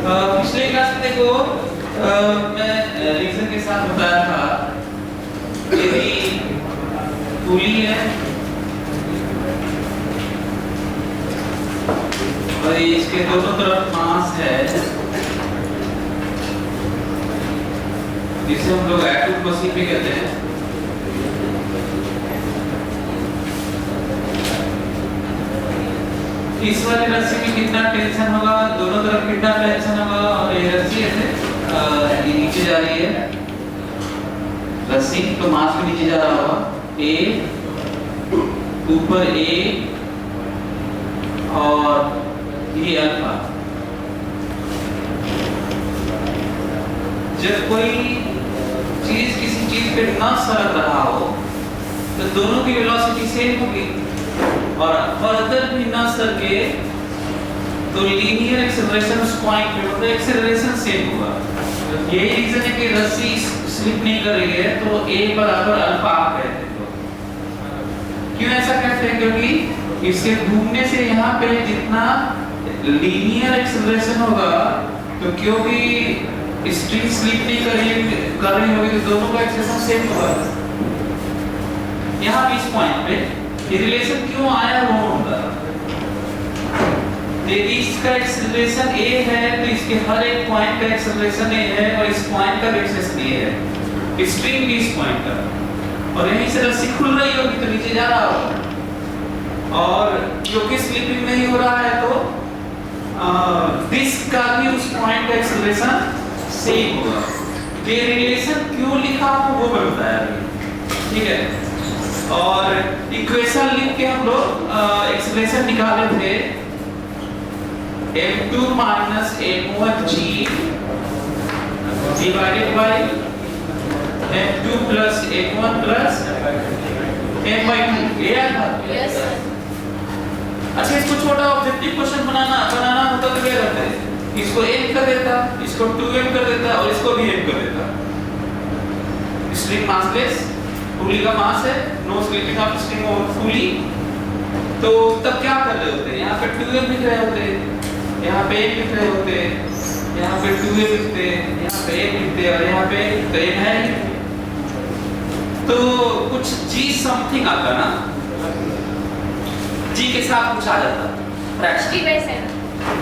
पिछले क्लास में देखो मैं रीजन के साथ बताया था यदि पुली है और इसके दोनों तरफ मास है जिसे हम लोग एक्टिव पसी पे कहते हैं। इस वाली रस्सी में कितना टेंशन होगा, दोनों तरफ कितना टेंशन होगा, और ये रस्सी ऐसे ये नीचे जा रही है रस्सी, तो मास भी नीचे जा रहा होगा, ए ऊपर ए और ये अल्फा। जब कोई चीज किसी चीज पे ना सरक रहा हो तो दोनों की वेलोसिटी सेम होगी, और फर्दर भी ना सरके तो लीनियर एक्सेलरेशन उस पॉइंट पे मतलब एक्सेलरेशन सेम होगा। यही रीजन है कि रस्सी स्लिप नहीं कर रही है तो a बराबर अल्फा आप कहते हैं। क्यों ऐसा कहते हैं? क्योंकि इसके घूमने से यहाँ पे जितना लीनियर एक्सेलरेशन होगा तो क्योंकि स्ट्रिंग स्लिप नहीं कर रही होगी तो दोनों का एक्सेलरेशन सेम होगा। यहाँ इस पॉइंट पे ये रिलेशन क्यों आया वो होगा, यदि इसका एक्सेलरेशन a है तो इसके हर एक पॉइंट का एक्सेलरेशन a है और इस पॉइंट का एक्सेलरेशन a है, स्ट्रिंग भी इस पॉइंट का, और यहीं से रस्सी खुल रही होगी तो नीचे जा रहा होगा, और क्योंकि स्लिपिंग नहीं हो रहा है तो डिस्क का भी उस पॉइंट का एक्सेलरेशन सेम होगा। ये रिलेशन क्यों लिखा हूं वो मैं बताया अभी, ठीक है। और इक्वेशन लिख के हम लोग एक्सप्रेशन निकाले थे m2 minus m1g divided by m2 plus m1 plus m by 2 ये था। Yes sir. अच्छा, इसको छोटा ऑब्जेक्टिव क्वेश्चन बनाना होता तो क्या करते हैं, इसको m कर देता, इसको 2m कर देता और इसको भी m कर देता। स्ट्रिंग मासलेस, पुली का मास है, no slipping of string over pulley, तो तब क्या कर रहे होते हैं, यहाँ पे 2m लिख रहे होते हैं, यहाँ पे m लिख रहे होते हैं, यहाँ पे 2m लिखते हैं, यहाँ पे m लिखते हैं और यहाँ पे तो m है, तो कुछ g समथिंग आता ना, g के साथ कुछ आ जाता fraction g by 7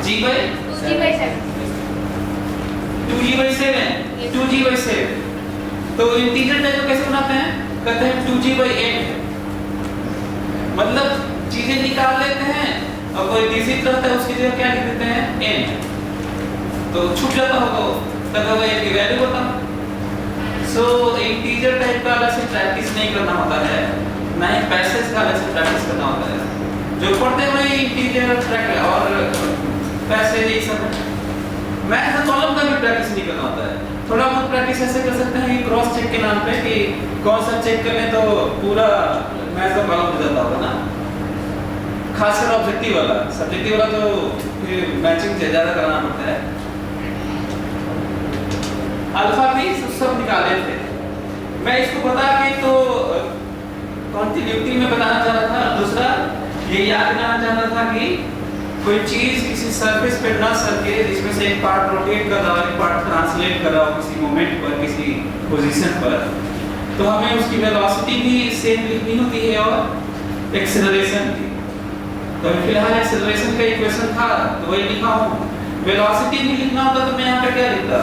g by 2g by 7 2g by 7 2g by 7 तो इंटीजर टाइप को कैसे बनाते हैं, कहते हैं 2g by n, मतलब चीजें निकाल लेते हैं और कोई डिजिट रहता है उसकी जगह क्या लिख देते हैं n, तो छूट जाता होगा तब होगा n की वैल्यू बता। सो इंटीजर टाइप का अलग से प्रैक्टिस नहीं करना होता है, ना ही पैसेज का अलग से प्रैक्टिस करना होता है, जो पढ़ते हैं वही इंटीजर और पैसेज ये सब। मैथ का कॉलम का भी प्रैक्टिस नहीं करना होता है, थोड़ा बहुत प्रैक्टिस ऐसे कर सकते हैं कि क्रॉस चेक के नाम पे कि कौन सा चेक कर लें तो पूरा मैथ का कॉलम हो जाता होगा ना, खासकर ऑब्जेक्टिव वाला, सब्जेक्टिव वाला तो फिर मैचिंग ज्यादा कराना पड़ता है। अल्फा भी सब निकाले थे, मैं इसको बता के तो कॉन्टिन्यूटी में बताना चाह रहा था, दूसरा ये याद दिलाना चाह रहा था कि कोई चीज किसी सरफेस पे ना सरके जिसमें से एक पार्ट रोटेट कर रहा हो, एक पार्ट ट्रांसलेट कर रहा हो किसी मोमेंट पर, किसी पोजीशन पर, तो हमें उसकी वेलोसिटी भी सेम लिखनी होती है और एक्सेलरेशन भी। तो फिलहाल एक्सेलरेशन का इक्वेशन था तो वही लिखा हूं, वेलोसिटी भी लिखना होता तो मैं यहाँ पे क्या लिखता,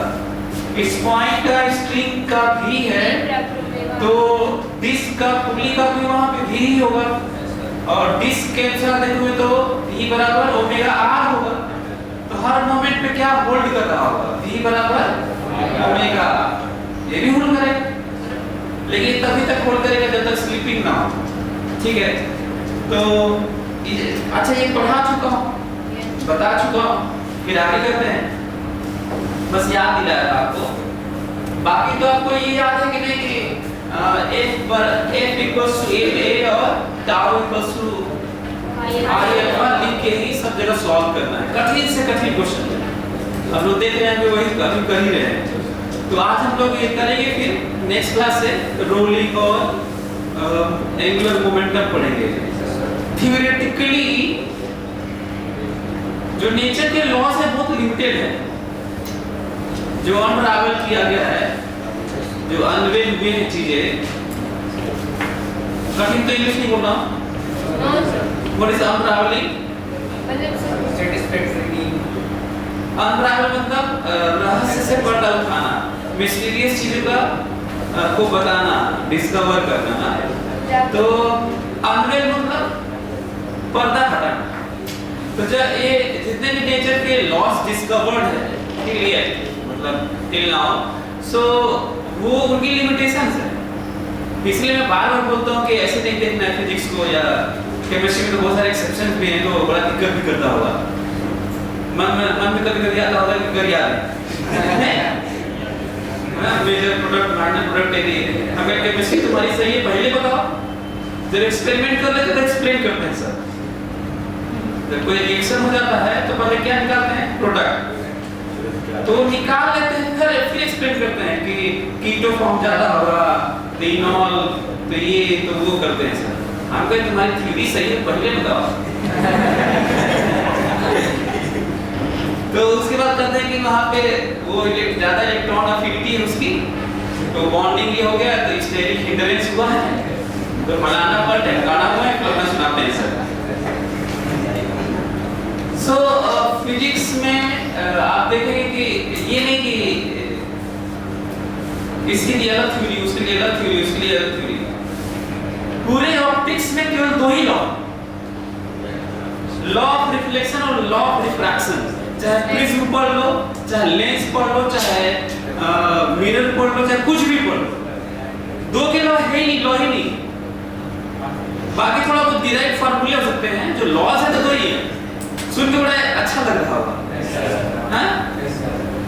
इस पॉइंट का स्ट्रिंग का भी है तो डिस्क का पुली का भी वहां पे भी होगा, और डिस्क के अनुसार देखोगे तो v बराबर ओमेगा r होगा, तो हर मोमेंट पे क्या होल्ड कर रहा होगा, v बराबर ओमेगा r, ये भी होल्ड करेगा, लेकिन तभी तक होल्ड करेगा जब तक स्लिपिंग ना हो, ठीक है। तो अच्छा ये पढ़ा चुका हूँ, बता चुका हूँ, फिर आगे करते हैं, बस याद दिलाया था आपको। बाकी तो आपको ये याद है कि नहीं कि f equals to a और tau equals to i alpha लिख के ही सब जगह सॉल्व करना है, कठिन से कठिन क्वेश्चन है, हम लोग देख रहे हैं कि वही कर ही रहे हैं। तो आज हम लोग ये करेंगे, फिर नेक्स्ट क्लास से रोलिंग और एंगुलर मोमेंटम पढ़ेंगे। थियोरेटिकली जो नेचर के लॉज है बहुत लिमिटेड है, जो अनरावल किया गया है, जो अनवेल हुए हैं चीजें, कठिन तो इंग्लिश नहीं बोल रहा हूँ। What is unraveling? अनरावल मतलब रहस्य से पर्दा उठाना, मिस्टीरियस चीजों का को बताना, डिस्कवर करना। तो अनवेल मतलब पर्दा हटाना। तो जब ये जितने भी नेचर के लॉस डिस्कवर्ड है क्लियर मतलब टिल नाउ, सो वो उनकी लिमिटेशंस है। इसलिए मैं बार बार बोलता हूँ कि ऐसे नहीं देखना है फिजिक्स को या केमिस्ट्री में तो बहुत सारे एक्सेप्शन भी हैं, तो बड़ा दिक्कत भी करता होगा। मन में कभी आता होगा कि कर याद है मेजर प्रोडक्ट माइनर प्रोडक्ट यदि अगर केमिस्ट्री तुम्हारी सही है पहले बताओ, जब एक्सपेरिमेंट कर लेते तो एक्सप्लेन करते हैं सर। जब कोई रिएक्शन हो जाता है तो पहले क्या निकालते हैं? प्रोडक्ट। तो निकाल लेते हैं फिर एक्सप्लेन करते हैं कि कीटो फॉर्म ज्यादा होगा, इनॉल तो ये तो वो करते हैं सर। हम कहें तुम्हारी थ्योरी सही है पहले बताओ। तो उसके बाद कहते हैं कि वहाँ पे वो ज्यादा इलेक्ट्रॉन अफिनिटी है उसकी, तो बॉन्डिंग ये हो गया, तो स्टेरिक हिंडरेंस हुआ है, तो फलाना पर ढकाना हुआ है, फलाना सुनाते हैं सर। सो फिजिक्स में आप देखेंगे कि ये नहीं कि इसके लिए अलग थ्योरी, उसके लिए अलग थ्योरी, उसके लिए अलग थ्योरी। पूरे ऑप्टिक्स में केवल दो ही लॉ ऑफ रिफ्लेक्शन और लॉ ऑफ रिफ्रैक्शन। चाहे प्रिज्म पढ़ लो, चाहे लेंस पढ़ लो, चाहे मिरर पढ़ लो, चाहे कुछ भी पढ़ लो, दो के लॉ है ही नहीं, लॉ ही नहीं। बाकी थोड़ा बहुत डिराइव फार्मूले हो सकते हैं, जो लॉज है तो दो ही है। सुन के बड़ा अच्छा लग रहा होगा, हाँ?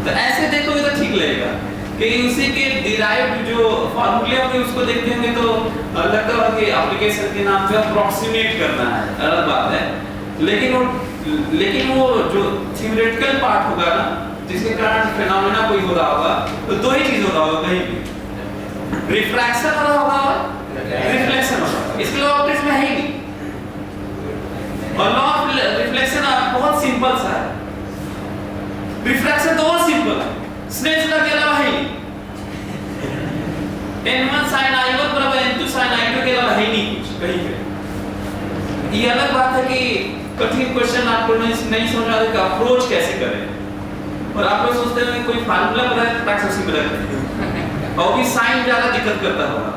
तो ऐसे देखोगे तो ठीक लगेगा कि उसी के डिराइव्ड जो फार्मूले होंगे उसको देखते होंगे तो लगता होगा कि एप्लीकेशन के नाम पे अप्रोक्सीमेट करना है, अलग बात है। लेकिन वो जो थ्योरेटिकल पार्ट होगा ना, जिसके कारण फिनोमेना कोई हो रहा होगा, तो दो ही चीज हो रहा होगा कहीं भी, रिफ्रैक्शन हो रहा होगा और रिफ्लेक्शन हो रहा होगा। इसके अलावा ऑप्टिक्स में है ही नहीं। और लॉ ऑफ रिफ्लेक्शन बहुत सिंपल सा है, रिफ्रैक्शन तो बहुत सिंपल है, स्नेल्स लॉ के अलावा है ही नहीं। n1 sin i1 बराबर n2 sin i2 के अलावा है ही नहीं कुछ कहीं पे। ये अलग बात है कि कठिन क्वेश्चन आपको नहीं समझ आ रहा कि अप्रोच कैसे करें, और आप लोग सोचते हैं कोई फार्मूला बताए तो टैक्स उसी में रखते हैं, और भी साइन ज्यादा दिक्कत करता होगा,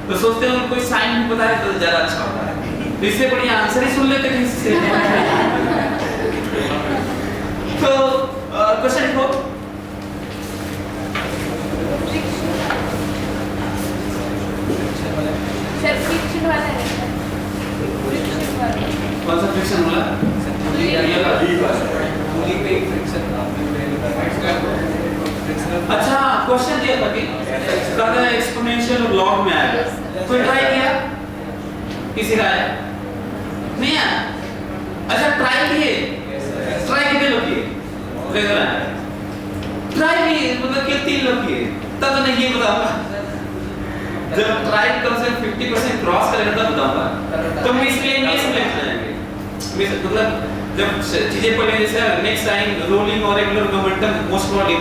तो सोचते हैं कोई साइन बताए तो ज्यादा अच्छा होता है। तो इससे बढ़िया आंसर ही सुन लेते कहीं से। तो क्वेश्चन को कौन सा फ्रिक्शन वाला? अच्छा क्वेश्चन दिया था कि कहता है एक्सपोनेंशियल और लॉग में आएगा, कोई ट्राई किया? किसी का आया? नहीं आया? अच्छा ट्राई किए कितने लोग किए? ट्राई भी मतलब कि 3 लोग किए, तब तो नहीं ये बताऊंगा। जब ट्राई कम से 50% क्रॉस करेगा तब बताऊंगा। तो मैं इसलिए नहीं समझ जाएंगे, मतलब जब चीजें पढ़ेंगे जैसे नेक्स्ट टाइम रोलिंग और रेगुलर मोमेंटम मोस्ट प्रॉब्ली।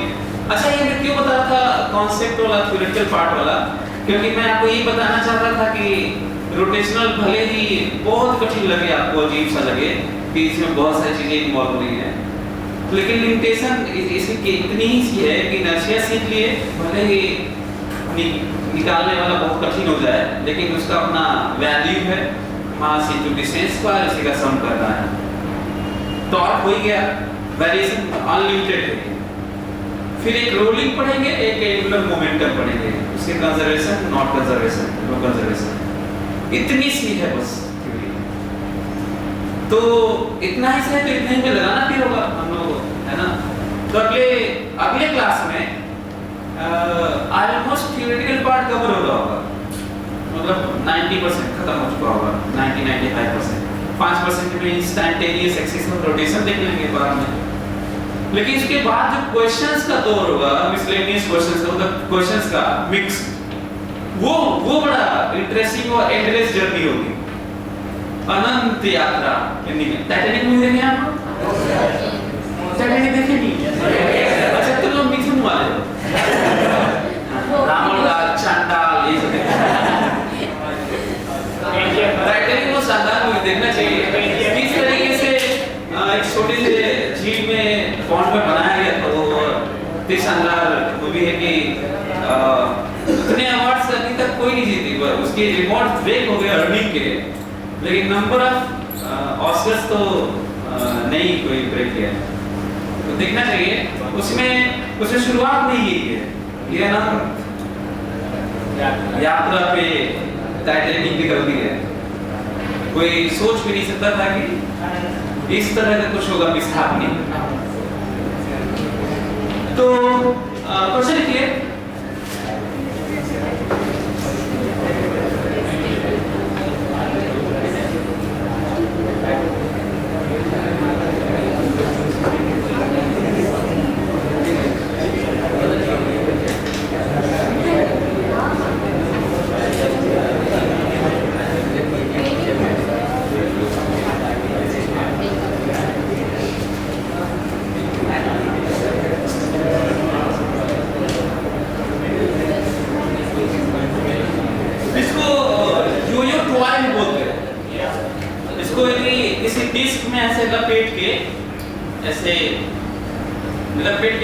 अच्छा ये मैं क्यों बता रहा था कॉन्सेप्ट वाला थ्योरेटिकल पार्ट वाला, क्योंकि मैं आपको ये बताना चाह रहा था कि रोटेशनल भले ही बहुत कठिन लगे आपको, अजीब सा लगे कि इसमें बहुत सारी चीजें इन्वॉल्व हो रही हैं, लेकिन लिमिटेशन इसकी इतनी ही सी है कि इनर्शिया सीख लिए भले ही निकालने वाला बहुत कठिन हो जाए, लेकिन उसका अपना वैल्यू है, मास इनटू डिस्टेंस स्क्वायर इसी का सम करना है। टॉर्क हो गया, वेरिएशन अनलिमिटेड है। फिर एक रोलिंग पढ़ेंगे, एक एंगुलर मोमेंटम पढ़ेंगे, उसके conservation, not conservation, no conservation, इतनी सी है बस थ्योरी। तो इतना ही से तो इतने ही में लगाना भी होगा हम लोग, है ना? तो अगले क्लास में ऑलमोस्ट थ्योरेटिकल पार्ट कवर हो रहा होगा, मतलब 90% खत्म हो चुका होगा, 90-95%। 5% में इंस्टेंटेनियस एक्सिस ऑफ रोटेशन देख लेंगे बाद में। लेकिन इसके बाद जो क्वेश्चंस का दौर होगा, मिसलेनियस क्वेश्चंस का, मतलब क्वेश्चंस का मिक्स, वो बड़ा इंटरेस्टिंग और एंडलेस जर्नी होगी, अनंत यात्रा। टाइटैनिक मूवी देखे आप? टाइटैनिक देखे नहीं? अच्छा तुम लोग मिथुन वाले हो, पॉन्ड में बनाया गया था वो इतनी शानदार मूवी है कि उतने अवार्ड्स अभी तक कोई नहीं जीती, उसके रिकॉर्ड ब्रेक हो गए अर्निंग के, लेकिन नंबर ऑफ ऑस्कर्स तो नहीं कोई ब्रेक किया। तो देखना चाहिए, उसमें शुरुआत में ही है ना, यात्रा पे टाइटैनिक भी कर दी है। कोई सोच भी नहीं सकता था कि इस तरह का कुछ होगा विस्थापन। तो क्वेश्चन लिखिए।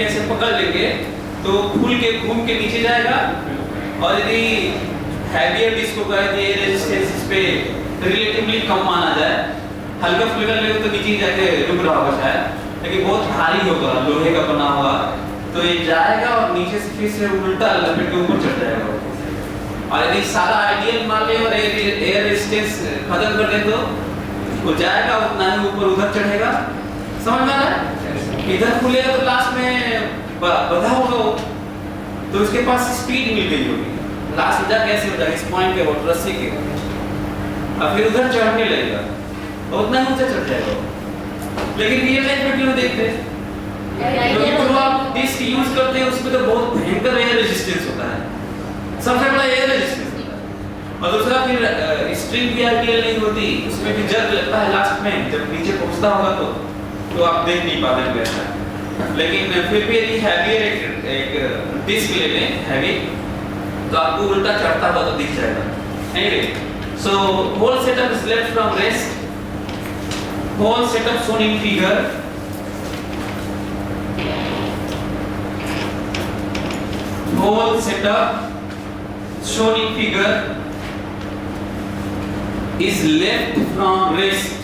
ऐसे पकड़ लेंगे तो खुल के घूम के नीचे जाएगा, और यदि हैवियर डिस्क को रेजिस्टेंस पे रिलेटिवली कम माना जाए, हल्का फुल्का लेगा तो नीचे जाके रुक रहा होगा शायद, लेकिन बहुत भारी होगा, लोहे का बना हुआ, तो ये जाएगा और नीचे से फिर से उल्टा लपेट के ऊपर चढ़ जाएगा। और यदि सारा आइडियल मान ले और एयर रेजिस्टेंस खत्म कर दे तो वो जाएगा उतना ही ऊपर उधर चढ़ेगा। समझ में आ रहा है? इधर खुलेगा तो लास्ट में बधा होगा, तो उसके पास स्पीड मिल गई होगी, लास्ट में जाके कैसे हो जाएगा इस पॉइंट पे वो रस्सी के, और फिर उधर चढ़ने लगेगा और उतना ही ऊंचा चढ़ जाएगा। लेकिन रियल लाइफ में क्यों देखते हैं, तो आप डिस्क यूज करते हैं उसमें तो बहुत भयंकर एयर रेजिस्टेंस होता है, सबसे बड़ा एयर रेजिस्टेंस होता है, और दूसरा फिर स्ट्रिंग भी आइडियल नहीं होती, उसमें भी जर्क लगता है लास्ट में जब नीचे पहुंचता होगा तो आप देख नहीं पाते वैसा। लेकिन फिर भी यदि हैवियर एक डिस्क ले लें हैवी, तो आपको उल्टा चढ़ता हुआ तो दिख जाएगा। Anyway, so whole setup is left from rest, whole setup shown in figure, whole setup shown in figure is left from rest.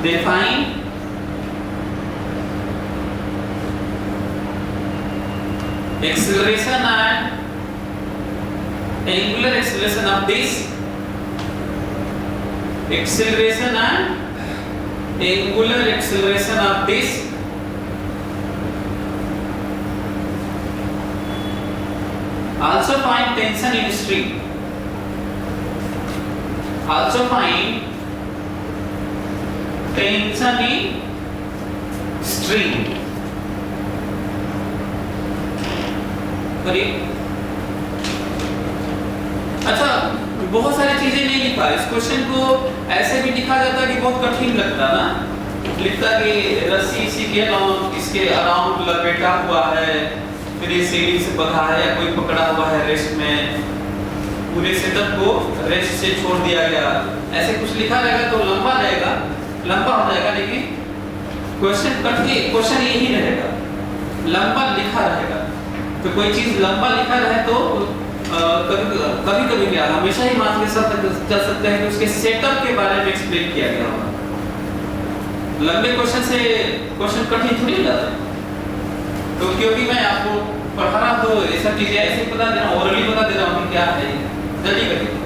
Define acceleration and angular acceleration of this, acceleration and angular acceleration of this, also find tension in string, also find tension in string. करिए। अच्छा, बहुत सारी चीजें नहीं लिखा इस question को, ऐसे भी लिखा जाता कि बहुत कठिन लगता ना, लिखता कि रस्सी इसी के इसके अराउंड लपेटा हुआ है, फिर ये सीढ़ी से बंधा है या कोई पकड़ा हुआ है रेस्ट में, पूरे सेटअप को रेस्ट से छोड़ दिया गया, ऐसे कुछ लिखा रहेगा तो लंबा रहेगा, लंबा हो जाएगा। लेकिन क्वेश्चन यही रहेगा, लंबा लिखा रहेगा। तो कोई चीज लंबा लिखा रहे तो कभी क्या, हमेशा ही मान के सब चल सकते हैं कि उसके सेटअप के बारे में एक्सप्लेन किया गया होगा। लंबे क्वेश्चन से क्वेश्चन कठिन थोड़ी जाता है। तो क्योंकि मैं आपको पढ़ा रहा तो ये सब चीजें ऐसे बता दे रहा हूँ, ओरली बता दे रहा हूँ कि क्या है, जल्दी करिए।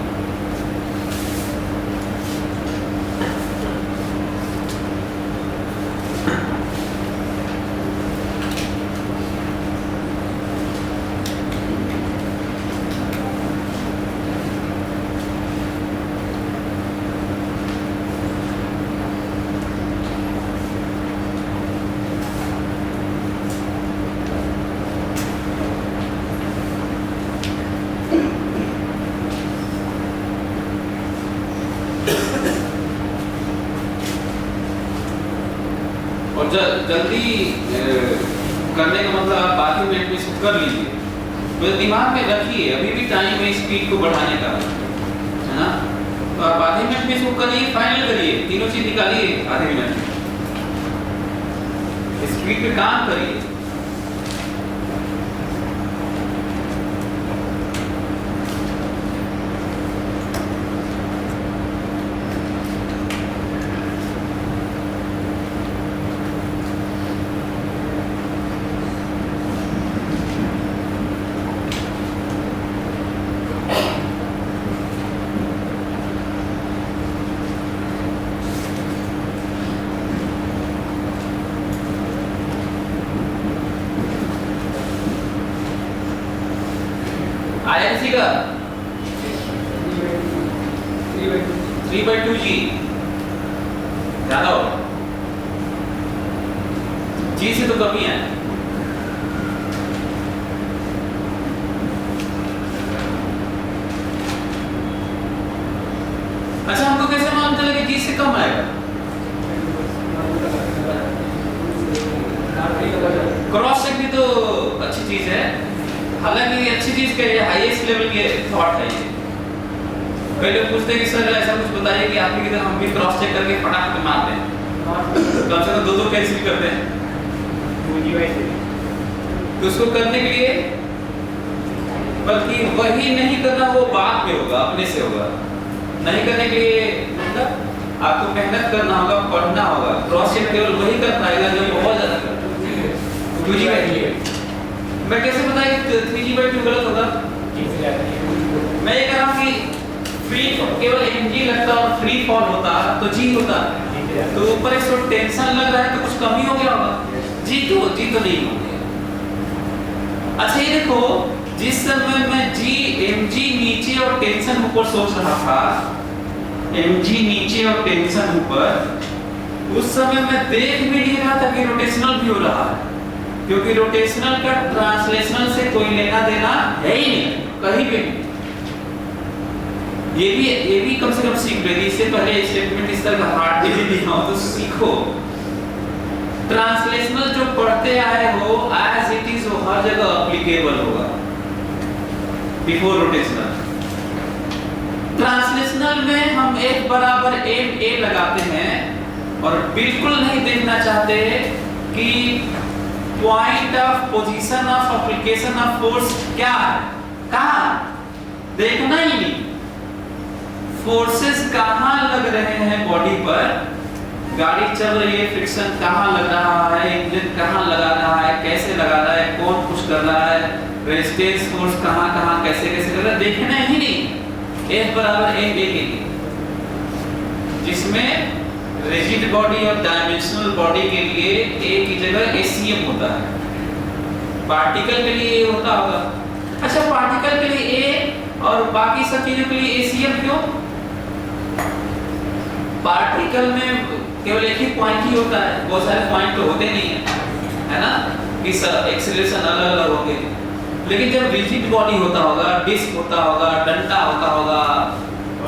जल्दी करने का मतलब आप बाकी मिनट में इसको कर लीजिए, तो दिमाग में रखिए, अभी भी टाइम है स्पीड को बढ़ाने का, है ना। तो आप आधे मिनट में इसको करिए, फाइनल करिए, तीनों चीज निकालिए आधे मिनट में, स्पीड पे काम करिए। INC का 3/2 G ज्यादा हो, G से तो कमी है। अच्छा, हमको कैसे मालूम चला कि G से कम आएगा? क्रॉस चेक भी तो अच्छी चीज है, हालांकि अच्छी चीज क्या है, हाईएस्ट लेवल के थॉट है ये। कई लोग पूछते हैं कि सर ऐसा कुछ बताइए कि आपकी तरह हम भी क्रॉस चेक करके फटाफट मारते हैं, कम से कम दो कैंसिल करते हैं। तो उसको करने के लिए बल्कि वही नहीं करना, वो बाद में होगा, अपने से होगा। नहीं करने के लिए मतलब आपको मेहनत करना होगा, पढ़ना होगा। क्रॉस चेक केवल वही कर पाएगा जो बहुत ज्यादा करता है। मैं कैसे बताया कि 3G/2 गलत होगा? मैं ये कह रहा हूँ कि फ्री केवल mg लगता और फ्री फॉल होता तो G होता, तो ऊपर इसको टेंशन लग रहा है तो कुछ कमी हो गया होगा, G तो नहीं हो गया। अच्छा ये देखो, जिस समय मैं mg नीचे और टेंशन ऊपर सोच रहा था, mg नीचे और टेंशन ऊपर, उस समय मैं देख भी नहीं रहा था कि रोटेशनल भी हो रहा है, क्योंकि रोटेशनल का ट्रांसलेशनल से कोई लेना देना है ही नहीं कहीं पे। ये भी कम से कम सीख लीजिए, इससे पहले स्टेटमेंट इस तरह का हार्ड नहीं दिया हो तो सीखो। ट्रांसलेशनल जो पढ़ते आए हो एज इट इज वो हर जगह एप्लीकेबल होगा बिफोर रोटेशनल। ट्रांसलेशनल में हम एक बराबर एम ए लगाते हैं और बिल्कुल नहीं देखना चाहते कि point of position of application of force क्या है, कहां देखना ही नहीं। फोर्सेस कहां लग रहे हैं बॉडी पर, गाड़ी चल रही है, फ्रिक्शन कहां लग रहा है, इंजन कहां लगा रहा है, कैसे लगा रहा है, कौन पुश कर रहा है, रेजिस्टेंस फोर्स कहां कहां कैसे कैसे कर रहा है, देखना ही नहीं। F बराबर m a के लिए, जिसमें रिजिड बॉडी और डायमेंशनल बॉडी के लिए a की जगह ACM होता है, पार्टिकल के लिए a होता होगा। अच्छा, पार्टिकल के लिए a और बाकी सब चीजों के लिए ACM क्यों? पार्टिकल में केवल एक ही पॉइंट ही होता है, बहुत सारे पॉइंट तो होते नहीं है ना, कि सब एक्सेलरेशन अलग अलग होंगे। लेकिन जब रिजिड बॉडी होता होगा, डिस्क होता होगा, डंडा होता होगा,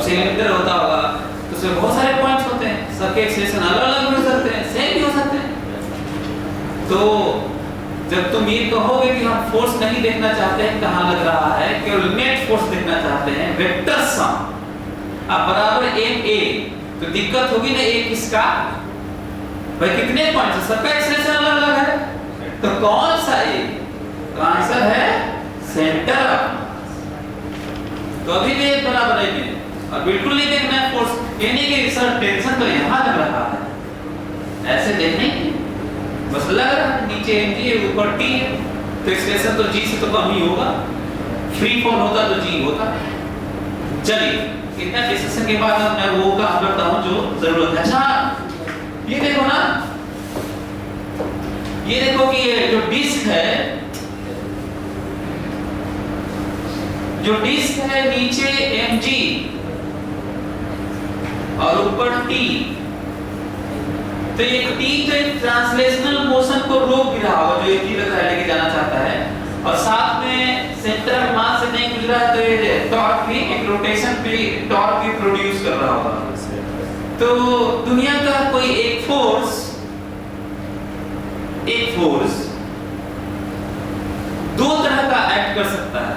सिलेंडर होता होगा, तो उसमें बहुत सारे पॉइंट्स होते हैं, सबके एक्सेलरेशन अलग अलग हो सकते हैं, सेम भी हो सकते हैं। तो जब तुम ये कहोगे कि हम फोर्स नहीं देखना चाहते हैं कहां लग रहा है, केवल नेट फोर्स देखना चाहते हैं, वेक्टर सम अब बराबर m a, तो दिक्कत होगी ना एक इसका, भाई कितने पॉइंट्स है, सबका एक्सेलरेशन अलग अलग है, तो कौन सा है? तो आंसर है सेंटर ऑफ मास। तो अभी भी एक बराबर है में, और बिल्कुल नहीं देखना है फोर्स, यानी कि सर टेंशन तो यहां लग रहा है, ऐसे देखने की बस लग रहा है, नीचे mg है ऊपर t है, तो एक्सेलरेशन तो g से तो कम ही होगा, फ्री फॉल होता तो g होता। चलिए, इतना डिस्कशन के बाद अब मैं वो काम करता हूं जो जरूरत है। अच्छा ये देखो ना, ये देखो कि ये जो डिस्क है, जो डिस्क है नीचे mg और ऊपर t, तो एक t तो एक ट्रांसलेशनल मोशन को रोक भी रहा होगा, जो एक ही तरह लेके जाना चाहता है, और साथ में सेंटर ऑफ मास से नहीं गुजरा है, तो ये टॉर्क भी एक रोटेशन भी टॉर्क भी प्रोड्यूस कर रहा होगा। तो दुनिया का कोई एक फोर्स दो तरह का एक्ट कर सकता है,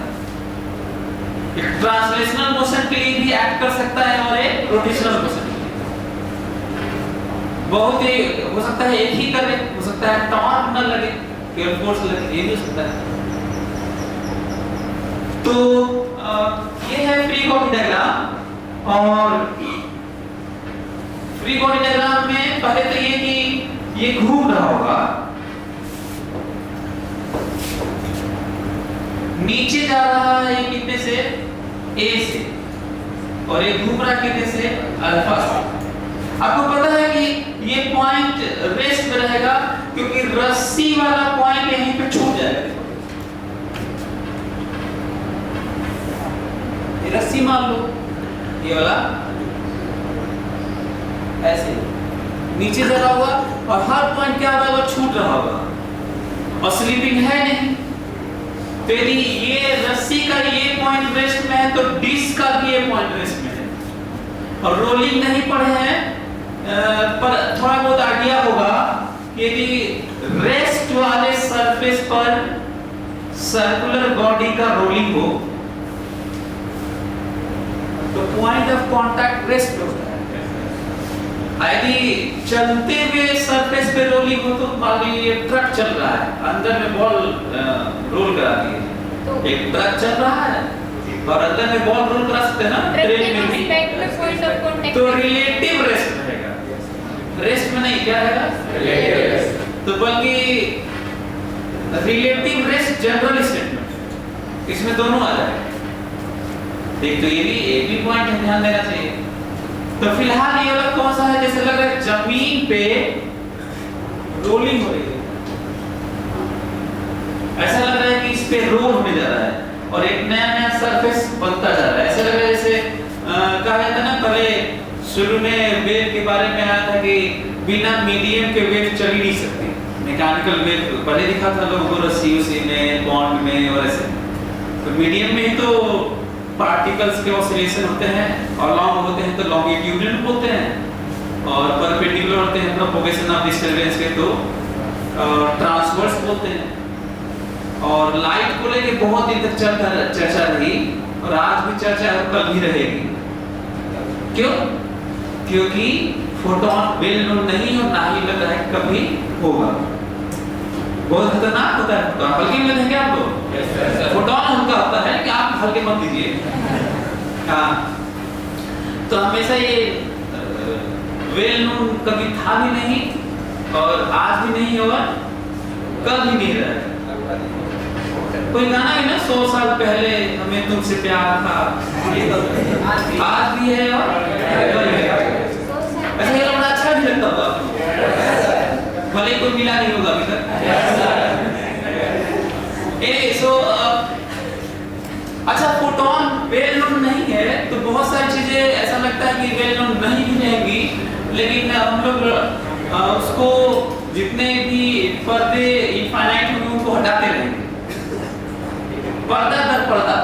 एक ट्रांसलेशनल मोशन के लिए भी एक्ट कर सकता है और एक रोटेशनल मोशन के लिए। बहुत ही हो सकता है एक ही करे, हो सकता है टॉर्क न लगे, केवल फोर्स लगे, ये भी हो सकता है। तो ये है फ्री बॉडी डायग्राम। और फ्री बॉडी डायग्राम में पहले तो ये कि ये घूम रहा होगा, नीचे जा रहा है कितने से, ए से, और ये घूम रहा कितने से, अल्फा से। आपको पता है कि ये पॉइंट रेस्ट में रहेगा क्योंकि रस्सी वाला पॉइंट यहीं पे छूट जाएगा। ये रस्सी मान लो, ये वाला ऐसे नीचे जा रहा होगा और हर पॉइंट क्या होगा, छूट रहा होगा और स्लिपिंग है नहीं। तो यदि ये रस्सी का ये पॉइंट रेस्ट में है तो डिस्क का भी ये पॉइंट रेस्ट में है। और रोलिंग नहीं पढ़े हैं पर थोड़ा बहुत आइडिया होगा कि यदि रेस्ट वाले सरफेस पर सर्कुलर बॉडी का रोलिंग हो तो पॉइंट ऑफ कांटेक्ट रेस्ट पे होता है। यदि चलते हुए सरफेस पे रोलिंग हो तो मान लीजिए ट्रक चल रहा है, अंदर में बॉल रोल करा दी है, तो एक ट्रक चल रहा है और अंदर में बॉल रोल करा सकते हैं ना, ट्रेन में भी, तो रिलेटिव रेस्ट रहेगा, रेस्ट में नहीं, क्या रहेगा, रिलेटिव रेस्ट। तो बल्कि रिलेटिव रेस्ट जनरल स्टेटमेंट, इसमें दोनों आ जाएगा। एक तो ये भी पॉइंट है, ध्यान देना चाहिए। तो फिलहाल ये वाला कौन सा है, जैसे लग रहा है जमीन पे रोलिंग हो रही है, ऐसा लग रहा है कि इस पे रोल होने जा रहा है और एक नया नया सरफेस बनता जा रहा है। ऐसा लग रहा है जैसे कहा जाता है ना, पहले शुरू में वेव के बारे में आया था कि बिना मीडियम के वेव चल ही नहीं सकती, मैकेनिकल वेव पहले दिखा था लोगों को रस्सी में, पॉन्ड में और ऐसे। तो मीडियम में ही तो पार्टिकल्स के ऑसिलेशन होते हैं और लॉन्ग होते हैं तो लॉन्गिट्यूडनल बोलते हैं और परपेंडिकुलर होते हैं प्रोपगेशन ऑफ डिस्टरबेंस के तो ट्रांसवर्स बोलते हैं। और लाइट को लेके बहुत दिन तक चर्चा रही और आज भी चर्चा है, कल भी रहेगी। क्यों? क्योंकि फोटोन वेल नोन नहीं और ना ही लग रहा है कभी होगा। बहुत खतरनाक होता है फोटोन, बल्कि मैं देंगे आपको फोटोन हल्का होता है कि आप हल्के मत दीजिए। हाँ, तो हमेशा ये वेल नोन कभी था भी नहीं और आज भी नहीं होगा, कल भी नहीं रहा। कोई गाना है ना, 100 साल पहले हमें तुमसे प्यार था, आज भी है और ऐसा ये बड़ा अच्छा भी लगता होगा आपको, भले कोई मिला नहीं होगा अभी तक। अच्छा, फोटोन वेल नोन नहीं है तो बहुत सारी चीजें ऐसा लगता है कि वेल नोन नहीं भी रहेंगी, लेकिन हम लोग उसको जितने भी पर्दे इनफाइनाइट होंगे उनको हटाते रहेंगे, पर्दा दर पर्दा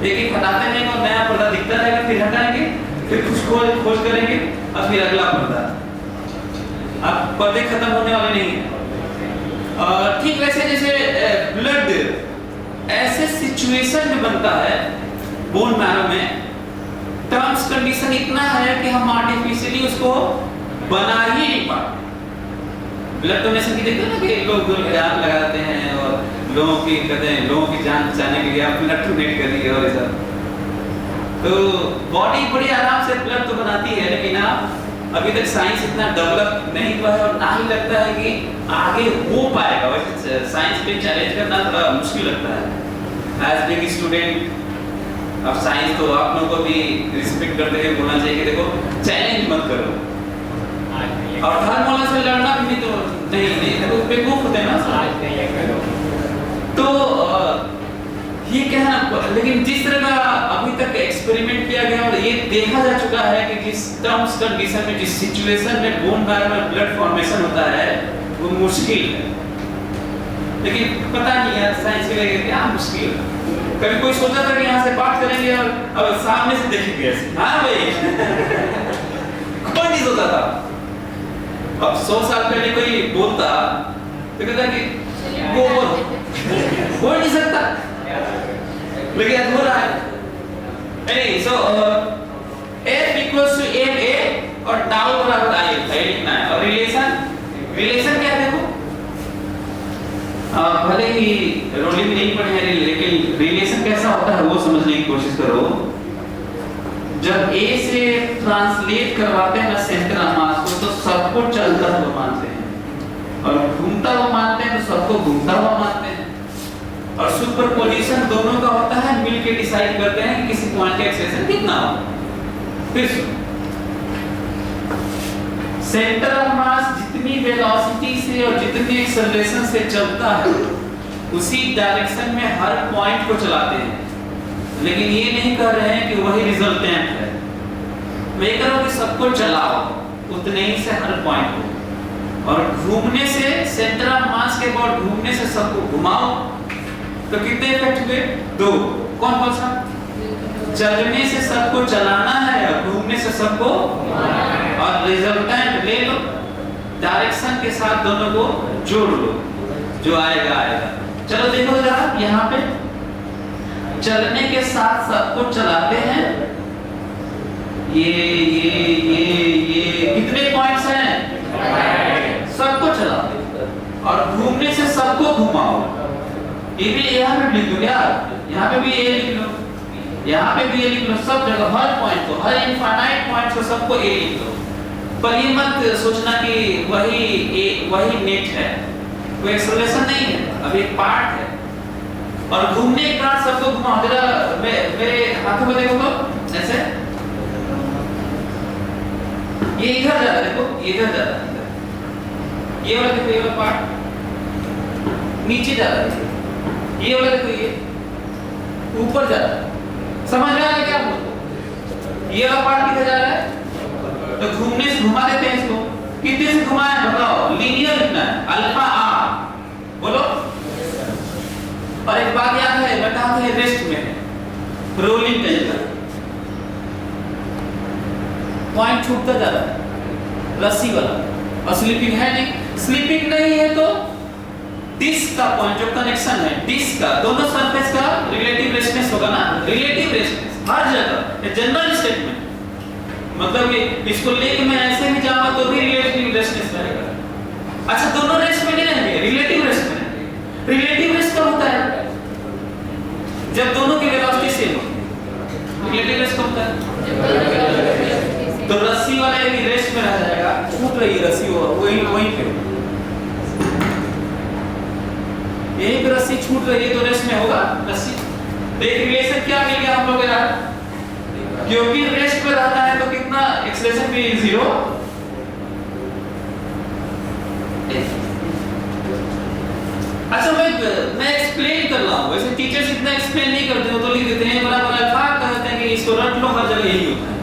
एक हटाते रहेंगे और नया पर्दा दिखता रहेगा, फिर हटाएंगे, फिर कुछ खोज करेंगे और फिर अगला पर्दा। अब पर्दे खत्म होने वाले नहीं है। ठीक वैसे जैसे ब्लड ऐसे सिचुएशन में बनता है बोन मैरो में, टर्म्स कंडीशन इतना है कि हम आर्टिफिशियली उसको बना ही नहीं पाते। ब्लड डोनेशन की देखते हैं ना कि लोग आग लगाते हैं और लोगों की कहते हैं लोगों की जान बचाने के लिए आप ब्लड डोनेट करिए और ऐसा। तो बॉडी बड़ी आराम से ब्लड तो बनाती है, लेकिन आप अभी तक साइंस इतना डेवलप नहीं हुआ है और ना ही लगता है कि आगे हो पाएगा। वैसे साइंस पे चैलेंज करना थोड़ा मुश्किल लगता है। एज बिग स्टूडेंट अब साइंस तो आप लोगों को भी रिस्पेक्ट करते हुए बोलना चाहिए कि देखो चैलेंज मत करो, और धर्म से लड़ना भी तो नहीं तो बेवकूफ होते हैं ना। तो ये कहना, लेकिन जिस तरह का अभी तक एक्सपेरिमेंट किया गया और ये देखा जा चुका है कि जिस टर्म्स कंडीशन में, जिस सिचुएशन में बोन मैरो में ब्लड फॉर्मेशन होता है वो मुश्किल है। लेकिन पता नहीं यार साइंस के लिए क्या मुश्किल है। कभी कोई सोचा था कि यहाँ से बात करेंगे और अब सामने से देखेंगे ऐसे, हाँ भाई कोई नहीं सोचा था। अब 100 साल पहले कोई बोलता तो कहता कि गोबर हो नहीं सकता, लेकिन अधूरा है। So F equals to M A और टाउ बराबर आई लिखना है। और रिलेशन क्या है देखो, भले ही रोलिंग नहीं पढ़े हैं लेकिन रिलेशन कैसा होता है वो समझने की कोशिश करो। जब ए से ट्रांसलेट करवाते हैं ना सेंटर ऑफ मास को, तो सबको चलता हुआ मानते हैं, और घूमता हुआ मानते हैं तो सबको घूमता हुआ मानते हैं। और सुपरपोजिशन दोनों का होता है, मिलके डिसाइड करते हैं कि किसी पॉइंट का एक्सेलेरेशन कितना हो। फिर सेंटर ऑफ मास जितनी वेलोसिटी से और जितनी एक्सेलरेशन से चलता है उसी डायरेक्शन में हर पॉइंट को चलाते हैं, लेकिन ये नहीं कह रहे हैं कि वही रिजल्टेंट है। मैं कह रहा हूं कि सबको चलाओ उतने ही से हर पॉइंट को, और घूमने से सेंटर ऑफ मास के बाद घूमने से सबको घुमाओ तो कितने इफेक्ट हुए? 2। कौन कौन सा? चलने से सबको चलाना है और घूमने से सबको, और रिजल्टेंट ले लो, डायरेक्शन के साथ दोनों को जोड़ लो, जो आएगा आएगा। चलो देखो जरा यहाँ पे चलने के साथ सबको चलाते हैं, ये कितने पॉइंट्स हैं? सबको चलाओ, और घूमने से सबको घुमाओ। ये भी यहाँ पे लिख दो यार, यहाँ पे भी ये लिख लो, यहाँ पे भी ये लिख लो, सब जगह हर पॉइंट को, हर इनफाइनाइट पॉइंट को सबको ए लिख लो। पर ये मत सोचना कि वही नेट है, कोई एक्सेलरेशन नहीं है, अब एक पार्ट है। और घूमने के बाद सबको घुमाओ। जरा मेरे हाथों में देखो तो ऐसे, ये इधर जा रहा है, देखो ये इधर जा रहा है, ये वाला देखो, ये वाला पार्ट नीचे जा रहा है, ये वाला देखो ये ऊपर जा रहा है। समझ में आ रहा है क्या आपको? ये वाला पार्ट किधर जा रहा है? तो घूमने से घुमा देते हैं इसको। कितने से घुमाएं बताओ? लीनियर लिखना है, अल्फा आर, बोलो। और एक बात याद है, मैं कहा था रेस्ट में है, रोलिंग का जगह पॉइंट छूटता जा रहा है, रस्सी वाला। और स्लिपिंग है नहीं, स्लिपिंग नहीं है तो डिस्क का पॉइंट जो कनेक्शन है, डिस्क का दोनों सरफेस का रिलेटिव रेस्टनेस होगा ना, रिलेटिव रेस्टनेस हर जगह, जनरल स्टेटमेंट। मतलब कि इसको लेके मैं ऐसे भी जाऊंगा तो भी रिलेटिव रेस्टनेस रहेगा। अच्छा, दोनों रेस्ट में नहीं रहेंगे, रिलेटिव रेस्ट में रहेंगे। रिलेटिव रेस्ट कब होता है? जब दोनों की वेलोसिटी सेम हो। रिलेटिव रेस्ट कब होता है? तो रस्सी वाला यदि रेस्ट में रह जाएगा, छूट रही है रस्सी, वहीं पे यही पे रस्सी छूट रही है तो रेस्ट में होगा रस्सी। देख रिलेशन क्या मिल गया हम लोग यार, क्योंकि रेस्ट पे रहता है तो कितना एक्सेलरेशन भी 0। अच्छा, मैं एक्सप्लेन कर रहा हूं, वैसे टीचर्स इतना एक्सप्लेन नहीं करते, वो तो लिख देते हैं बराबर अल्फा, कहते हैं कि इसको रट लो, हर जगह यही होता है।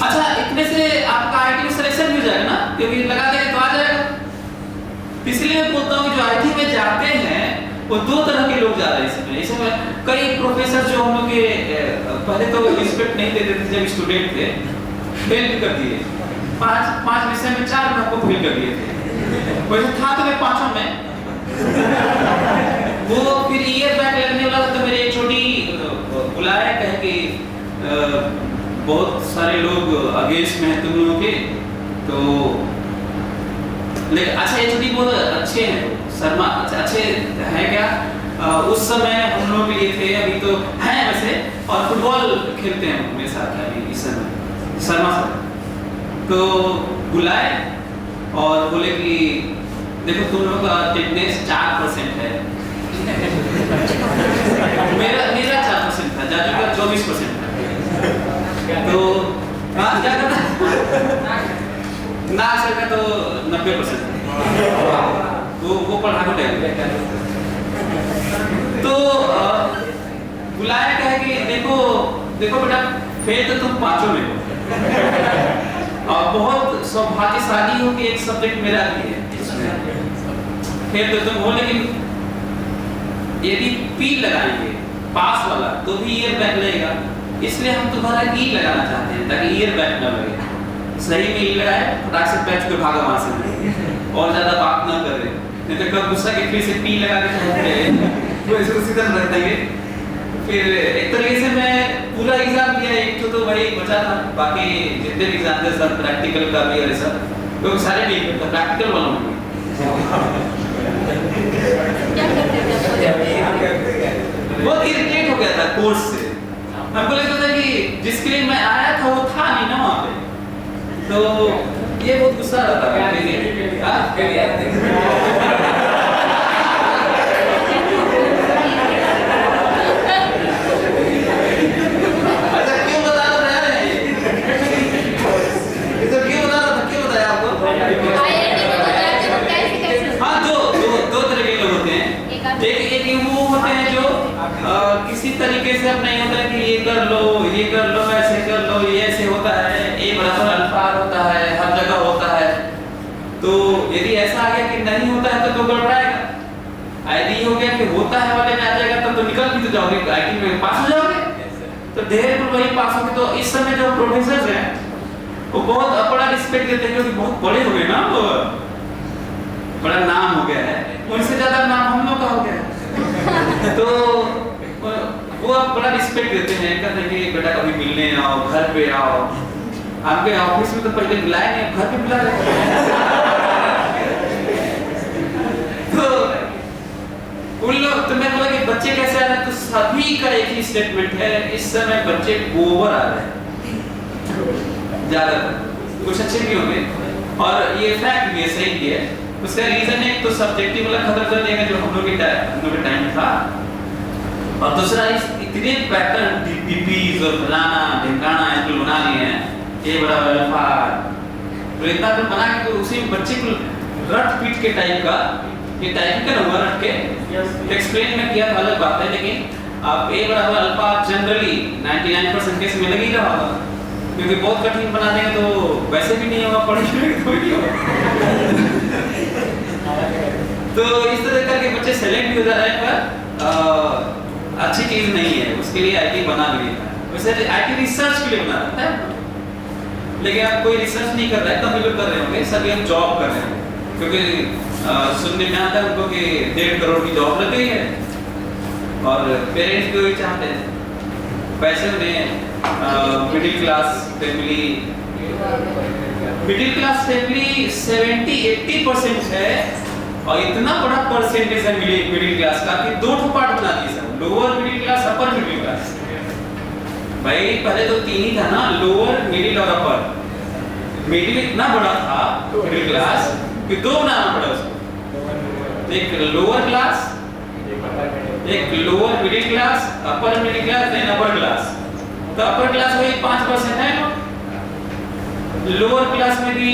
अच्छा, इतने से आपका आईटी में सिलेक्शन भी हो जाएगा ना, क्योंकि लगा देंगे तो आ जाएगा। इसलिए मैं बोलता हूँ जो आईटी में जाते हैं वो 2 तरह के लोग जा रहे हैं इसमें। कई प्रोफेसर जो हम लोग के पहले तो रिस्पेक्ट नहीं देते थे जब स्टूडेंट थे, फेल कर दिए 5 विषय में 4 में आपको फेल कर दिए थे। वैसे था तो मैं 5 में वो फिर ईयर बैक लगने वाला था, तो मेरे एक छोटी बुलाया, कहे कि बहुत सारे लोग अगेंस्ट में हैं तुम लोगों के, तो लेकिन अच्छा ये छोटी बहुत अच्छे हैं शर्मा, अच्छे हैं क्या? उस समय हम लोग के लिए थे, अभी तो हैं वैसे, और फुटबॉल खेलते हैं मेरे साथ अभी इस समय, शर्मा सर। तो बुलाए और बोले कि देखो तुम लोगों का अटेंडेंस 4% है। मेरा 4% था, जाजू का 24% था। तो क्या करना ना सर का तो 90% वो पढ़ा को तो बुलाया, कहे कि देखो बेटा, फेल तो तुम 5 में हो, और बहुत सौभाग्यशाली हो कि एक सब्जेक्ट मेरा भी है इसमें, फेल तो तुम हो, लेकिन यदि पी लगाएंगे पास वाला तो भी ईयर बैक लगेगा, इसलिए हम तुम्हारा ई लगाना चाहते हैं ताकि ईयर बैक न लगे। सही में ई लगाए, फटाक से बैठ के भागा वहां से और ज्यादा बात ना करे, नहीं तो कब गुस्सा के फिर से पी लगा के छोड़ते तो ऐसे उसी तरह रख देंगे। फिर एक तरीके से मैं पूरा एग्जाम दिया, एक तो वही बचा था, बाकी जितने भी एग्जाम थे सब प्रैक्टिकल का भी और सब तो सारे नहीं करता प्रैक्टिकल वालों में। बहुत इरिटेट हो गया था कोर्स से। हमको लगता था कि जिसके लिए मैं आया था वो था नहीं ना वहाँ पे, तो ये बहुत गुस्सा आता था। किसी तरीके से अब नहीं होता है कि ये कर लो, ऐसे कर लो, ये ऐसे होता है, ए बराबर अल्फा होता है, हर जगह होता है। तो यदि ऐसा आ गया कि नहीं होता है तो गड़बड़ाएगा। आईडी हो गया कि होता है वाले में आ जाएगा तब तो निकल भी तो जाओगे, आईटी में पास हो जाओगे। तो धीरे धीरे वही पास होगे। तो इस समय जो प्रोफेसर हैं वो बहुत बड़ा रिस्पेक्ट देते हैं क्योंकि बहुत बड़े हो गए ना, वो बड़ा नाम हो गया है, उनसे ज्यादा नाम हम लोग का हो गया है। तो वो आप बड़ा रिस्पेक्ट देते हैं, कहते हैं कि बेटा कभी मिलने आओ, घर पे आओ। आपके ऑफिस में तो पहले बुलाए नहीं, घर पे बुला रहे। तो उन लोग तो मैं बोला कि बच्चे कैसे आ रहे हैं, तो सभी का एक ही स्टेटमेंट है, इस समय बच्चे ओवर आ रहे हैं ज्यादातर, कुछ अच्छे भी होंगे और ये फैक्ट भी है, सही भी है। उसका रीजन है तो सब्जेक्टिव वाला खत्म कर देगा जो हम लोग के टाइम था, और दूसरा इतने पैटर्न डीपीपीज और फलाना ढिमकाना इसको बना लिए हैं, ये बड़ा अल्फा तो इतना तो बना के तो उसी बच्चे को रट पीट के टाइप का, ये टाइप का ना हुआ रट के एक्सप्लेन में किया था अलग बात है, लेकिन आप ए बराबर अल्फा जनरली 99% केस में लग ही रहा होगा, क्योंकि बहुत कठिन बना देंगे तो वैसे भी नहीं होगा, पढ़े तो नहीं होगा। तो इस तरह करके बच्चे सेलेक्ट हो जा रहे हैं, पर अच्छी चीज नहीं है, उसके लिए आईटी बना लिया है। वैसे आईटी रिसर्च के लिए बना रहता है, लेकिन आप कोई रिसर्च नहीं कर रहे हैं, तभी लोग कर रहे होंगे, सभी हम जॉब कर रहे हैं, क्योंकि सुनने में आता है उनको कि 1.5 करोड़ की जॉब लग गई है, और पेरेंट्स भी वही चाहते हैं, पैसे उन्हें मिडिल क्लास फैमिली 70-80% है, और इतना बड़ा परसेंटेज है मिडिल क्लास का कि 2 पार्ट बना दिए सब, lower middle class, upper middle class. भाई पहले तो 3 ही था ना, लोअर मिडिल और अपर। मिडिल इतना बड़ा था मिडिल क्लास कि 2 बनाना पड़ा उसको, एक लोअर क्लास, एक lower middle class, upper middle class, then upper class. तो अपर क्लास वही 5% है, लोअर क्लास में भी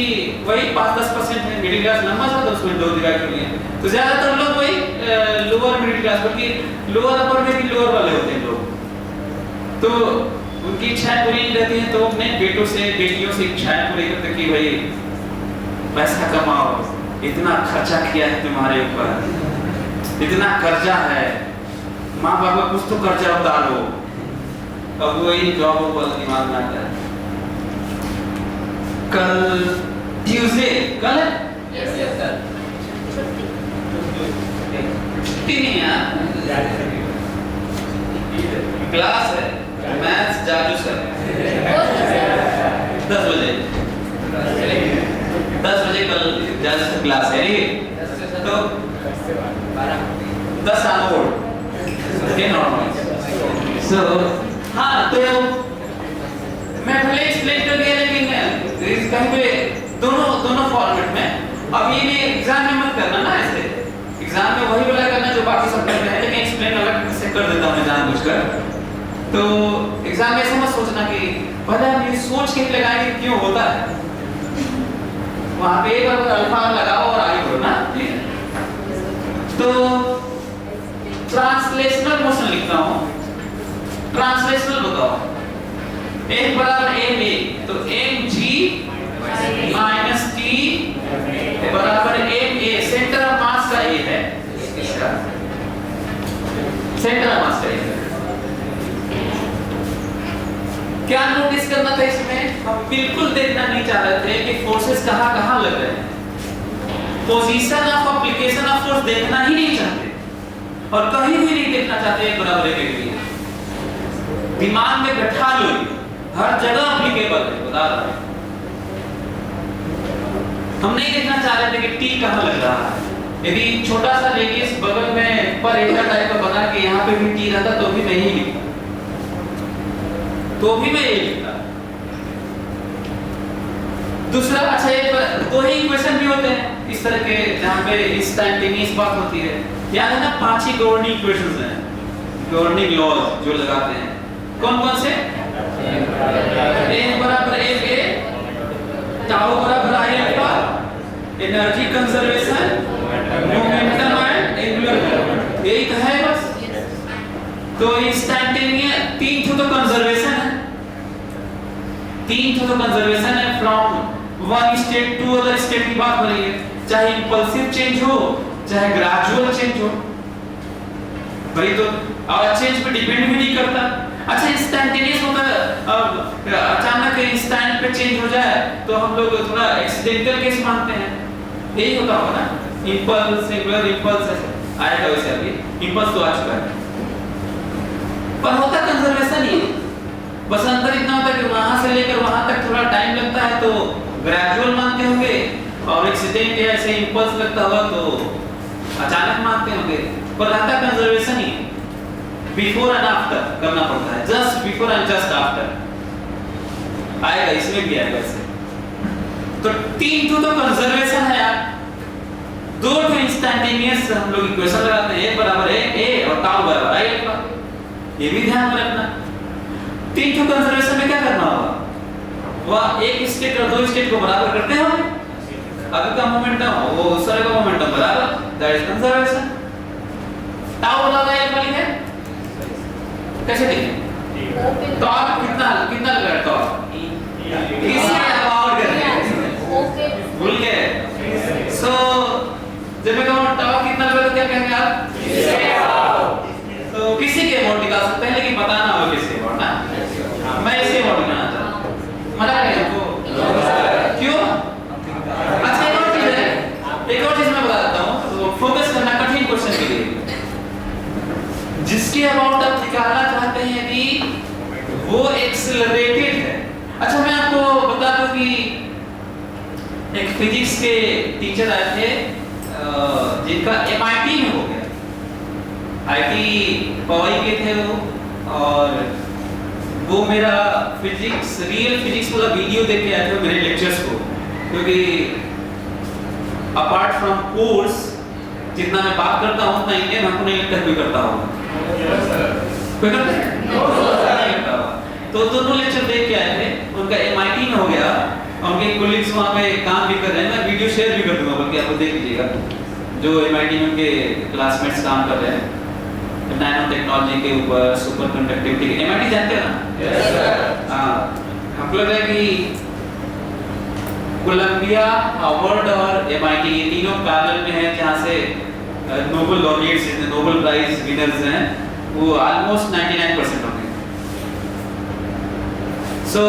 वही 5-10% है, मिडिल क्लास लंबा सा तो उसमें 2 डिवाइड कर लिए। तो ज्यादातर लोग वही लोअर मिडिल क्लास, बल्कि लोअर अपर में भी लोअर वाले होते हैं लोग, तो उनकी इच्छाएं पूरी नहीं रहती हैं, तो अपने बेटों से बेटियों से इच्छाएं पूरी करते कि भाई पैसा कमाओ, इतना खर्चा किया है तुम्हारे ऊपर, इतना कर्जा है, माँ बाप का कुछ तो कर्जा उतारो। अब वही जॉब वाला दिमाग में आता है। कल ट्यूसडे, कल है छुट्टी नहीं है, क्लास है मैथ्स जादू सर 10 बजे कल जादू सर क्लास है, तो 10 आउट नॉर्मल। सो हाँ, तो मैं पहले एक्सप्लेन कर दिया, लेकिन कहीं पे दोनों फॉर्मेट में। अब ये एग्जाम में मत करना ना, ऐसे एग्जाम में वही वाला करना जो बाकी सब करते हैं, लेकिन एक्सप्लेन अलग से कर देता हूँ मैं जानबूझकर। तो एग्जाम में ऐसा मत सोचना कि पहले हम ये सोच के लगाएंगे क्यों होता है, वहां पे एक बार अल्फा लगाओ और आगे बढ़ो ना। तो ट्रांसलेशनल मोशन लिखता हूँ, ट्रांसलेशनल बताओ, एक बराबर एम ए, तो एम जी माइनस टी बराबर M A, centre of mass का ए है, सेंटर ऑफ मास का ए। क्या नोटिस करना था इसमें, हम बिल्कुल देखना नहीं चाह रहे थे कि फोर्सेस कहाँ कहाँ लग रहे हैं। Position of application of force देखना ही नहीं चाहते और कहीं भी नहीं देखना चाहते एक बराबर के लिए। दिमाग में बैठा लो, हर जगह एप्लीकेबल है, बता रहा हूं। हम नहीं देखना चाह रहे थे कि टी कहां लग रहा है। यदि छोटा सा रेडियस बगल में पर एरिया टाइप का बना के यहाँ पे भी टी रहता तो भी मैं यही लिखता, तो भी मैं यही लिखता। दूसरा, अच्छा ये दो ही इक्वेशन भी होते हैं इस तरह के जहाँ पे इंस्टेंटेनियस बात होती है। याद है ना, 5 ही गवर्निंग इक्वेशंस हैं, गवर्निंग लॉज जो लगाते हैं। कौन कौन से? n बराबर fa, टाउ बराबर I alpha, energy conservation, momentum and angular momentum, यही तो है बस। तो इंस्टेंटेनियस 3 तो कंजर्वेशन है, 3 तो कंजर्वेशन है from one state to other state की बात हो रही है, चाहे इंपल्सिव चेंज हो चाहे ग्रेजुअल चेंज हो भाई, तो और चेंज पे डिपेंड भी नहीं करता। अच्छा इंस्टेंटेनियस होता है, अचानक इंस्टेंट पे चेंज हो जाए तो हम लोग थोड़ा एक्सीडेंटल केस मानते हैं, यही होता होगा ना, इंपल्स एंगुलर इंपल्स आएगा वैसे। अभी इंपल्स तो आ चुका है, पर होता कंजर्वेशन ही, बस अंतर इतना होता है कि वहां से लेकर वहां तक थोड़ा टाइम लगता है तो ग्रेजुअल मानते होंगे, और एक्सीडेंट या ऐसे इंपल्स लगता होगा तो अचानक मानते होंगे, पर रहता conservation he. Before and after करना पड़ता है, just before and just after आएगा, इसमें भी आएगा ऐसे। तो 3 तो कंजर्वेशन है यार, 2 तो इंस्टेंटेनियस हम लोग इक्वेशन लगाते हैं, एक बराबर है a और टाउ बराबर i अल्फा, ये भी ध्यान में रखना। 3 तो कंजर्वेशन में क्या करना होगा, वह एक स्टेट और 2 स्टेट को बराबर करते हो, अभी का मोमेंटम वो दूसरे का मोमेंटम बराबर, दैट इज कंजर्वेशन। टाउ बराबर i अल्फा लिखे, कैसे लिखें? टॉर्क कितना कितना लग रहा है टॉर्क? किसी अबाउट कर रहे हैं, भूल गए। सो जब मैं कहूँ टॉर्क कितना लग रहा है तो क्या कहेंगे आप? तो किसी के अबाउट निकाल सकते हैं, लेकिन बताना होगा किसके अबाउट ना। मैं इसी अबाउट निकालना चाहता हूँ, मना करें आपको क्यों? अच्छा एक और चीज है, एक और चीज मैं बता देता हूँ, तो फोकस करना कठिन क्वेश्चन के लिए। जिसके अबाउट आप निकालना चाहते हैं यदि वो एक्सेलरेटेड है। अच्छा मैं आपको बता दूं कि एक फिजिक्स के टीचर आए थे जिनका MIT में हो गया, IT पवई के थे वो, और वो मेरा फिजिक्स रियल फिजिक्स वाला वीडियो देख के आए थे मेरे लेक्चर्स को, क्योंकि अपार्ट फ्रॉम कोर्स जितना मैं बात करता हूँ उतना इंडियन हमको नहीं लगता कोई करता होगा, कोई करता है? नहीं करता होगा। तो दोनों लेक्चर देख के आए थे, उनका MIT में हो गया, उनके कोलीग्स वहाँ पे काम भी कर रहे हैं, मैं वीडियो शेयर भी कर दूंगा, बल्कि आप देख लीजिएगा, जो MIT में उनके क्लासमेट्स काम कर रहे हैं नैनो टेक्नोलॉजी के ऊपर, सुपर कंडक्टिविटी। MIT जानते हैं ना? हाँ, हमको लग रहा है कि कोलंबिया, हार्वर्ड और MIT ये तीनों पैरेलल में है, जहाँ से Nobel laureates, Nobel prize winners हैं, वो ऑलमोस्ट 99% होंगे। सो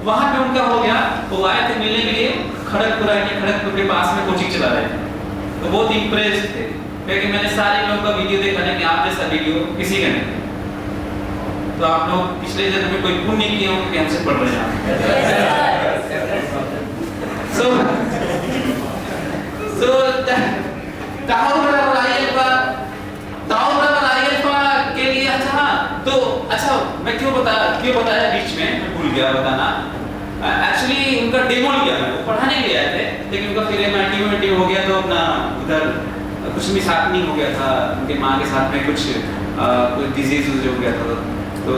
वहाँ पे उनका हो गया, वो आए थे मिलने के लिए, खड़गपुर के पास में कोचिंग चला रहे थे, तो बहुत इम्प्रेस्ड थे, क्योंकि मैंने सारे लोगों का वीडियो देखा है कि आप जैसा वीडियो किसी का नहीं। तो आप लोग पिछले जन्म में कोई पुण्य नहीं किए होंगे कि हमसे पढ़ रहे हैं। के लिए तो अच्छा मैं क्यों बताया बीच में, मैं भूल गया बताना। एक्चुअली उनका डेमो लिया, मैं वो पढ़ाने के लिए आए थे, लेकिन उनका फिर MIT हो गया तो अपना उधर कुछ मिसहैपनिंग हो गया था, उनके माँ के साथ में कुछ डिजीज हो गया था, तो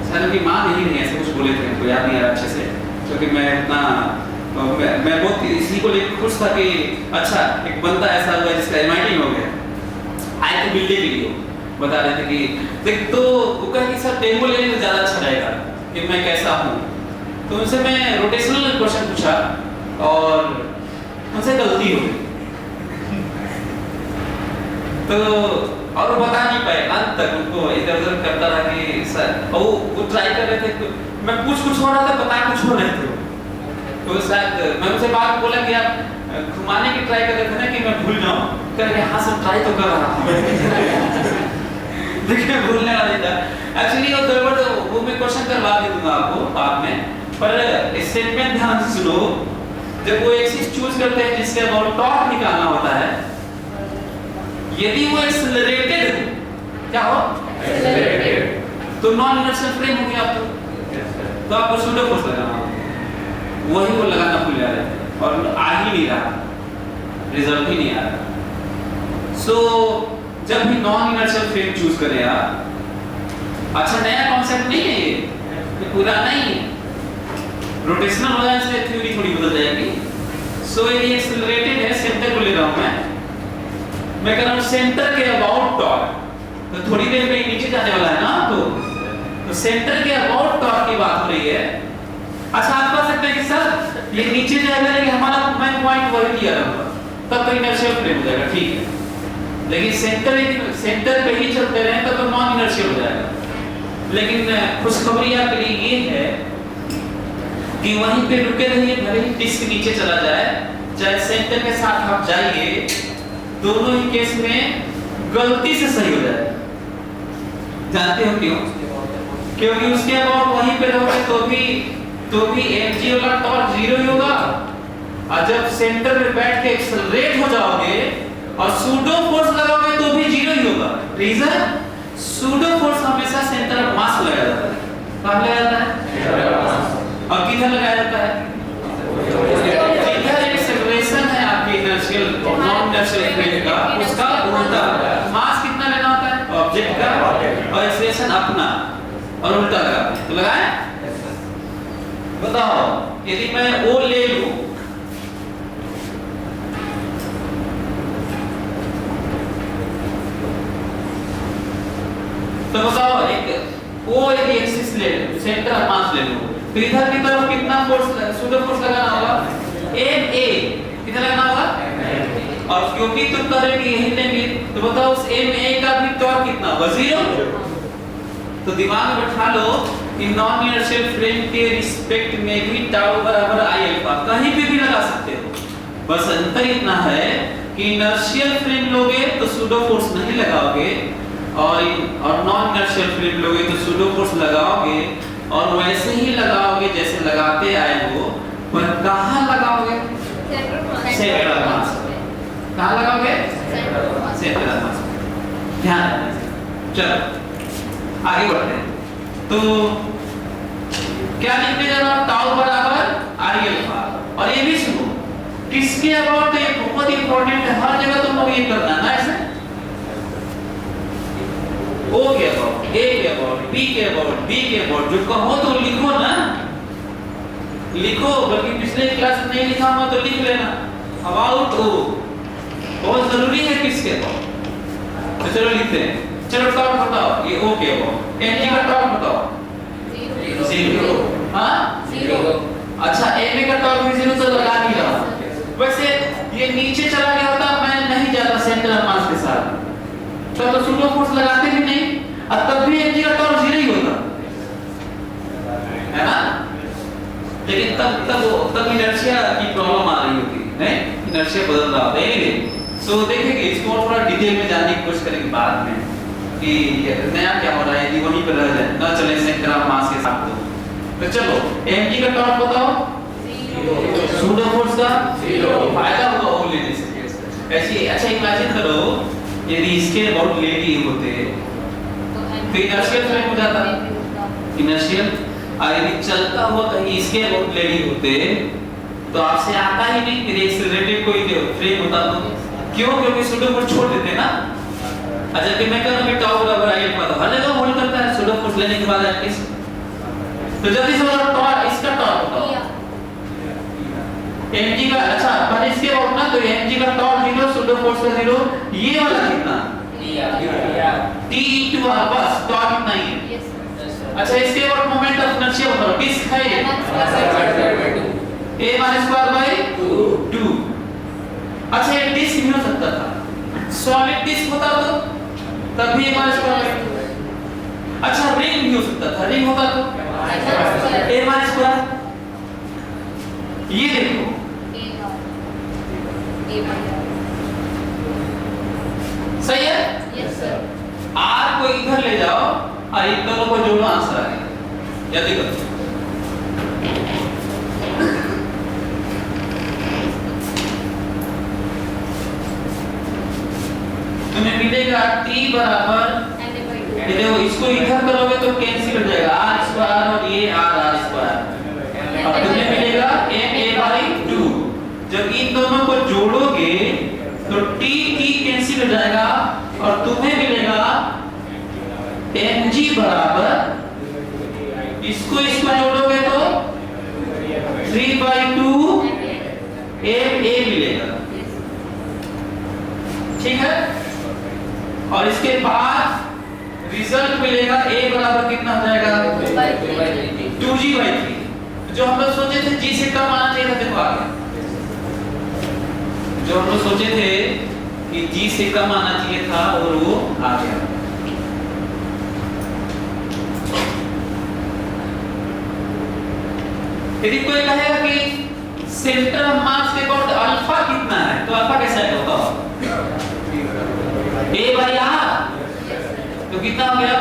शायद उनकी माँ नहीं ऐसे कुछ बोले थे, मुझको याद नहीं आ रहा अच्छे से, क्योंकि मैं उतना मैं बहुत इसी को लेकर खुश था कि अच्छा एक बंदा ऐसा हुआ जिसका MIT हो गया, आए थे मिलने के लिए, बता रहे थे कि देख तो वो कहा कि सर डेमो लेने में ज़्यादा अच्छा रहेगा कि मैं कैसा हूँ। तो उनसे मैं रोटेशनल क्वेश्चन पूछा और उनसे गलती हो गई, तो और वो बता नहीं पाए अंत तक, उनको इधर उधर करता रहा कि सर, और वो ट्राई कर रहे थे, मैं कुछ हो रहा था, बता कुछ हो रहे थे, तो शायद मैं उनसे बात बोला कि आप घुमाने की ट्राई कर रहे थे ना कि मैं भूल जाऊं, करके हाँ सब ट्राई तो कर रहा हूं देखिए भूलने वाली था एक्चुअली। वो गड़बड़ वो मैं क्वेश्चन करवा भी दूंगा आपको बाद में, पर स्टेटमेंट ध्यान से सुनो। जब वो एक चीज चूज करते हैं जिसके अबाउट टॉर्क निकालना होता है, यदि वो एक्सेलरेटेड क्या हो एक्सेलरेटेड, तो नॉन इनर्शियल फ्रेम हो गया आपको, तो आपको सूडो फोर्स लगाना होगा। वही वो लगाना भूल जा रहे थे और आ ही नहीं रहा, रिजल्ट ही नहीं आ रहा। सो जब भी नॉन इनर्शियल फ्रेम चूज करें आप, अच्छा नया कॉन्सेप्ट नहीं है ये पुराना ही है, रोटेशनल हो जाए से थ्योरी थोड़ी बदल जाएगी। सो ये एक्सेलरेटेड है, सेंटर को ले रहा हूं मैं कह रहा हूं सेंटर के अबाउट टॉर्क, तो थोड़ी देर में नीचे जाने वाला है ना, तो सेंटर के अबाउट टॉर्क की बात हो रही है। अच्छा आप कह सकते हैं कि सर ये नीचे जाएगा लेकिन हमारा मेन पॉइंट वही दिया रहता, तब तो इनर्शियल फ्रेम हो जाएगा, ठीक है। लेकिन सेंटर पे ही चलते रहे तब तो नॉन इनर्शियल हो जाएगा। लेकिन खुशखबरी आपके लिए ये है कि वहीं पे रुके रहिए, भले ही डिस्क नीचे चला जाए, चाहे सेंटर के साथ आप जाइए, दोनों ही केस में गलती से सही हो जाए। जानते हो क्यों? क्योंकि उसके अबाउट वहीं पे रहोगे तो भी mg वाला टॉर्क जीरो ही होगा, और जब सेंटर में बैठ के एक्सेलरेट हो जाओगे और सूडो फोर्स लगाओगे तो भी जीरो ही होगा। रीजन, सूडो फोर्स हमेशा सेंटर ऑफ मास लगाया जाता है। कहां लगाया जाता है? और किधर लगाया जाता है? जिधर एक्सेलरेशन है आपकी इनर्शियल नॉन इनर्शियल फ्रेम का, उसका उल्टा। मास कितना लेना होता है ऑब्जेक्ट का, और एक्सेलरेशन अपना, और उल्टा लगाते हैं। तो लगाएं? बताओ यदि मैं O ले लूं, तो बताओ एक O यदि एक्सिस ले लूं, सेंटर ऑफ मास ले लूं, तो इधर की तरफ कितना फोर्स सूडो फोर्स लगाना होगा? MA कितना लगाना होगा? और क्योंकि तुम कह रहे कि यही लेंगे, तो बताओ उस MA का भी टॉर्क कितना होगा? 0। तो दिमाग में बैठा लो कि नॉन इनर्शियल फ्रेम के रिस्पेक्ट में भी टाउ बराबर I अल्फा कहीं पे भी लगा सकते हो। बस अंतर इतना है कि इनर्शियल फ्रेम लोगे तो सूडो फोर्स नहीं लगाओगे, और नॉन इनर्शियल फ्रेम लोगे तो सूडो फोर्स लगाओगे, और वैसे ही लगाओगे जैसे लगाते आए हो। पर कहां लगाओगे? सेंटर ऑफ मास। कहां लगाओगे? सेंटर ऑफ मास। ध्यान रखना। चलो आगे बढ़ते हैं। तो क्या लिखने जा रहा हूं? टाउ बराबर I अल्फा। और ये भी सुनो, किसके अबाउट, तो ये बहुत इंपॉर्टेंट है, हर जगह तुम लोग ये करना ना, ऐसे O के अबाउट, A के अबाउट, B के अबाउट, B के अबाउट, जो कहो तो लिखो ना, लिखो। बल्कि पिछले क्लास में नहीं लिखा हुआ तो लिख लेना, अबाउट O बहुत जरूरी है किसके अबाउट। तो चलो लिखते हैं। चलो टॉर्क बताओ, ये O के अबाउट, mg का टॉर्क बताओ। 0। हां 0। अच्छा ma का टॉर्क भी 0 तो लगा नहीं रहा। वैसे ये नीचे चला गया होता, मैं नहीं जाता सेंटर ऑफ मास के साथ, तब तो सूडो फोर्स लगाते भी नहीं, और तब भी mg का टॉर्क 0 ही होता है ना। लेकिन तब इनर्शिया की प्रॉब्लम आ रही होती है, इनर्शिया बदल रहा होता है। सो देखेंगे इसको थोड़ा डिटेल में जानने की कोशिश करेंगे बाद में कि नया क्या हो रहा है, यदि वहीं पर रह जाए ना चले सेंटर ऑफ मास के साथ। तो चलो mg का टॉर्क बताओ। 0। सूडो फोर्स का 0। फायदा होगा वो लेने से ऐसी। अच्छा इमेजिन करो यदि इसके अबाउट ले लिए होते तो इनर्शियल फ्रेम हो जाता, इनर्शियल। और यदि चलता हुआ कहीं इसके अबाउट ले लिए होते तो आपसे आता ही नहीं, फिर एक्सेलरेटेड कोई फ्रेम होता तो। क्यों? क्योंकि सूडो फोर्स छोड़ देते ना। अच्छा कि मैं कह रहा हूं कि टाउ बराबर I अल्फा, तो हर जगह होल्ड करता है सूडो फोर्स लेने के बाद एटलीस्ट। तो जल्दी से बताओ टॉर्क, इसका टॉर्क बताओ mg का। अच्छा पहले इसके अबाउट ना, तो mg का टॉर्क 0, सूडो फोर्स का 0, ये वाला कितना? t into r, बस टॉर्क इतना ही है। अच्छा इसके अबाउट मोमेंट ऑफ इनर्शिया बताओ, डिस्क है ये a-2/2। अच्छा ये डिस्क भी हो सकता था, सॉलिड डिस्क होता तो तब भी a-2/2। अच्छा रिंग भी हो सकता था, रिंग होता तो a-2। ये देखो और इन दोनों को जोड़ो, आंसर आ गया। जल्दी करो। तुम्हें मिलेगा t बराबर, ये देखो इसको इधर करोगे तो कैंसिल हो जाएगा, r स्क्वायर और ये r स्क्वायर, और तुम्हें मिलेगा ma/2। जब इन दोनों को जोड़ोगे तो t कैंसिल हो जाएगा और तुम्हें मिलेगा mg बराबर, इसको जोड़ोगे तो 3/2 ma मिलेगा। ठीक है, और इसके बाद रिजल्ट मिलेगा a बराबर कितना हो जाएगा 2g/3। जो हम लोग सोचे थे g से कम आना चाहिए था, देखो आ गया। जो हम लोग सोचे थे कि g से कम आना चाहिए था और वो आ गया। यदि कोई कहेगा कि सेंटर ऑफ मास के अबाउट अल्फा कितना है, तो अल्फा कैसे आएगा बताओ? a/r, तो कितना हो गया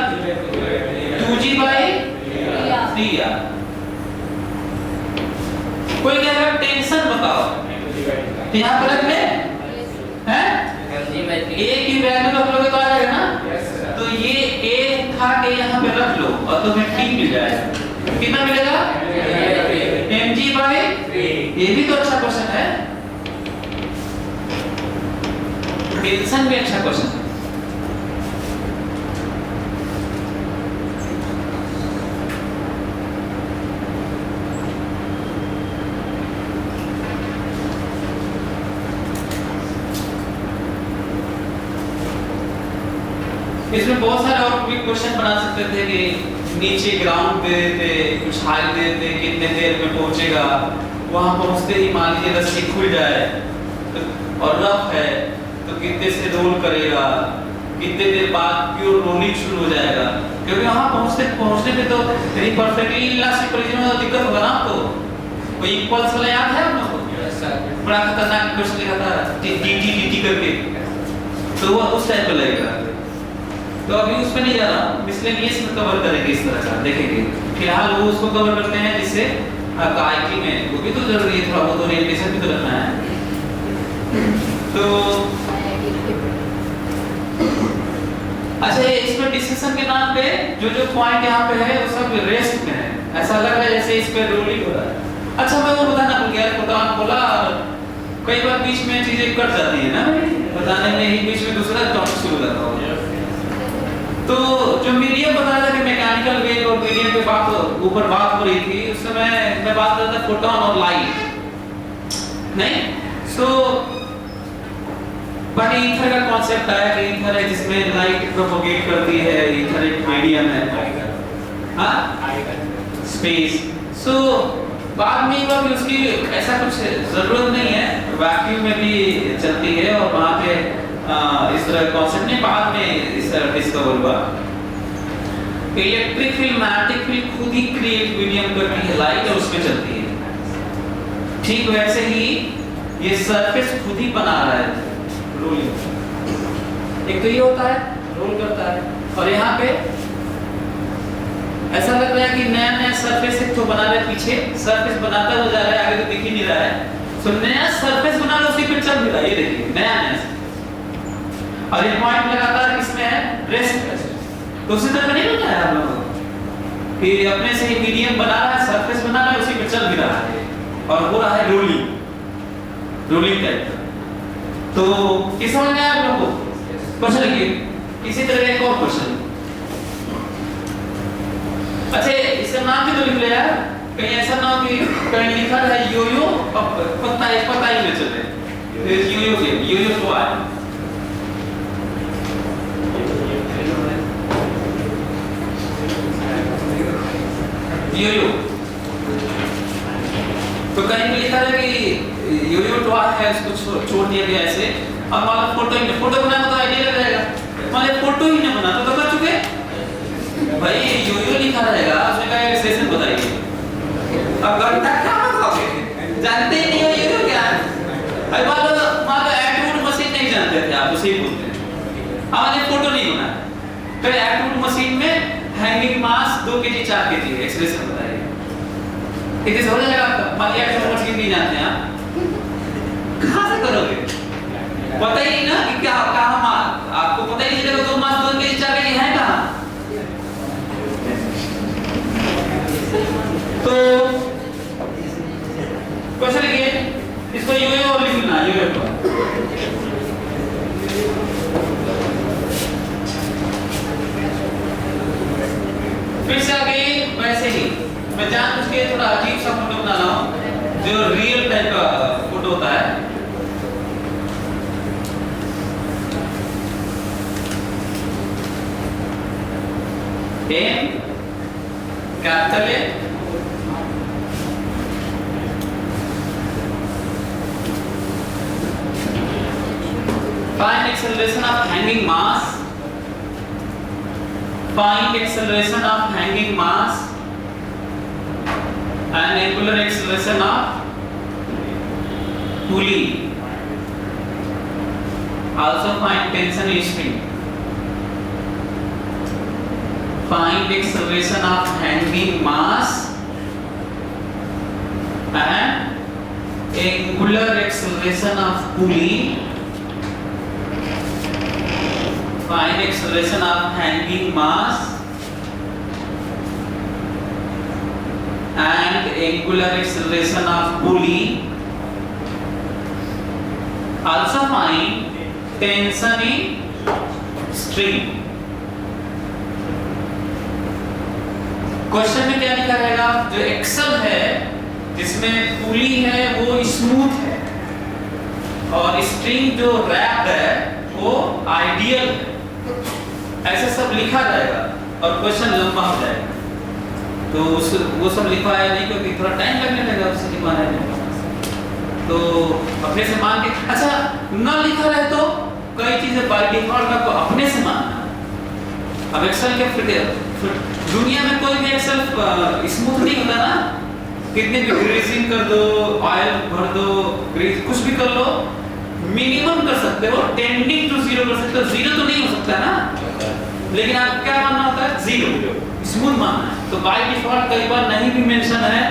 2g/3r। कोई कहेगा टेंशन बताओ, तो यहाँ पर रख ले हैं, a की वैल्यू रख लोगे तो आ जाएगा ना, तो ये a उठा के यहाँ पे रख लो और तुम्हें t मिल जाएगा। कितना मिलेगा mg/3। ये भी तो अच्छा क्वेश्चन है, टेंशन भी अच्छा क्वेश्चन है। इसमें बहुत सारे और भी क्वेश्चन बना सकते थे कि नीचे ग्राउंड दे देते, कुछ हाइट दे देते, कितने देर में पहुंचेगा, वहां पहुंचते ही मान लीजिए रस्सी खुल जाए तो, और रफ है तो कितने से रोल करेगा, कितने देर बाद प्योर रोलिंग शुरू हो जाएगा, क्योंकि वहां पहुंचने पे तो यदि परफेक्टली इलास्टिक कोलिजन में दिक्कत होगा ना आपको। कोई इंपल्स वाला याद है आप लोगों को? बड़ा खतरनाक क्वेश्चन लिखा था टी करके, तो वो उस टाइप का लगेगा। तो अभी उस पे नहीं जा रहा, मिसलेनियस में कवर करेंगे इस तरह का, देखेंगे। फिलहाल वो उसको कवर करते हैं जिससे आईटी में वो भी तो जरूरी है, थोड़ा बहुत ओरिएंटेशन भी तो रखना है। तो अच्छा, इसमें डिस्कशन के नाम पे जो पॉइंट यहाँ पे है वो सब रेस्ट में है, ऐसा लग रहा है जैसे इस पे रोलिंग हो रहा है। अच्छा, मैं वो बताना भूल गया, बताना बोला, कई बार बीच में चीजें कट जाती है ना, बताने में ही बीच में दूसरा टॉपिक शुरू हो जाता है। तो जो मीडियम बता रहा था कि मैकेनिकल वेव और मीडियम के ऊपर बात हो रही थी, उस समय मैं बात कर रहा था फोटोन और लाइट, नहीं? सो बट ईथर का कॉन्सेप्ट आया कि ईथर है जिसमें लाइट प्रोपोगेट करती है, ईथर एक मीडियम है, हाँ, स्पेस। सो बाद में हुआ कि उसकी ऐसा कुछ जरूरत नहीं है, वैक्यूम में भी चलती है और वहाँ पे इस तरह कॉन्सेप्ट ने बाद में इस तरह डिस्कवर हुआ। इलेक्ट्रिक फील्ड, मैग्नेटिक फील्ड खुद ही क्रिएट मीडियम करती है लाइट और उसमें चलती है। ठीक वैसे ही ये सरफेस खुद ही बना रहा है रोलिंग। एक तो ये होता है रोल करता है, और यहाँ पे ऐसा लग रहा है कि नया नया सरफेस एक तो बना रहा है, पीछे सरफेस बनाता हुआ जा रहा है, आगे तो दिख ही नहीं रहा है। तो नया सरफेस बना रहा है, उसी पे चल भी रहा है, ये देखिए नया नया। और ये पॉइंट लगातार किसमें है? रेस्ट। तो उसी तरह नहीं होता है आप लोगों कि अपने से ही मीडियम बना रहा है, सरफेस बना रहा है, उसी पे चल भी रहा है और हो रहा है रोलिंग टाइप का। तो किस समझ में आया आप लोगों को? क्वेश्चन लिखिए। इसी तरह एक और क्वेश्चन, अच्छा इसका नाम भी तो लिख ले यार, कहीं ऐसा ना हो कि कहीं लिखा है यो-यो पता ही न चले। यो-यो तो आया यो-यो, तो कहीं भी लिखा है कि यो-यो टॉय है, उसको छोड़ दिया गया ऐसे। अब मान लो फोटो बनाना तो आइडिया लग जाएगा, मान लो फोटो ही ना बना तो कर चुके भाई, यो-यो लिखा रहेगा, उसमें क्या एक्सप्रेशन बताइए। अब घंटा क्या बताओगे, जानते ही नहीं हो यो-यो क्या है। भाई मान लो एटवुड मशीन नहीं जानते थे आप, उसे ही बोलते हैं। हमारे फोटो नहीं बना तो एटवुड मशीन में है हैंगिंग मास 2 kg 4 kg है, एक्सप्रेशन बताइए कितने से हो जाएगा आपका? मान लिया एक्सप्रेशन की नहीं जानते हैं आप, कहाँ से करोगे? पता ही नहीं ना कि क्या कहाँ आपको पता ही नहीं चलेगा 2 मास 2 kg 4 kg है कहाँ? तो क्वेश्चन लिखिए, इसको यूए और लिखना यूए पर। फिर से आगे वैसे ही मैं जानबूझ के थोड़ा अजीब सा फोटो बना रहा हूँ जो रियल टाइप का फोटो होता है। M capital A find acceleration of hanging mass, find acceleration of hanging mass and angular acceleration of pulley, also find tension in spring, find acceleration of hanging mass and angular acceleration of pulley, find acceleration of hanging mass and angular acceleration of pulley, also find tension in string। Question में क्या लिखा रहेगा? जो axle है जिसमें पुली है वो smooth है और स्ट्रिंग जो रैप्ड है वो आइडियल है, ऐसे सब लिखा जाएगा और क्वेश्चन लंबा हो जाएगा। तो वो सब लिखवाया नहीं क्योंकि थोड़ा टाइम लगने लगा उससे लिखवाने में, तो अपने से मान के अच्छा न लिखा रहे तो कई चीजें बाय डिफॉल्ट आपको अपने से मानना। अब एक्सेल के फिर दुनिया में कोई भी एक्सेल स्मूथ नहीं होता ना, कितने भी ग्रीसिंग कर दो, ऑयल भर दो, ग्रीस कुछ भी कर लो, मिनिमम कर सकते हो, टेंडिंग टू जीरो कर सकते हो, जीरो तो नहीं हो सकता ना, लेकिन आप क्या मानना होता है? जीरो, स्मूथ मानना है। तो बाय डिफॉल्ट कई बार नहीं भी मेंशन है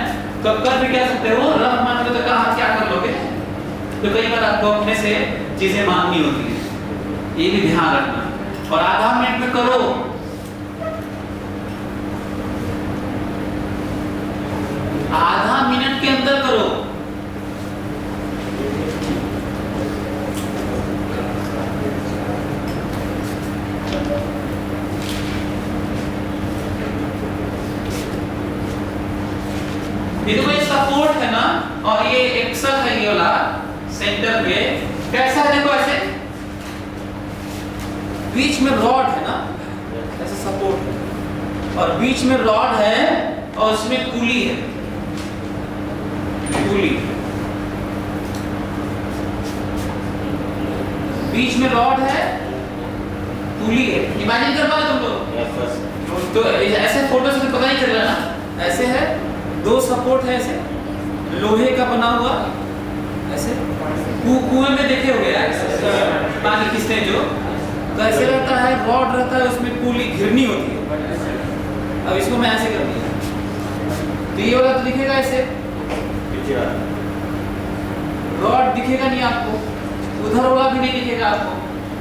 तो कर भी क्या सकते हो, रफ मान लो तो कहाँ क्या कर लोगे, तो कई बार आपको अपने से चीजें माननी होती है, ये भी ध्यान रखना। और आधा मिनट में करो, आधा मिनट के अंदर करो। ये तो ये सपोर्ट है ना, और ये एक्सल है ये वाला सेंटर पे कैसा है, देखो ऐसे बीच में रॉड है ना, ऐसे सपोर्ट है और बीच में रॉड है और उसमें पुली है, पुली बीच में रॉड है, पुली है। इमेजिन कर पाए तुम लोग? तो ऐसे फोटो से तो पता ही चल रहा ना, ऐसे है, दो सपोर्ट है ऐसे लोहे का बना हुआ, ऐसे कुएं में देखे हुए पानी खींचते हैं जो, तो ऐसे रहता है, रॉड रहता है, उसमें पुली घिरनी होती है। अब इसको मैं ऐसे कर दिया तो ये वाला तो दिखेगा ऐसे, रॉड दिखेगा नहीं आपको, उधर वाला भी नहीं दिखेगा आपको,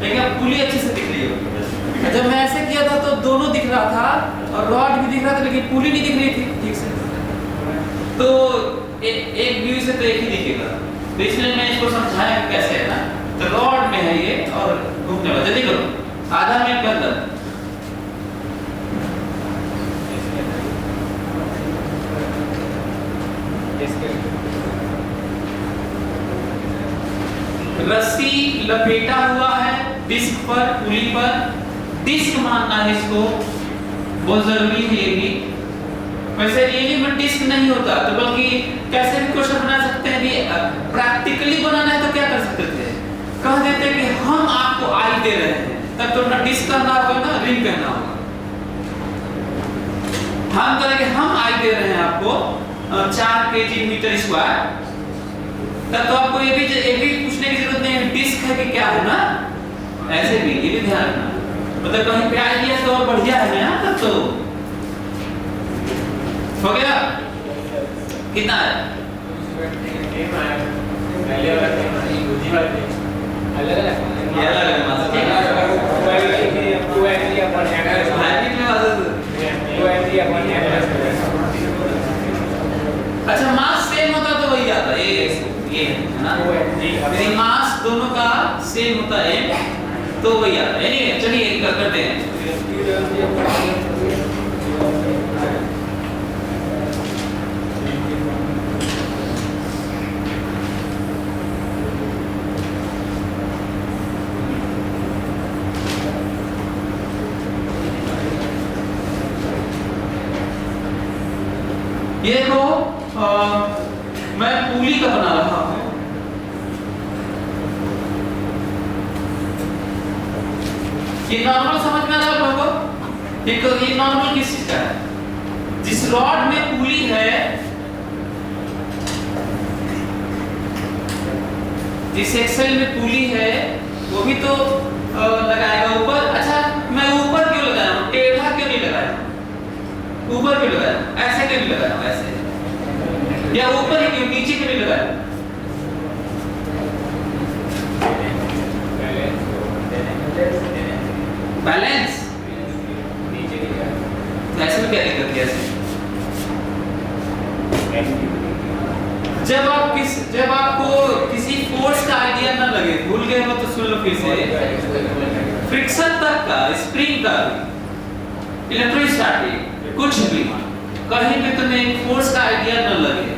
लेकिन अब पुली अच्छे से दिख रही होगी। जब मैं ऐसे किया था तो दोनों दिख रहा था और रॉड भी दिख रहा था, लेकिन पुली नहीं दिख रही थी ठीक से। तो एक व्यू से तो एक ही दिखेगा, तो इसलिए मैं इसको समझाया कैसे है ना, तो रॉड में है ये और घूमने वाला। जल्दी करो, आधा मिनट के अंदर। रस्सी लपेटा हुआ है डिस्क पर, पुली पर, डिस्क मानना है इसको, बहुत जरूरी है ये भी। वैसे रियली में डिस्क नहीं होता, तो बल्कि कैसे भी क्वेश्चन बना सकते हैं, भी प्रैक्टिकली बनाना है तो क्या कर सकते थे, कह देते हैं कि हम आपको आई दे रहे हैं, तब तो ना डिस्क कहना होगा ना रिंग कहना होगा। हम करेंगे हम आई दे रहे हैं आपको 4 kg मीटर स्क्वायर, तब तो आपको ये भी पूछने की जरूरत नहीं है डिस्क है कि क्या है ना, ऐसे भी ये भी ध्यान रखना, मतलब कहीं पे आइडिया तो और बढ़िया है ना, तब तो हो गया? कितना है? पहले वाला दूसरी वाला अलग अलग ये अलग अलग मास ठीक है। अच्छा मास सेम होता तो वही आता ये है ना, यदि मास दोनों का सेम होता है तो वही आता है। चलिए करते हैं। ये देखो मैं पुली का बना रहा हूं। ये नॉर्मल समझ में आ रहा है आप लोगों को? ये नॉर्मल किस चीज का है? जिस रॉड में पुली है, जिस एक्सेल में पुली है वो भी तो लगाएगा ऊपर। अच्छा मैं ऊपर क्यों लगाया हूं? टेढ़ा क्यों नहीं लगाया? ऊपर क्यों लगाया? ऐसे क्यों नहीं लगाया? ऐसे या ऊपर ही क्यों, नीचे क्यों नहीं लगाया? बैलेंस नीचे नहीं गया तो ऐसे में क्या दिक्कत है? ऐसे जब आपको किसी फोर्स का आइडिया ना लगे, भूल गए हो तो सुन लो फिर से। फ्रिक्शन तक का, स्प्रिंग का, इलेक्ट्रोस्टैटिक कुछ भी कहीं भी तुम्हें फोर्स का आइडिया न लगे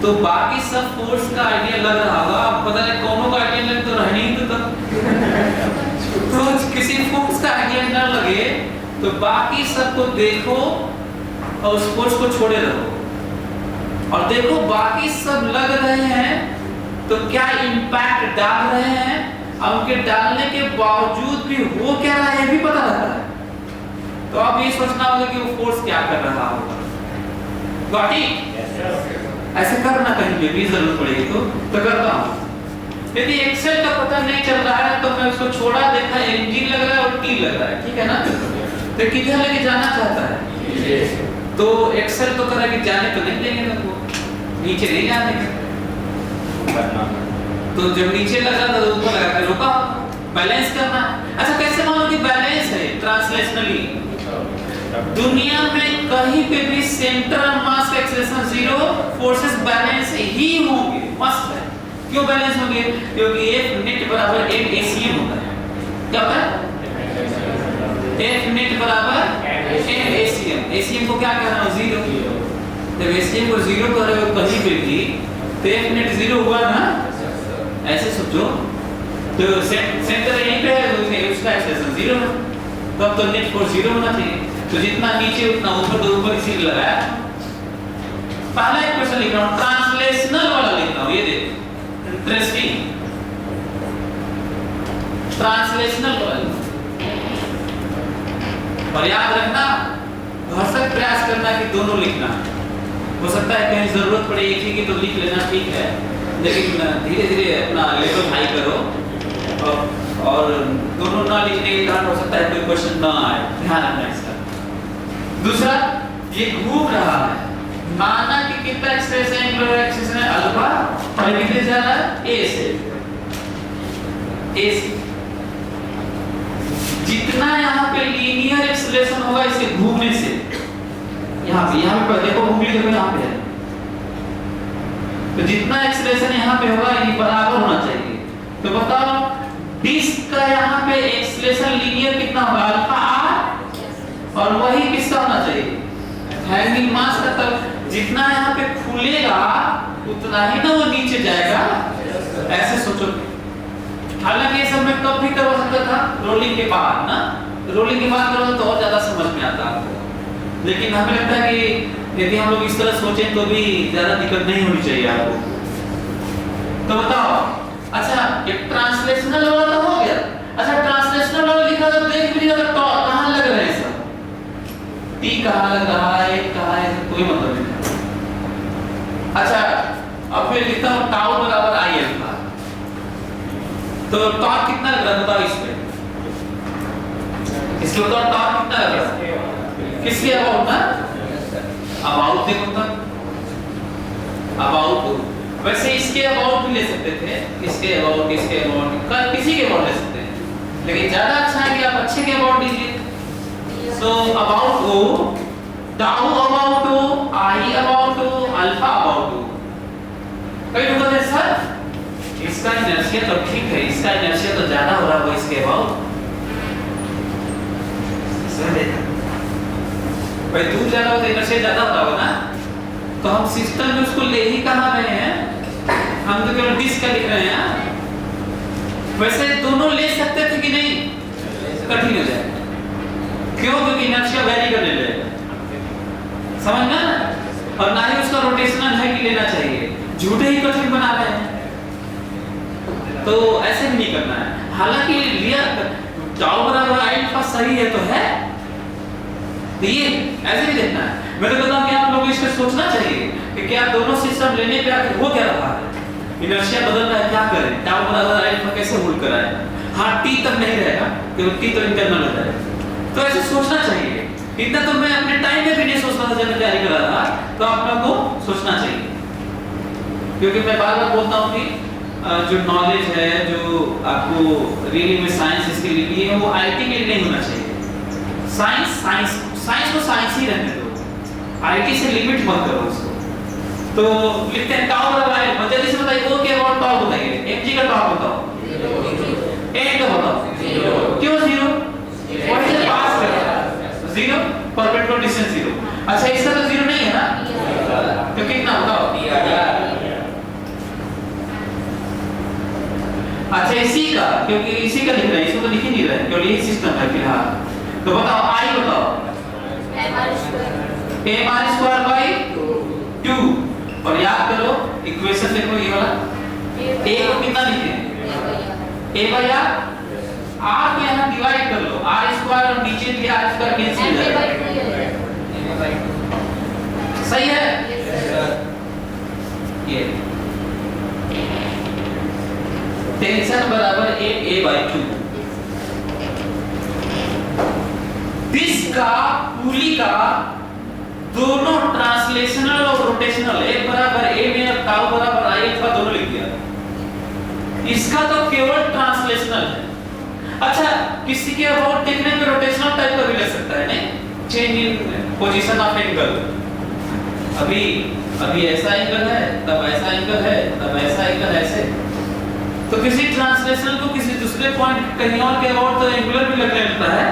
तो बाकी सब फोर्स का आइडिया लग रहा होगा। आप पता नहीं कौनों का आइडिया लगे तो रहने ही तो तब तो किसी फोर्स का आइडिया न लगे तो बाकी सबको देखो और उस फोर्स को छोड़े रहो और देखो बाकी सब लग रहे हैं तो क्या इंपैक्ट डाल रहे हैं और उनके डालने के बावजूद भी हो क्या रहा है ये भी पता रहता है। तो अब ये सोचना होगा कि वो फोर्स क्या कर रहा होगा। Got it? ऐसे करना कहीं पे भी जरूरत पड़ेगी तो करता हूं। यदि एक्सेल का पता नहीं चल रहा है तो मैं उसको छोड़ा, देखा इंजन लग रहा है और टी लग रहा है, ठीक है ना? तो किधर लेके जाना चाहता है? तो एक्सेल तो करा कि जाने तो नहीं देंगे ना, वो नीचे नहीं जाने का। तो जब नीचे लगा तो ऊपर लगा के रोका, बैलेंस करना। अच्छा कैसे मालूम कि बैलेंस है? ट्रांसलेशनली दुनिया में कहीं पे भी सेंटर मास का एक्सेलरेशन 0, फोर्सेस बैलेंस ही होंगे, मस्त है। क्यों बैलेंस होंगे? क्योंकि F नेट बराबर F ACM होता है। क्या होता है? F नेट बराबर F ACM। ACM को क्या कहना है? 0। जब ACM को 0 कर रहे हो कहीं पे भी तो F नेट 0 हुआ ना, ऐसे सोचो। तो सेंटर यहीं पे है, उसका एक्सेलरेशन 0 है, तब तो नेट फोर्स 0 होना चाहिए। तो जितना नीचे उतना ऊपर, तो ऊपर इसी लगाया। पहला एक क्वेश्चन लिख रहा हूं, ट्रांसलेशनल वाला लिख रहा हूं, ये देखो इंटरेस्टिंग। ट्रांसलेशनल वाला और याद रखना, भरसक प्रयास करना कि दोनों लिखना। हो सकता है कहीं जरूरत पड़े एक ही की तो लिख लेना, ठीक है, लेकिन धीरे धीरे अपना लेवल हाई करो और दोनों ना लिखने के कारण हो सकता है कोई क्वेश्चन ना आए, ध्यान रखना इसका। दूसरा, ये घूम रहा है, माना कि कितना एक्सप्रेशन एंगुलर एक्सिस है अल्फा और कितने जा रहा है ए से। जितना यहाँ पे लीनियर एक्सेलरेशन होगा इसके घूमने से, यहाँ पे देखो उंगली देखो यहाँ पे है, तो जितना एक्सेलरेशन यहाँ पे होगा ये बराबर होना चाहिए। तो बताओ डिस्क का यहाँ पे एक्सेलरेशन लीनियर कितना होगा? अल्फा आर, और वही किसका होना चाहिए? हैंगिंग मास का। तब जितना यहाँ पे खुलेगा उतना ही ना वो नीचे जाएगा, ऐसे सोचो। हालांकि ये सब मैं कब भी करवा सकता था, रोलिंग के बाद ना, रोलिंग के बाद करो तो और ज्यादा समझ में आता आपको। लेकिन हमें लगता है कि यदि हम लोग इस तरह सोचें तो भी ज्यादा दिक्कत नहीं होनी चाहिए आपको। तो बताओ, अच्छा ये ट्रांसलेशनल वाला तो हो गया। अच्छा ट्रांसलेशनल वाला लिखा तो देख भी नहीं, कहां लग रहा है सब, टी कहां लग रहा है, कहां है, कोई मतलब नहीं। अच्छा अब मैं लिखता हूं टाउ बराबर आई अल्फा, तो टॉर्क कितना लग रहा है बताओ इसमें? इसके ऊपर टॉर्क कितना लग रहा है? किसके अबाउट ना? अबाउट देखो तक अबाउट, वैसे इसके अबाउट भी ले सकते थे, इसके अबाउट किसी के अबाउट ले सकते हैं, लेकिन ज्यादा अच्छा है कि आप अच्छे के अबाउट लीजिए। So about O, tau about O, I about O, alpha about O. कई लोग कहते हैं सर इसका इनर्शिया तो ठीक है, इसका इनर्शिया तो ज्यादा हो रहा होगा इसके अबाउट। सर देखा भाई दूर ज्यादा हो तो इनर्शिया ज्यादा होता होगा ना, तो हम सिस्टम में उसको ले ही कहां रहे हैं, हम तो केवल डिस्क का लिख रहे हैं। वैसे दोनों ले सकते थे कि नहीं, कठिन हो जाए, क्यों? क्योंकि इनर्शिया वेरी करने लगेगा, समझना ना, और ना ही उसका रोटेशनल है कि लेना चाहिए, झूठे ही कठिन बना रहे हैं, तो ऐसे भी नहीं करना है। हालांकि लिया टाउ बराबर अल्फा सही है तो है, ये ऐसे ही देखना है। मैं तो कहता हूं कि आप लोगों को इसमें सोचना चाहिए कि क्या दोनों सिस्टम लेने पे आखिर हो क्या रहा है, इनर्शिया बदल रहा है, क्या करें, टाउ बराबर अल्फा कैसे होल्ड कराएं। हां टी तक नहीं रहेगा क्योंकि टी तो इंटरनल हो जाएगा, तो ऐसे सोचना चाहिए। इतना तो मैं अपने टाइम में भी नहीं सोचता था जब मैं तैयारी कर रहा था, तो आप लोगों को सोचना चाहिए, क्योंकि मैं बार-बार बोलता हूं कि जो नॉलेज है, जो आपको रियली में साइंस इसके लिए है, वो आईटी के लिए नहीं होना चाहिए। साइंस को साइंस ही रहने दो, आईटी से लिमिट मत करो उसको। तो लिखते हैं टाउ बराबर अल्फा, जल्दी से बताइए ओ के अबाउट टाउ बताइए, एमजी का टाउ बताओ, ए का बताओ, क्यों 0? व्हाट इज द पास का 0, परपेंडिकुलर डिस्टेंस 0। अच्छा इसका तो 0 नहीं है ना, तो कितना बताओ? अच्छा इसी का, क्योंकि इसी का लिख रहे हैं, इसको तो लिख ही नहीं रहे, क्योंकि यही सिस्टम है फिलहाल। तो बताओ आई बताओ, mr स्क्वायर बाय 2, और याद करो इक्वेशन देखो ये वाला, a को कितना लिखें, a बाय r को यहां डिवाइड कर लो, r स्क्वायर और नीचे भी r स्क्वायर कैंसिल हो जाएगा, सही है? ये टेंशन बराबर a बाय 2, दिस का पुली का दोनों ट्रांसलेशनल और रोटेशनल, एक बराबर a में और टाउ बराबर i अल्फा दोनों लिख दिया, इसका तो केवल ट्रांसलेशनल है। अच्छा किसी के अबाउट देखने में रोटेशनल टाइप का भी ले सकता है, नहीं, change in position of angle, अभी ऐसा एंगल है, तब ऐसा एंगल है, तब ऐसा एंगल, ऐसे। तो किसी ट्रांसलेशनल को किसी दूसरे पॉइंट कहीं और के अबाउट तो एंगुलर भी लगने लगता है,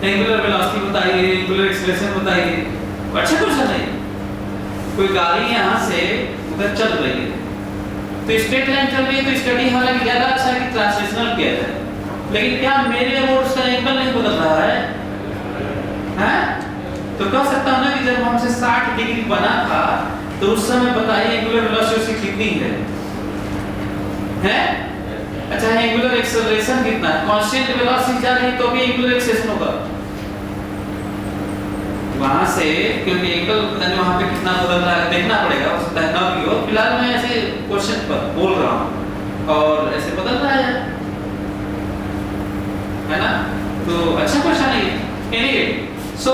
एंगुलर वेलोसिटी बताइए, एंगुलर एक्सेलरेशन बताइए, अच्छा कुछ नहीं। कोई गाड़ी यहां से उधर चल रही है, तो स्ट्रेट लाइन चल रही है, तो स्टडी हालांकि ज्यादा अच्छा है कि ट्रांसलेशनल किया जाए, लेकिन क्या मेरे अबाउट का एंगल नहीं बदल रहा है, हैं? तो कह सकता हूं ना कि जब हमसे 60 डिग्री बना था, तो उस समय बताइए एंगुलर वेलोसिटी कितनी है? अच्छा एंगुलर एक्सेलरेशन कितना है? कांस्टेंट वेलोसिटी जा रही तो भी एंगुलर एक्सेलरेशन होगा वहां से, क्योंकि एंगल पता नहीं वहां पे कितना बदल रहा है, देखना पड़ेगा, हो सकता है ना भी हो। फिलहाल मैं ऐसे क्वेश्चन पर बोल रहा हूं और ऐसे बदल रहा है ना, तो अच्छा क्वेश्चन है ये। एनीवे सो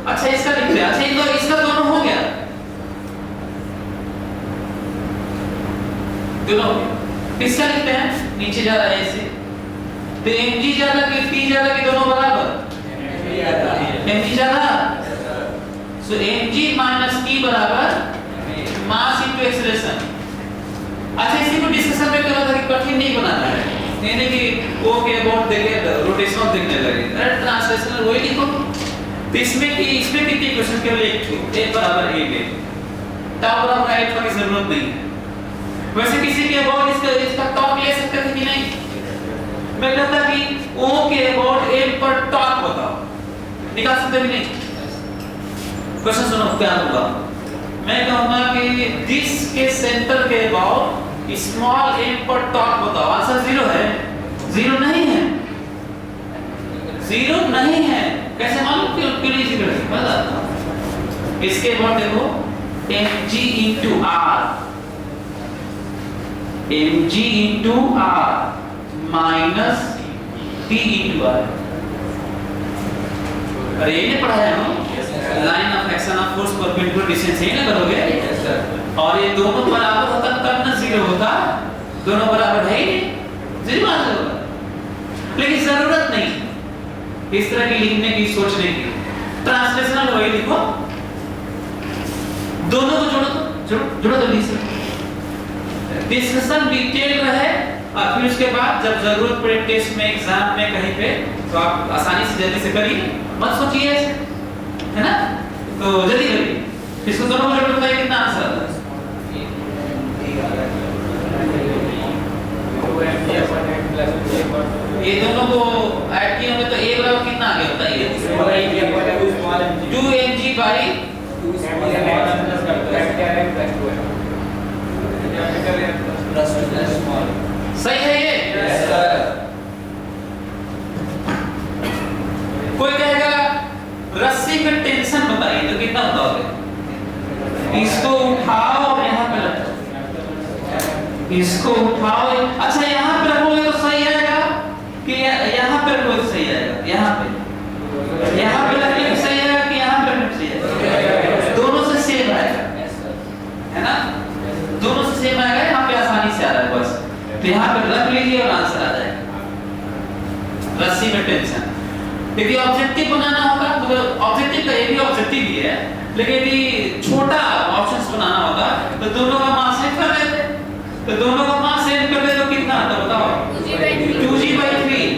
अच्छा इसका लिखते हैं, अच्छा इसका दोनों हो गया, दोनों इसका लिखते हैं, नीचे जा रहा है ऐसे, तो mg ज्यादा कि t ज्यादा कि दोनों बराबर, mg ज्यादा, सो mg माइनस t बराबर मास इनटू एक्सेलरेशन। अच्छा इसी को डिस्कशन में कहा था कि कठिन नहीं बनाना है, यानी कि ओ के अबाउट देखे रोटेशनल देखने लगे, अरे ट्रांसलेशनल वही लिखो। तो इसमें कितने क्वेश्चन केवल एक थे, a बराबर a में, टाउ बराबर अल्फा की जरूरत नहीं है। वैसे किसी के अबाउट इसका टॉप ले सकते थे कि नहीं? मैं कहता कि O के अबाउट M पर टॉप बताओ, निकाल सकते भी नहीं? क्वेश्चन सुनो क्या होगा, मैं कहूंगा कि दिस के सेंटर के अबाउट स्मॉल m पर टॉप बताओ, आंसर 0 है, 0 नहीं है, 0 नहीं है। कैसे मालूम क्यों नहीं 0 है? बताता हूं, इसके अबाउट देखो mg into r, mg into r minus t into r, अरे ये पढ़ाया ना, line of action of force perpendicular distance यही ना करोगे। Yes, sir. और ये दोनों बराबर होता तब ना जीरो होता, दोनों बराबर है ही नहीं, जीरो आ जाएगा। लेकिन जरूरत नहीं इस तरह की लिखने की, सोचने की। ट्रांसलेशनल वही लिखो, दोनों को जोड़ो जल्दी से, डिस्कशन डिटेल रहे, और फिर उसके बाद जब जरूरत पड़े टेस्ट में, एग्जाम में, कहीं पे, तो आप आसानी से जल्दी से करिए, मत सोचिए ऐसे, है ना? तो जल्दी करिए, इसको दोनों को जोड़ के बताइए कितना आंसर आता है। ये दोनों को ऐड किए होंगे तो a बराबर कितना आ गया बताइए? 2mg बाई सही है ये? कोई कहेगा रस्सी में टेंशन बताइए तो कितना बताओगे? इसको उठाओ और यहाँ पे रखो, इसको उठाओ, अच्छा यहाँ पे रखोगे तो सही आएगा कि यहाँ पे रखोगे तो सही आएगा? यहाँ पे रखने पे सही आएगा कि यहाँ पे रखने पे सही आएगा? दोनों से सेम आएगा, है ना? दोनों से सेम आएगा, यहाँ पे आसानी से आ रहा है बस, तो यहाँ पे रख लीजिए और आंसर आ जाएगा। रस्सी में टेंशन। यदि ऑब्जेक्टिव बनाना होगा तो ऑब्जेक्टिव का ये भी ऑब्जेक्टिव ही है, लेकिन यदि छोटा ऑप्शंस बनाना होगा तो दोनों का मास सेम कर देते, तो दोनों का मास सेम कर दे तो कितना आता बताओ? 2g/3।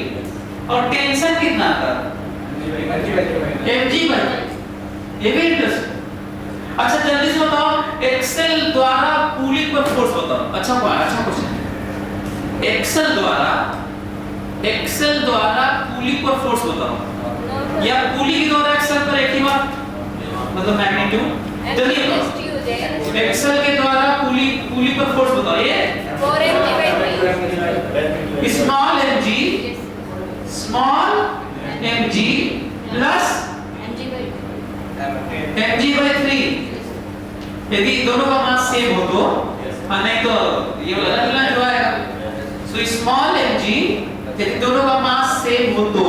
और टेंशन कितना आता? mg/3। ये भी इंटरेस्टिंग। अच्छा जल्दी से बताओ, एक्सेल द्वारा पुली पर फोर्स बताओ। अच्छा क्वेश्चन। एक्सेल द्वारा पुली पर फोर्स बताओ, या पुली के द्वारा एक्सेल पर एक ही बात, मतलब मैग्नीट्यूड। चलिए एक्सेल के द्वारा पुली पर फोर्स बताओ। ये 4mg/3 small mg plus mg/3। यदि दोनों का मास सेम हो तो, नहीं तो ये वाला मिला जो आएगा। सो स्मॉल mg, यदि दोनों का मास सेम हो तो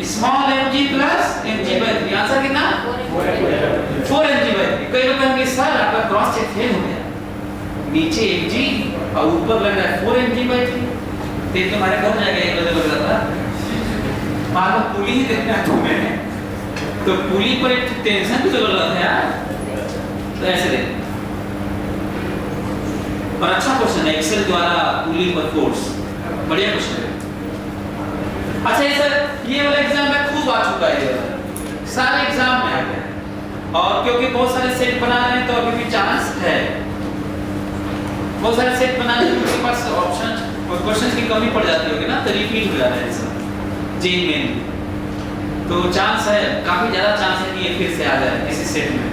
small mg plus mg/3, answer कितना? 4mg/3। कई लोग कहेंगे सर आपका क्रॉस चेक फेल हो गया, नीचे mg और ऊपर लग रहा है 4mg/3, देख के हमारे घर जाएगा एक बजे लग रहा था, मानो पुली ही देखना है तुम्हें, तो पुली पर एक टेंशन की जरूरत है यार, तो ऐसे देख। और अच्छा क्वेश्चन है, एक्सेल द्वारा पुली पर फोर्स, बढ़िया क्वेश्चन है। अच्छा ये सर ये वाला एग्जाम में खूब आ चुका है, ये सारे एग्जाम में आ गया, और क्योंकि बहुत सारे सेट बना रहे हैं तो अभी भी चांस है, बहुत सारे सेट बनाने में उनके पास ऑप्शन और क्वेश्चन की कमी पड़ जाती होगी ना, तो रिपीट हो जाता है सब जी मेन, तो चांस है, काफी ज्यादा चांस है कि ये फिर से आ जाए किसी सेट में।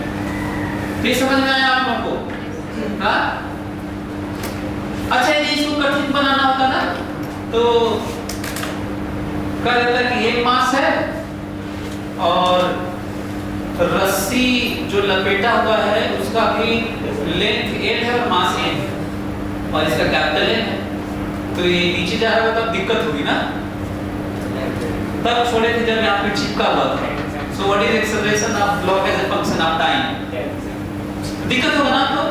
फिर समझ में आया आप लोगों को? हाँ अच्छा यदि इसको कठिन बनाना होता ना तो कह देता कि एक मास है और रस्सी जो लपेटा हुआ है उसका भी लेंथ l है और मास m है, और इसका कैपिटल N है, तो ये नीचे जा रहा होगा तब दिक्कत होगी ना, तब छोड़े थे जब यहाँ पे चिपका हुआ था। So what is acceleration of log as a function of time, दिक्कत होगा ना। तो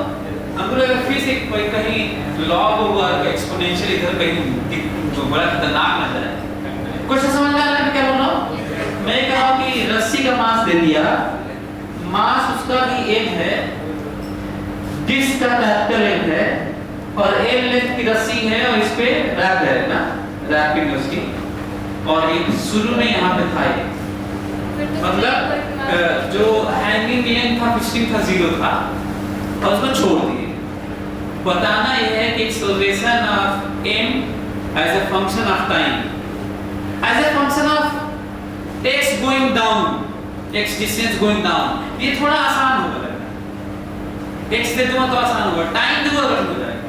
हमको लगा फिर से कोई कहीं लॉग होगा एक्सपोनेंशियल इधर कहीं तो बड़ा खतरनाक ना जाए। क्वेश्चन समझ में आ रहा है क्या बोल रहा हूँ? मैं कह रहा हूँ कि रस्सी का मास दे दिया, मास उसका भी m है, डिस्क का कैपिटल M है, और l लेंथ की रस्सी है और इस पे रैप है ना, रैपिंग उसकी, और ये शुरू में यहाँ पे था ये, मतलब जो हैंगिंग लेंथ था फिक्सिंग था 0 था और उसको छोड़ दिए। बताना यह है कि acceleration of m as a function of time, as a function of x going down, x distance going down, ये थोड़ा आसान होगा। x दे दूंगा तो आसान होगा, टाइम दूंगा तो हो जाएगा,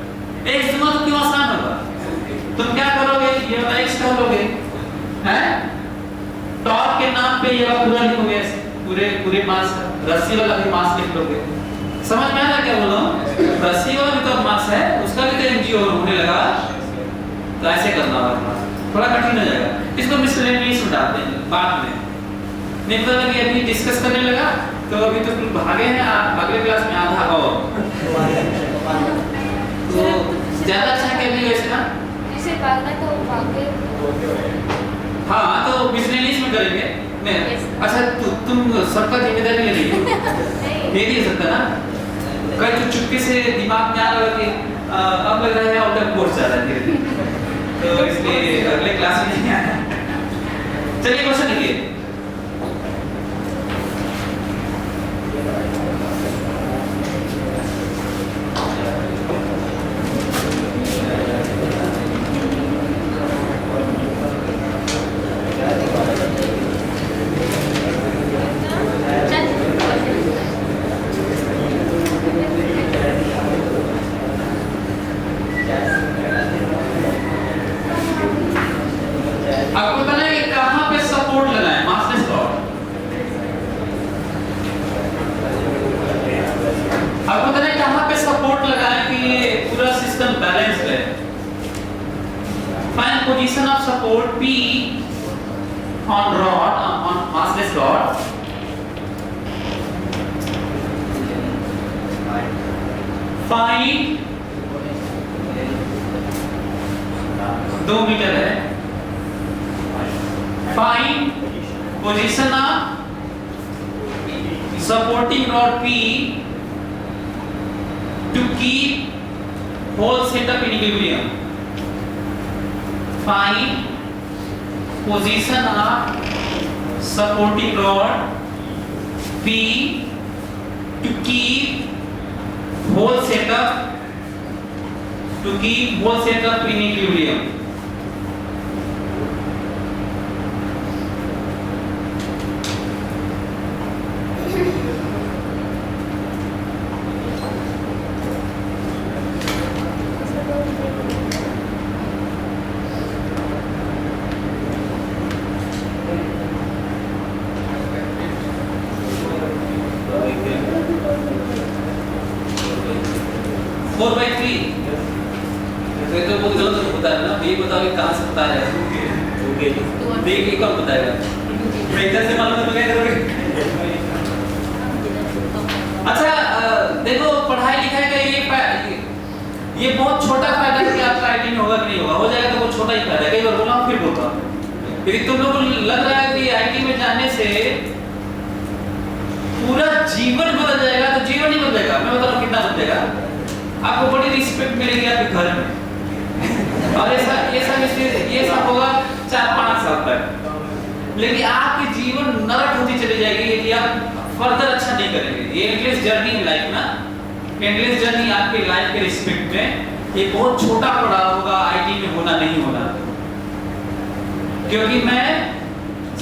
x दूंगा तो क्यों आसान होगा? तुम क्या करोगे, ये वाला x कर लोगे, हैं? टॉर्क के नाम पे ये वाला पूरा लिखोगे, पूरे मास, रस्सी वाला भी मास लिख लोगे। समझ में आ रहा क्या बोल रहा हूँ? रस्सी वाला भी तो मास है, उसका भी तो mg और होने लगा, तो ऐसे करना होगा, थोड़ा कठिन हो जाएगा। इसको मिसलेनियस में डालते हैं बाद में, नहीं पता लगी अभी डिस्कस करने लगा तो अभी तो तुम भागे हैं अगले क्लास में आधा और तो ज्यादा अच्छा है कि अभी वैसे ना जिसे भागना तो भागे। हाँ तो बिजनेस में करेंगे नहीं Yes. अच्छा तुम सबका जिम्मेदारी ले रही हो नहीं ये नहीं सकता ना कल तो चुपके से दिमाग में आ रहा है कि अब लग रहा है आउट ऑफ कोर्स जा रहा है धीरे धीरे तो इसलिए अगले क्लास में नहीं आया चलिए क्वेश्चन लिखिए आपको बताना है कि कहाँ पे सपोर्ट लगाएं मास्टर स्लॉट आपको बताना है कहाँ पे सपोर्ट लगाएं कि ये पूरा सिस्टम बैलेंस्ड है find position of support P on rod on master slot find 2 metre है find position of supporting rod P to keep whole setup in equilibrium. Find position of supporting rod P to keep whole setup in equilibrium. Four by three तो वो दोनों तो बता रहे ना ये बताओ कि कहाँ से बता रहे हैं देख के कौन बताएगा मैं इधर से मालूम तो क्या करोगे अच्छा देखो पढ़ाई लिखाई का ये बहुत छोटा फायदा है कि आपका आईटी में होगा कि नहीं होगा हो जाएगा तो वो छोटा ही फायदा है कई बार बोला फिर बोलता यदि तुम लोगों को लग रहा है कि आईटी में जाने से पूरा जीवन बदल जाएगा तो जीवन ही बदलेगा मैं बता रहा हूँ कितना बदलेगा आपको बड़ी रिस्पेक्ट मिलेगी आपके घर में और ये सब होगा 4-5 साल तक लेकिन आपकी जीवन नरक होती चली जाएगी यदि आप फर्दर अच्छा नहीं करेंगे ये एंडलेस जर्नी इन लाइफ ना एंडलेस जर्नी आपके लाइफ के रिस्पेक्ट में ये बहुत छोटा पड़ाव होगा आईटी में होना नहीं होना क्योंकि मैं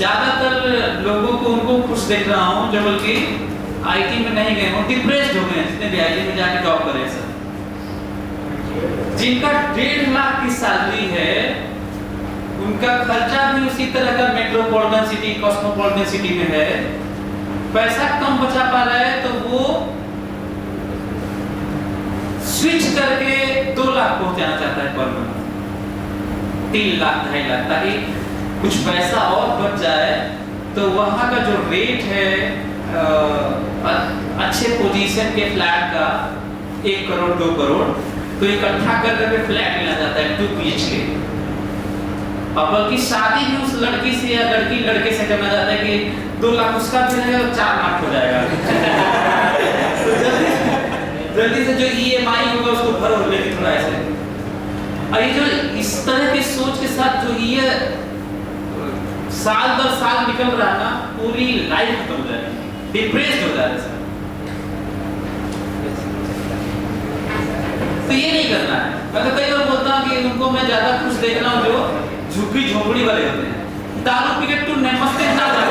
ज्यादातर लोगों को उनको खुश देख रहा हूँ जो बल्कि आईटी में नहीं गए हो डिप्रेस्ड हो गए जितने भी आईटी में जाके जॉब कर रहे हैं जिनका 1.5 लाख की सैलरी है उनका खर्चा भी उसी तरह का मेट्रोपॉलिटन सिटी कॉस्मोपॉलिटन सिटी में है पैसा कम बचा पा रहा है तो वो स्विच करके 2 लाख पहुंचाना चाहता है पर मंथ 3 लाख 2.5 लाख ताकि कुछ पैसा और बच जाए तो वहां का जो रेट है अच्छे पोजीशन के फ्लैट का 1 करोड़ 2 करोड़ तो इकट्ठा कर करके फ्लैट मिला जाता है 2 BHK और बल्कि शादी भी उस लड़की से या लड़के से करना जाता है कि 2 लाख उसका भी रहेगा और 4 लाख हो जाएगा तो जल्दी से जो EMI होगा उसको भरो लेके थोड़ा ऐसे और ये जो इस तरह की सोच के साथ जो ये साल दर साल निकल रहा है ना पूरी लाइफ खत्म हो जाएगी डिप्रेस्ड हो जाएगा सर तो ये नहीं करना है मैं तो कई बार बोलता हूँ कि उनको मैं ज्यादा खुश देख रहा हूँ जो झुग्गी झोपड़ी वाले होते हैं दारू पी के तू नमस्ते ना लगा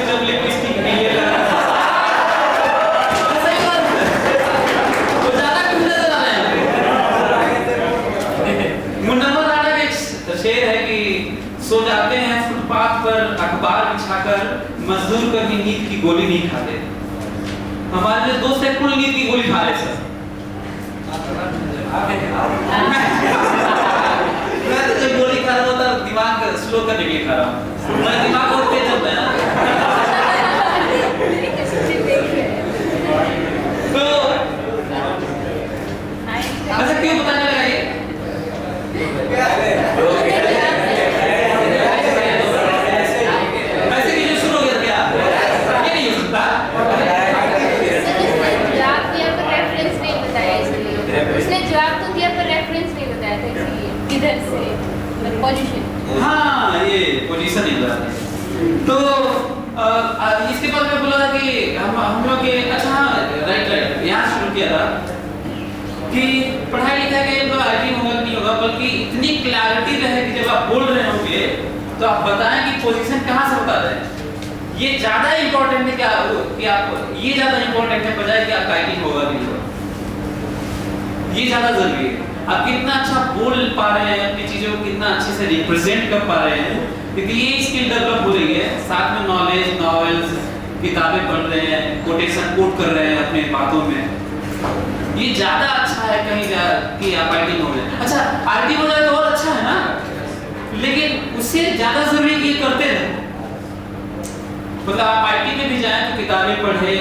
जब लिपस्टिक नहीं लगा तो ज्यादा खुश नजर आ रहे हैं मुन्नवर राणा का एक शेर है कि सो जाते हैं फुटपाथ पर अखबार बिछाकर मजदूर कभी नींद की गोली नहीं खाते हमारे जो दोस्त है कुल नींद की गोली खा रहे सर मैं तो जब गोली खा रहा था दिमाग स्लो करने के लिए खा रहा हूँ। मेरा दिमाग बहुत तेज चलता है ना। तो अच्छा क्यों बताने लगा ये? ऐसे क्यों शुरू हो गया क्या? ये नहीं हो सकता। उसने जवाब तो दिया पर रेफरेंस नहीं बताया था, इसलिए किधर से पोजीशन। हाँ ये पोजीशन नहीं बताया। तो इसके बाद मैं बोला था कि हम लोग के अच्छा हाँ राइट यहाँ शुरू किया था कि पढ़ाई लिखाई का तो आईटी होगा नहीं होगा, बल्कि इतनी क्लैरिटी रहे कि जब आप बोल रहे होंगे तो आप बताएं कि पोजीशन कहाँ से बता रहे हैं। ये ज्यादा इंपॉर्टेंट है कि आप ये ज्यादा इंपॉर्टेंट है बजाय कि आप आईटी होगा नहीं होगा। ये ज्यादा जरूरी है। आप कितना अच्छा बोल पा रहे हैं, अपनी चीजों को कितना अच्छे से रिप्रेजेंट कर पा रहे हैं, क्योंकि ये स्किल डेवलप हो रही है। साथ में नॉलेज, नॉवेल्स, किताबें पढ़ रहे हैं, कोटेशन कोट कर रहे हैं अपने बातों में। ये ज्यादा अच्छा है कहीं कि आप आईटी हो जाए। अच्छा आईटी हो जाए तो और अच्छा है ना, लेकिन उससे ज्यादा जरूरी कि ये करते रहे। मतलब आप आईटी में भी जाएं तो किताबें पढ़े,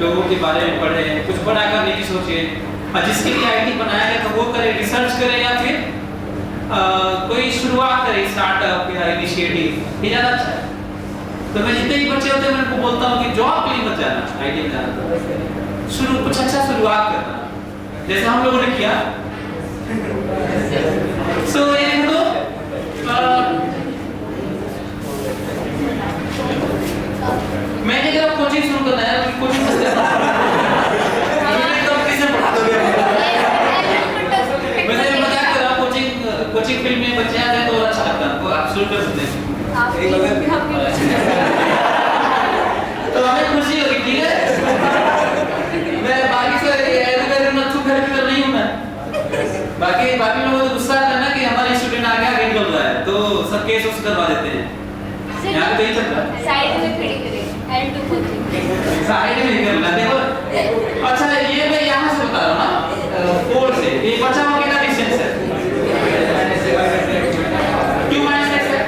लोगों के बारे में पढ़े, कुछ बड़ा करने की सोचे। और जिसके लिए आईटी बनाया गया तो वो करे, रिसर्च करे, या फिर कोई शुरुआत करे स्टार्टअप या इनिशिएटिव, ये ज्यादा अच्छा है। तो मैं जितने भी बच्चे होते हैं मैं उनको बोलता हूँ कि जॉब के लिए मत जाना, आईटी में जाना, कुछ अच्छा शुरुआत करना, जैसे हम लोगों ने किया। सो ये देखो मैंने जब कोचिंग शुरू करना है तो कोचिंग कोचिंग फील्ड में बच्चे आ गए तो अच्छा लगता है, तो आप शुरू कर सकते हैं। तो हमें खुशी होगी, ठीक है। मैं बाकी से नहीं हूँ मैं। बाकी लोगों को गुस्सा आता है ना कि हमारे स्टूडेंट आगे निकल रहा है तो सब केस उस करवा देते हैं। यहाँ पे ही चल रहा है। साइड में खड़ी करें, L2 कोचिंग। साइड में ही करना देखो। अच्छा ये मैं यहाँ से बता रहा हूँ ना, कोड से ये बचा हुआ कितना डिस्टेंस है? 2 - x है।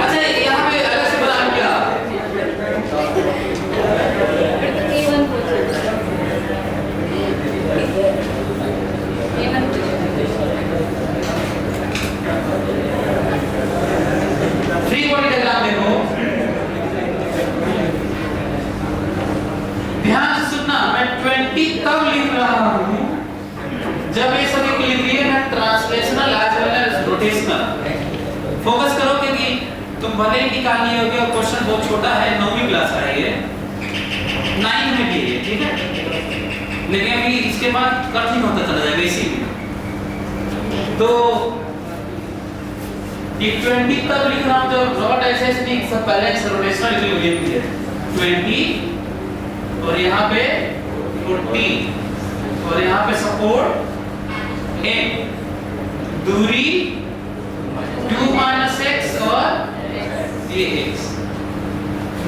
अच्छा यहाँ पे अलग से बता क्या? A1 coaching. A1 free body diagram देखो, ध्यान से सुनना। मैं 20 तब लिख रहा हूँ जब ये सभी को लिख रही है मैं translational as well as rotational. Focus करो क्योंकि तुम भले ही निकालनी होगी और क्वेश्चन बहुत छोटा है, 9वीं क्लास का है ये, 9 में भी है, ठीक है। लेकिन अभी इसके बाद कठिन होता चला जाएगा इसी में। तो ये 20 तक लिख रहा हूँ जब नॉट ऐसे नहीं, सब पहले रोटेशनल इक्विलिब्रियम है 20 और यहाँ पे 40 और यहाँ पे सपोर्ट M, दूरी 2 - x और ये x।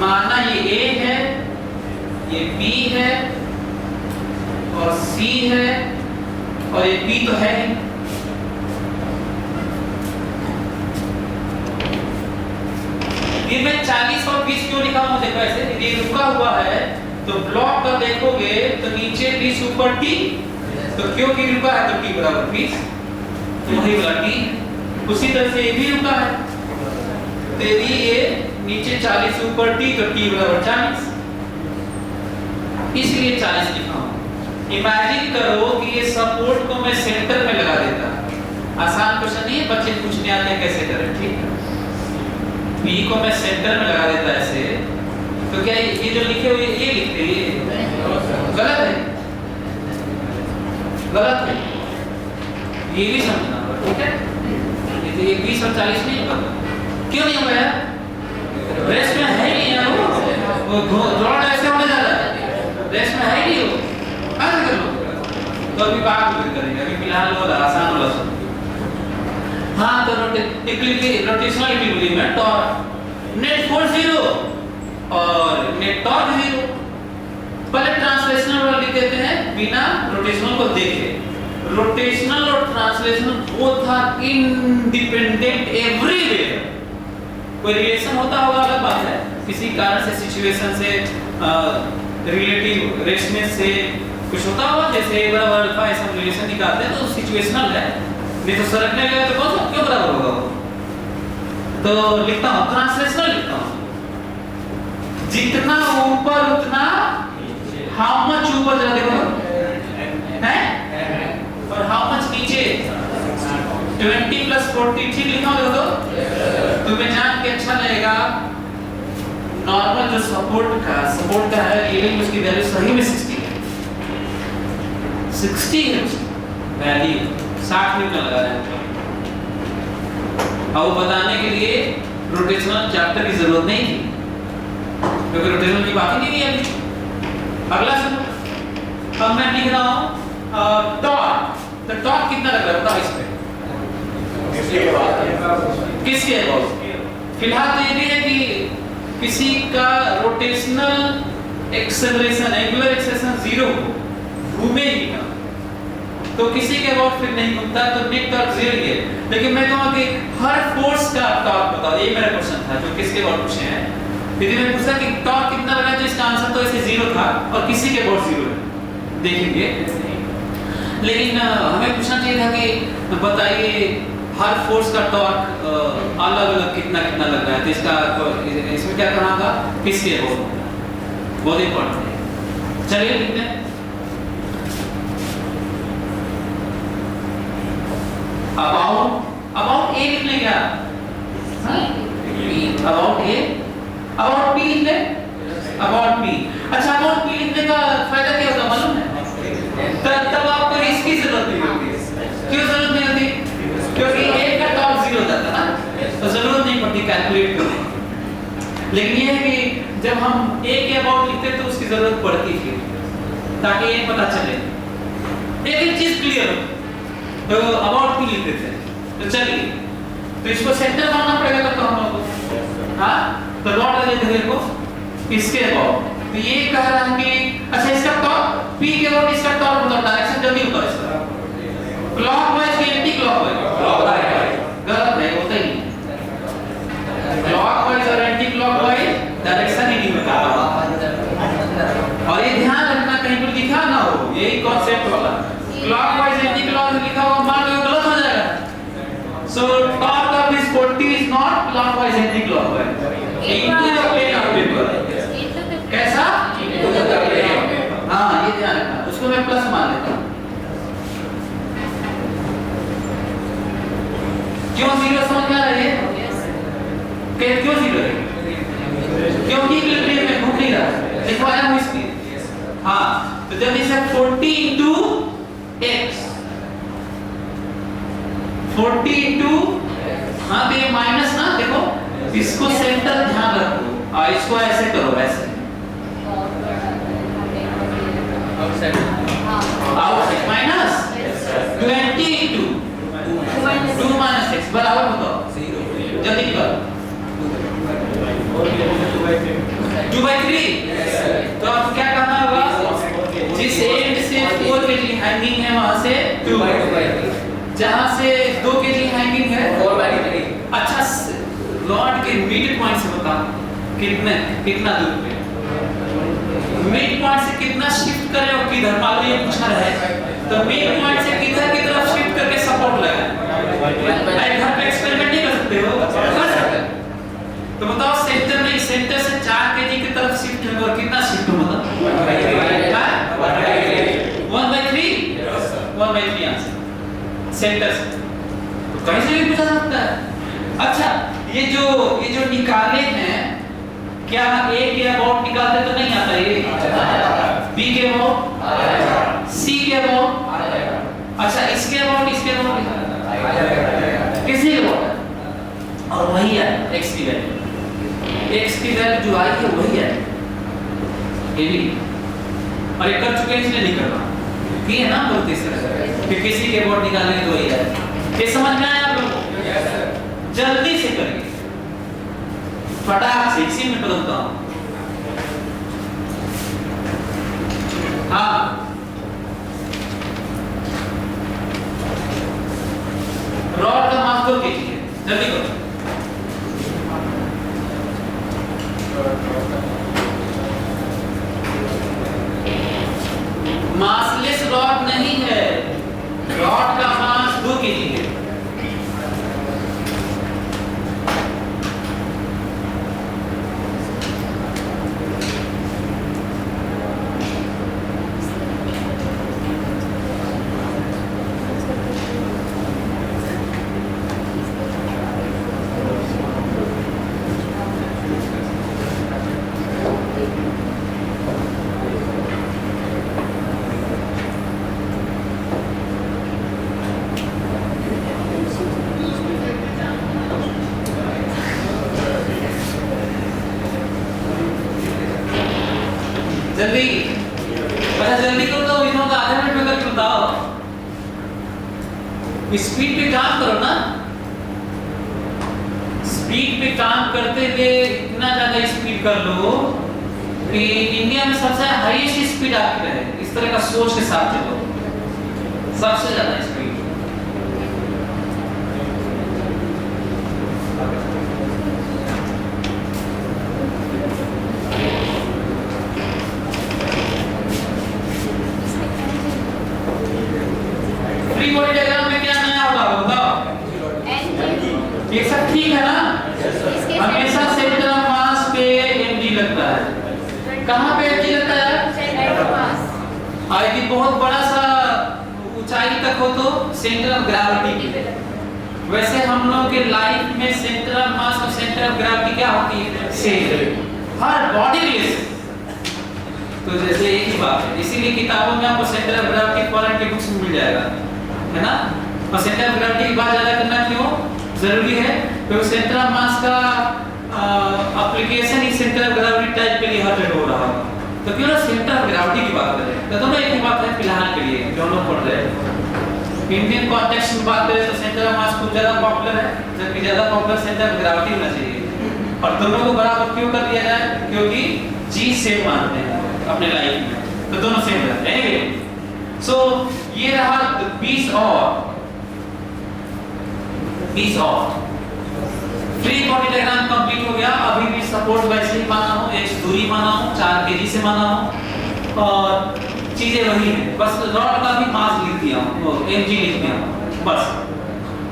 मानना ये A है, ये B है और C है और ये B तो है नहीं। ये मैं 40 और 20 क्यों लिखा हूँ देखो ऐसे, ये रुका हुआ है तो ब्लॉक का देखोगे तो नीचे 20 ऊपर T, तो क्योंकि रुका है तो T बराबर 20, तो वही वाला T। उसी तरह से ये भी रुका है तो ये नीचे 40 ऊपर T तो T बराबर 40, इसलिए 40 लिखा हूँ। इमेजिन करो कि ये सपोर्ट को मैं सेंटर में लगा देता। आसान क्वेश्चन नहीं है, बच्चे पूछने आते हैं कैसे करें, ठीक है। P को मैं सेंटर में लगा देता ऐसे, तो क्या ये जो लिखे हुए ये लिखते हैं, ये गलत है, गलत है, ये भी समझना, ठीक है। ये 20 और 40 नहीं होगा, क्यों नहीं होगा यार? रेस्ट में है ही नहीं यार, वो दौड़ ऐसे होने जा रहा है, रेस्ट में है ही नहीं वो, ऐसे कर लो। तो अभी बात करेंगे, अभी फिलहाल वो आसान वाला सुनो। हाँ तो रोटेशनल इक्विलिब्रियम और नेट फोर्स 0 और नेट टॉर्क 0। पहले ट्रांसलेशनल वाला लिख देते हैं बिना रोटेशनल को देखे। रोटेशनल और translational both are independent everywhere. कोई रिलेशन होता होगा अलग बात है, किसी कारण से, सिचुएशन से, रिलेटिव रेशनेस से कुछ होता होगा, जैसे a बराबर अल्फा ऐसा रिलेशन निकालते हैं तो सिचुएशनल है, नहीं तो सरकने लगे तो कौन सा क्यों बराबर होगा वो। तो लिखता हूँ ट्रांसलेशनल लिखता हूँ, जितना ऊपर उतना हाउ मच ऊपर जा देखो है और हाउ मच नीचे 20 प्लस 40 ठीक लिखा हो तो तुम्हें जान के अच्छा लगेगा। नॉर्मल जो सपोर्ट का है ये उसकी वैल्यू सही में 60 है, 60 है वैल्यू, 60 न्यूटन लगा रहे हैं। अब वो बताने के लिए रोटेशनल चैप्टर की जरूरत नहीं थी, क्योंकि रोटेशनल की बात ही नहीं है अभी। अगला सुनो, अब मैं लिख रहा हूँ टॉर्क। तो टॉर्क कितना लग रहा है बताओ इस पे, किसके अबाउट? फिलहाल तो ये भी है कि किसी का रोटेशनल एक्सेलरेशन, एंगुलर एक्सेलरेशन 0 हो, घूमे ही ना, तो किसी के अबाउट फिर नहीं घूमता, तो नेट टॉर्क 0 ही है। लेकिन मैं कहूँगा कि हर फोर्स का टॉर्क बताओ, ये मेरा क्वेश्चन था जो किसके अबाउट पूछे हैं। यदि मैं पूछा कि टॉर्क कितना लगा तो इसका आंसर तो ऐसे 0 था और किसी के अबाउट 0 है, देखेंगे। लेकिन हमें पूछना चाहिए था कि बताइए हर फोर्स का टॉर्क अलग अलग कितना कितना लग रहा है, तो इसका इसमें क्या करना होगा, किसके अबाउट, बहुत इंपॉर्टेंट है। चलिए लिखते हैं अबाउट ए लिख लें क्या, अबाउट ए, अबाउट बी लिख लें, अबाउट बी। अच्छा अबाउट बी लिखने का फायदा क्या होगा मालूम है? तब आपको इसकी जरूरत नहीं होती। क्यों जरूरत नहीं होती? क्योंकि ए का टॉर्क 0 हो जाता ना, तो जरूरत नहीं पड़ती कैलकुलेट करने। लेकिन ये है कि जब हम ए के अबाउट लिखते तो उसकी जरूरत पड़ती थी, ताकि ये पता चले एक चीज क्लियर हो, तो अबाउट बी लिखते थे। तो चलिए, तो इसको सेंटर मानना पड़ेगा तब तो हम लोगों को, हाँ तो लॉट लगे थे देखो इसके अबाउट। तो ये कह रहा है कि अच्छा इसका टॉर्क पी के अबाउट, इसका टॉर्क मतलब डायरेक्शन जल्दी होता है इसका, क्लॉकवाइज कि एंटी क्लॉकवाइज? गलत है, होता ही नहीं। क्लॉकवाइज और एंटी क्लॉकवाइज डायरेक्शन ही नहीं होता। और ये ध्यान रखना कहीं पर लिखा ना हो, यही कांसेप्ट वाला क्लॉकवाइज एंटी क्लॉकवाइज लिखा हुआ मान लो गलत हो जाएगा। So torque of this 40 is not clockwise anti clockwise, into the plane of paper. कैसा? हाँ ये ध्यान रखना, उसको मैं प्लस मान लेता हूँ। क्यों 0 समझ में आ रहा है? क्यों 0 है? क्योंकि प्लेन में घूम नहीं रहा, लिखवाया हूँ इसकी। हाँ तो जब इसे 40 into x, 40 into, हाँ तो ये माइनस ना, देखो इसको सेंटर ध्यान रखो, इसको ऐसे करो, ऐसे outside minus 20 into 2 minus x बराबर बताओ, जल्दी करो 2/3। तो आपको क्या करना होगा, जिस एंड से 4 kg हैंगिंग है वहां से 2/3, जहां से 2 kg हैंगिंग है 4/3। अच्छा रॉड के मिड पॉइंट से बताओ कितना दूर पे, मिड पॉइंट से कितना शिफ्ट करें और किधर, मान लो ये पूछा रहा है तो मिड पॉइंट से किधर की तरफ शिफ्ट करके सपोर्ट लगाए। घर पे एक्सपेरिमेंट नहीं कर सकते हो, कर सकते। तो बताओ सेंटर नहीं, सेंटर से 4 kg की तरफ शिफ्ट होगा और कितना शिफ्ट होगा? 1/3 आंसर सेंटर से, तो कहीं से भी पूछा सकता है। अच्छा ये जो निकाले हैं, क्या ए के अबाउट निकालते तो नहीं आता, ये बी के अबाउट, सी के अबाउट, अच्छा इसके अबाउट, इसके अबाउट, किसी के अबाउट, और वही है x की वैल्यू, x की वैल्यू जो आई है वही है ये भी, और ये कर चुके हैं इसलिए नहीं करना, ठीक है ना? बोलते इस तरह कि किसी के अबाउट निकालने तो वही है। ये समझ में आया आप लोगों को? जल्दी से करिए, फटाक से, इसी में बदलता हूं। हाँ मासलेस रॉड नहीं है, रॉड का मास 2 केजी है। जल्दी, अच्छा जल्दी करो तो इन्हों का आधे मिनट में करके बताओ। स्पीड पे काम करो ना, स्पीड पे काम करते हुए इतना ज्यादा स्पीड कर लो कि इंडिया में सबसे हाईएस्ट स्पीड आपकी रहे। इस तरह का सोच के साथ चलो, सबसे ज्यादा स्पीड। फ्री बॉडी डायग्राम में क्या नया होगा बताओ? ये सब ठीक है ना? हमेशा सेंटर ऑफ मास पे mg लगता है। कहाँ पे mg लगता है? यदि बहुत बड़ा सा ऊंचाई तक हो तो सेंटर ऑफ ग्रेविटी पे। वैसे हम लोग के लाइफ में सेंटर ऑफ मास और सेंटर ऑफ ग्रेविटी क्या होती है? सेम, हर बॉडी रिलेशन। तो जैसे एक ही बात है, इसीलिए किताबों में आपको सेंटर ऑफ ग्रेविटी फॉरेन के बुक्स में मिल जाएगा, है ना? और सेंटर ऑफ ग्रेविटी की बात ज्यादा करना क्यों जरूरी है? क्योंकि सेंटर ऑफ मास का application he centre of gravity type के लिए हर जगह हो रहा है। तो क्यों ना सेंटर ऑफ ग्रेविटी की बात करें। तो दोनों एक ही बात है फिलहाल के लिए जो हम लोग पढ़ रहे हैं। इंडियन कॉन्टेक्स्ट में बात करें तो सेंटर ऑफ मास खूब ज्यादा पॉपुलर है, जबकि ज्यादा पॉपुलर सेंटर ऑफ ग्रेविटी होना चाहिए। और दोनों को बराबर क्यों कर दिया जाए? क्योंकि जी सेम मानते हैं अपने लाइफ में, तो दोनों सेम रहते हैं। सो ये रहा 20 और फ्री बॉडी डायग्राम कंप्लीट हो गया। अभी भी सपोर्ट वैसे ही माना हूं, x दूरी माना हूं, 4 केजी से माना हूं और चीजें वही हैं, बस रॉड का भी मास लिख दिया हूं, mg लिख दिया हूं बस।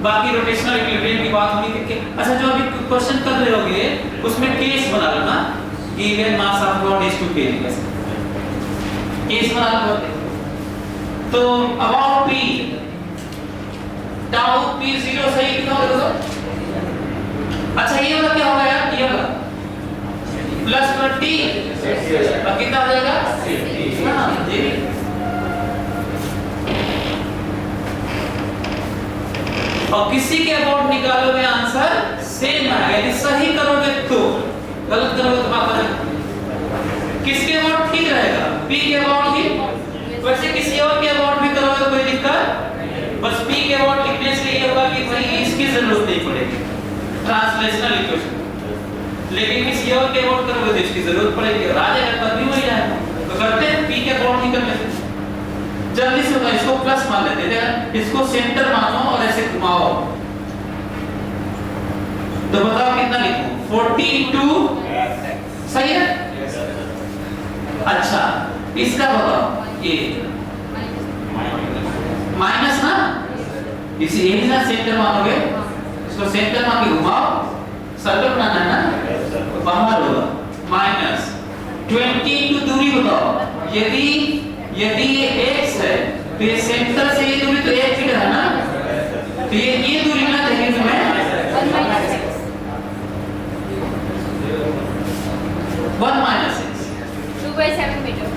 बाकी रोटेशनल इक्विलिब्रियम की बात हुई थी। अच्छा जो अभी क्वेश्चन कर रहे होगे उसमें केस बना लो ना, given mass of rod is 2 kg, case बना लो। तो अबाउट p टाउ p 0 सही कितना होगा? अच्छा ये वाला क्या होगा यार? ये वाला प्लस t और कितना हो जाएगा? हां जी। और किसी के अबाउट निकालोगे आंसर सेम आएगा। यदि सही करोगे तो, गलत करोगे तो बात है। किसके अबाउट ठीक रहेगा? p के अबाउट ही। वैसे किसी और के अबाउट भी करोगे तो कोई दिक्कत, बस p के अबाउट लिखने से ये होगा कि भाई इसकी जरूरत नहीं पड़ेगी, ट्रांसलेशनल इक्वेशन। लेकिन किसी और के अबाउट करोगे तो इसकी जरूरत पड़ेगी, राजा का भी वही आएगा। तो करते हैं p के अबाउट ही कर लेते हैं जल्दी से। तो इसको प्लस मान लेते हैं, इसको सेंटर मानो और ऐसे घुमाओ। तो बताओ कितना लिखूं? 42 सही है? अच्छा इसका बताओ, ये माइनस ना, इसी एक ना सेंटर मानोगे, इसको सेंटर मान के घुमाओ, सर्कल बनाना है ना, तो बाहर होगा माइनस 20 दूरी बताओ। यदि ये x है तो ये सेंटर से ये दूरी तो 1 फीट है ना, तो ये दूरी ना देखें तुम्हें 1 - x 2/7 मीटर।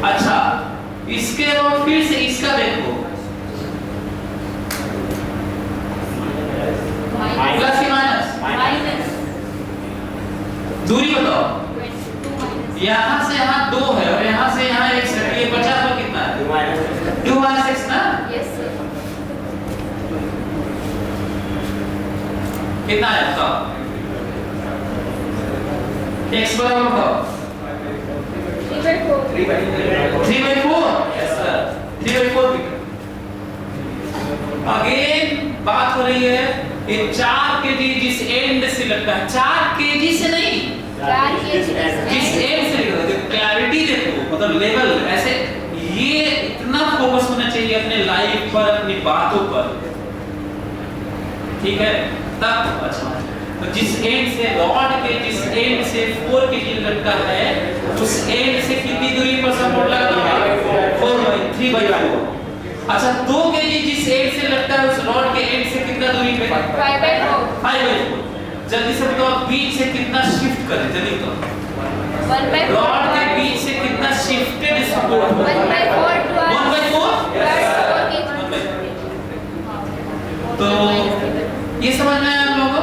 अच्छा इसके और फिर से इसका देखो, प्लस की माइनस दूरी बताओ। यहाँ से यहाँ 2 है और यहाँ से यहाँ x है, ये 50 पर कितना है? 2 - x ना? Yes sir. कितना है बताओ? x बराबर बताओ 3/4। Yes sir 3/4। अगेन बात हो रही है ये 4 kg जिस एंड से लगता है, 4 kg से नहीं, 4 kg जिस एंड से लगता है। क्लैरिटी देखो, मतलब लेवल ऐसे, ये इतना फोकस होना चाहिए अपने लाइफ पर, अपनी बातों पर, ठीक है? तब अच्छा। तो जिस एंड से, रॉड के जिस एंड से 4 kg लगता है, उस एंड से कितनी दूरी पर सपोर्ट लगता है? 3/4। अच्छा, 2 kg जिस एंड से लगता है, उस रॉड के एंड से कितना दूरी पे? 5/4। 5/4। जल्दी से बताओ, बीच से कितना शिफ्ट करें, जल्दी बताओ। 1/4 रॉड के बीच से कितना शिफ्टेड सपोर्ट? 1/4 to 1/4। तो ये समझ में आया आप लोगों को?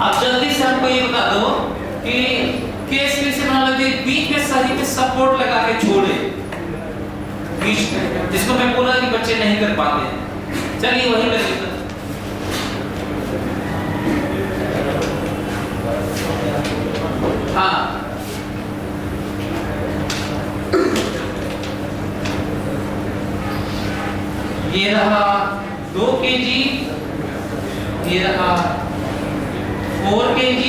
अब जल्दी से हमको ये बता दो कि केस कैसे बना लेते हैं, बीच में सही पे सपोर्ट लगा के छोड़े, बीच में, जिसको मैं बोला कि बच्चे नहीं कर पाते। चलिए वही कर लेते हैं। हाँ, ये रहा 2 kg, ये रहा 4 kg,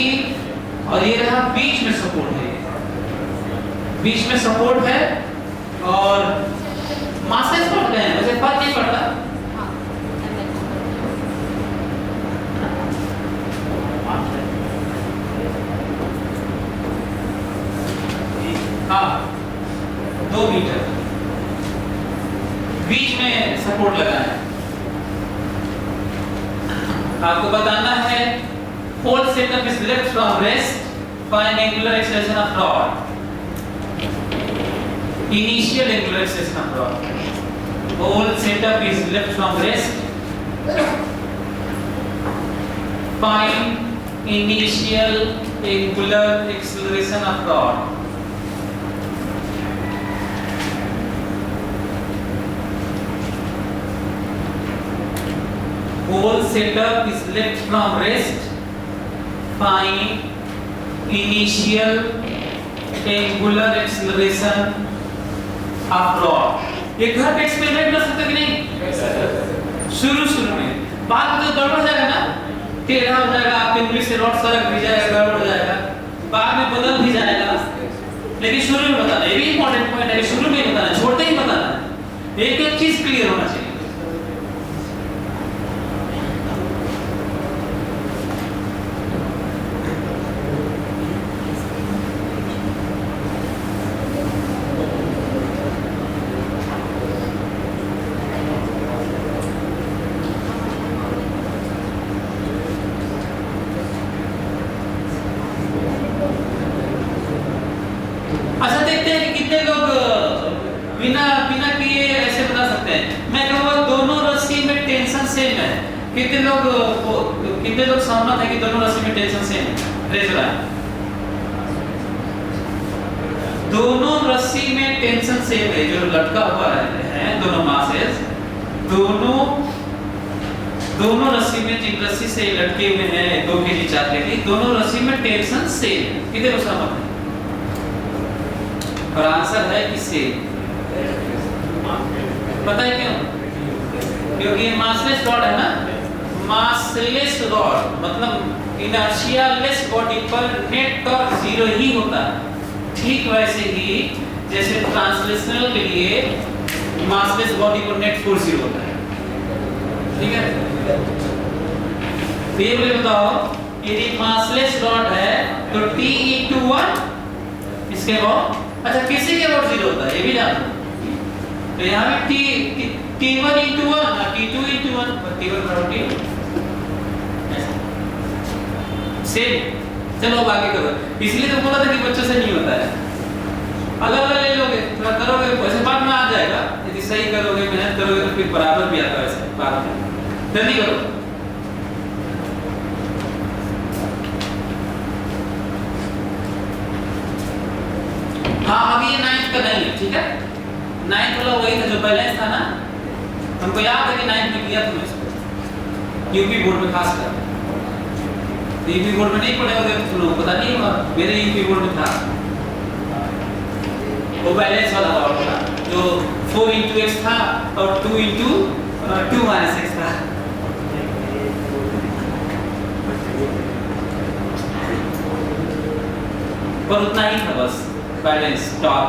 और ये रहा बीच में सपोर्ट है, बीच में सपोर्ट है, और मासेस बढ़ गए हैं, वैसे फर्क नहीं पड़ता। हाँ, 2 मीटर बीच में सपोर्ट लगा है। आपको बताना है, whole setup is left from rest, find angular acceleration of rod, initial angular acceleration of rod. Whole setup is left from rest, find initial angular acceleration of rod. Whole setup is left from rest, find initial angular acceleration of rod. ये घर पे experiment कर सकते कि नहीं? शुरू में, बाद में तो गड़बड़ हो जाएगा ना, टेढ़ा हो जाएगा, आपके उंगली से रॉड सरक भी जाएगा, गड़बड़ हो जाएगा, बाद में बदल भी जाएगा, लेकिन शुरू में बताना, ये भी इंपॉर्टेंट पॉइंट है, शुरू में बताना, छोड़ते ही बताना, एक चीज क्लियर होना चाहिए। अच्छा, देखते हैं कि कितने लोग बिना किए ऐसे बता सकते हैं। मैं कहूँगा दोनों रस्सी में टेंशन सेम है। कितने लोग सहमत है कि दोनों रस्सी में टेंशन सेम है? रेज रहा है। दोनों रस्सी में टेंशन सेम है, जो लटका हुआ है, दोनों मासेस, दोनों रस्सी में, जिन रस्सी से लटके हुए हैं 2 kg 4 kg, दोनों रस्सी में टेंशन सेम है। कितने लोग सहमत है? और आंसर है इससे। पता है क्यों? क्योंकि ये मासलेस रॉड है ना, मासलेस रॉड मतलब इनर्शिया लेस बॉडी पर नेट टॉर्क 0 ही होता है। ठीक वैसे ही जैसे ट्रांसलेशनल के लिए मासलेस बॉडी पर नेट फोर्स 0 होता है। ठीक है, तो ये मुझे बताओ, यदि मासलेस रॉड है तो T/1 इसके बाद, अच्छा किसी के बाद 0 होता है, ये भी जानो। तो यहाँ पे T1/1, T2/1, T1/T सेम। चलो अब आगे करो। इसलिए तो बोला था कि बच्चों से नहीं होता है, अलग अलग ले लोगे, थोड़ा करोगे वैसे बाद में आ जाएगा। यदि सही करोगे, मेहनत करोगे तो फिर बराबर भी आता है वैसे बाद में। जल्दी करो। हाँ, अभी ये 9th का नहीं है, ठीक है? 9th वाला वही था जो बैलेंस था ना, हमको याद है कि 9th में किया तुमने इसको, यूपी बोर्ड में खास कर। यूपी बोर्ड में नहीं पढ़े होगे तो तुम लोगों को पता नहीं होगा, मेरे यूपी बोर्ड में था वो बैलेंस वाला पार्ट था, जो 4 × x था और 2 × 2 - x था। पर उतना ही था बस बैलेंस टॉप।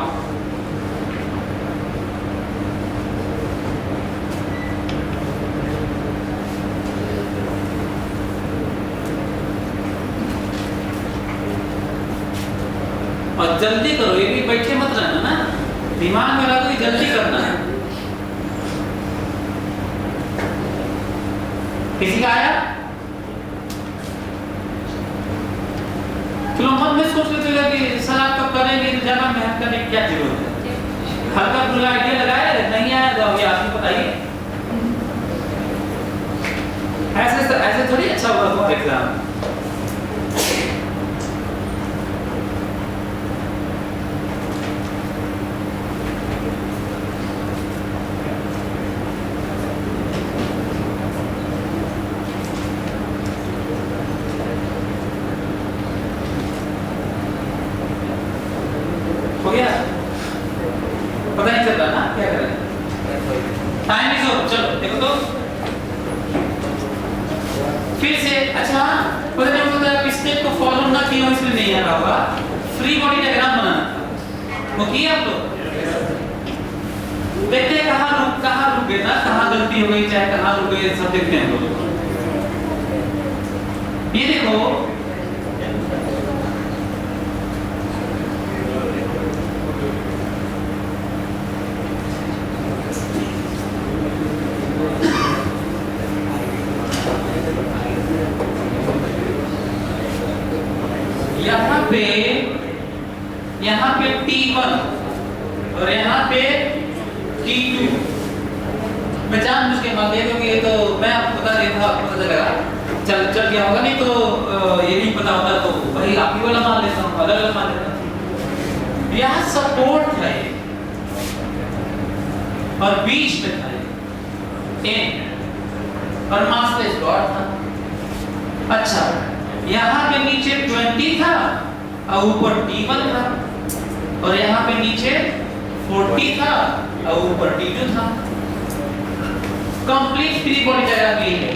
और जल्दी करो, ये भी बैठे मत रहना ना, दिमाग में लगा कि जल्दी करना है। किसी का आया? चलो मन में सोच लेते हो कि सलाह तो करेंगे तो ज्यादा मेहनत करने की क्या जरूरत है। हल्का फुल्का आइडिया लगाया, नहीं आया तो अभी आप ही बताइए। ऐसे थोड़ी अच्छा होगा तुम्हारा एग्जाम। हो गया? पता नहीं चल रहा ना क्या करें? Time is over. चलो देखो तो फिर से। अच्छा पता नहीं मतलब स्टेप को फॉलो ना किया हो इसलिए नहीं आ रहा होगा। फ्री बॉडी डायग्राम बनाना था, वो किया आप लोग? देखते हैं कहाँ रुक गए ना, कहाँ गलती हो गई, चाहे कहाँ रुक गए, सब देखते हैं हम लोग। ये देखो यहाँ पे T1 और यहाँ पे T2। मैं जानबूझ के मान लिया क्योंकि ये तो मैं आपको बता दिया था, आपको पता लगा चल गया होगा, नहीं तो ये नहीं पता होता तो वही आप ही वाला मान लेता हूँ, अलग अलग मान लेता हूँ। यहाँ सपोर्ट था ये और बीच में था ये और मास्टर स्लॉट था। अच्छा यहाँ पे नीचे 20 था और ऊपर T1 था और यहाँ पे नीचे 40 था और ऊपर T2 था। कंप्लीट फ्री बॉडी डायग्राम ये है।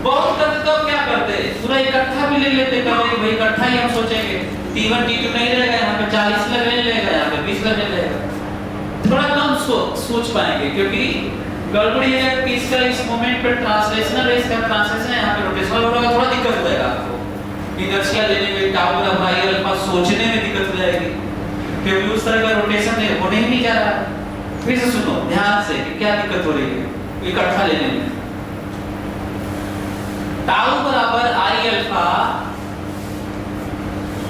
बहुत करते तो क्या करते, पूरा इकट्ठा भी ले लेते, कभी भाई इकट्ठा ही हम सोचेंगे T1 T2 नहीं रहेगा, यहाँ पे 40 लगने लगेगा, यहाँ पे 20 लगने लगेगा। थोड़ा कम सोच पाएंगे क्योंकि गड़बड़ी है कि इसका इस मोमेंट पे ट्रांसलेशनल है, इसका ट्रांसलेशन है, यहाँ पे रोटेशनल होगा, थोड़ा दिक्कत हो जाएगा आपको। इनर्शिया लेने में, टाउ का भाई अल्फा सोचने में दिक्कत हो जाएगी क्योंकि उस तरह का रोटेशन होने ही नहीं जा रहा। फिर से सुनो ध्यान से कि क्या दिक्कत हो रही है इकट्ठा लेने में। टाउ बराबर आई अल्फा,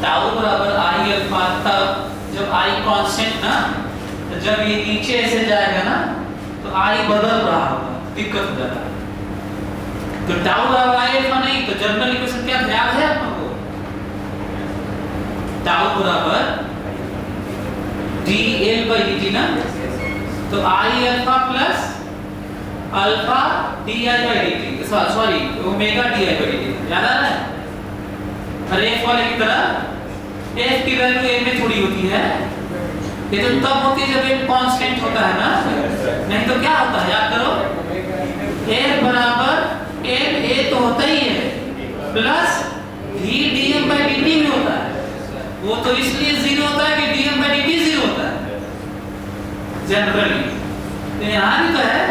टाउ बराबर आई अल्फा तब जब आई कांस्टेंट ना, तो जब ये नीचे ऐसे जाएगा ना तो आई बदल रहा होगा, दिक्कत हो जाएगा। तो टाउ बराबर आई अल्फा नहीं तो जनरल इक्वेशन क्या याद है आपको? टाउ बराबर dl/dt ना, तो आई alpha plus alpha di/dt, sorry omega di/dt, याद आ रहा है? अरे f वाले की तरह f की वैल्यू a में थोड़ी होती है, ये तो तब होती है जब m कांस्टेंट होता है ना, नहीं तो क्या होता है याद करो, f बराबर m a तो होता ही है प्लस v dm/dt में होता है। वो तो इसलिए जीरो होता है कि dm/dt जीरो होता है जनरली, तो यहाँ भी तो है,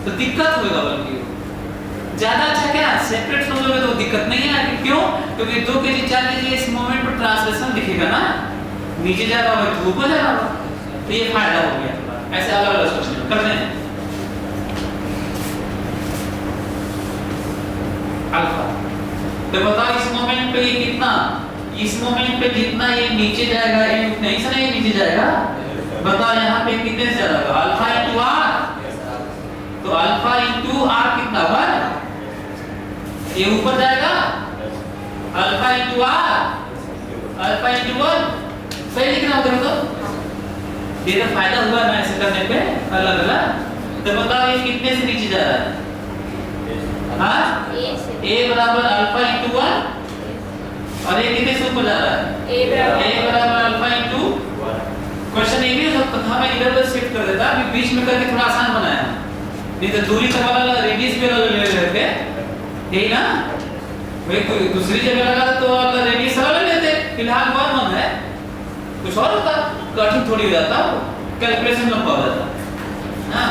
तो दिक्कत होगा। बल्कि ज्यादा अच्छा क्या सेपरेट समझोगे तो दिक्कत नहीं है। क्यों? क्योंकि 2 kg 4 kg इस मोमेंट पर ट्रांसलेशन दिखेगा ना, नीचे जा रहा होगा तो ऊपर जा रहा होगा, तो ये फायदा हो गया। ऐसे अलग अलग सोचने करते हैं। अल्फा तो बताओ इस मोमेंट पे ये कितना, इस मोमेंट पे जितना ये नीचे जाएगा ये उतना ही से नीचे जाएगा। बताओ यहाँ पे कितने से जाएगा? अल्फा इंटू आर, तो अल्फा इंटू आर कितना 1, ये ऊपर जाएगा alpha into R, alpha into 1, सही लिखना होगा। तो ये तो फायदा हुआ ना ऐसे करने पे अलग अलग। तो बताओ ये कितने से नीचे जा रहा है? हाँ a बराबर अल्फा इंटू 1 और ये कितने से ऊपर जा रहा है? a बराबर अल्फा इंटू। क्वेश्चन ये भी हो सकता था, मैं इधर उधर शिफ्ट कर देता, अभी बीच में करके थोड़ा आसान बनाया, नहीं तो दूरी का वाला रेडियस पे ले लेते, यही ना, भाई कोई दूसरी जगह लगा तो वाला रेडियस वाला लेते। फिलहाल 1 1 है कुछ और होता, कठिन थोड़ी हो जाता, कैलकुलेशन लंबा हो जाता। हाँ,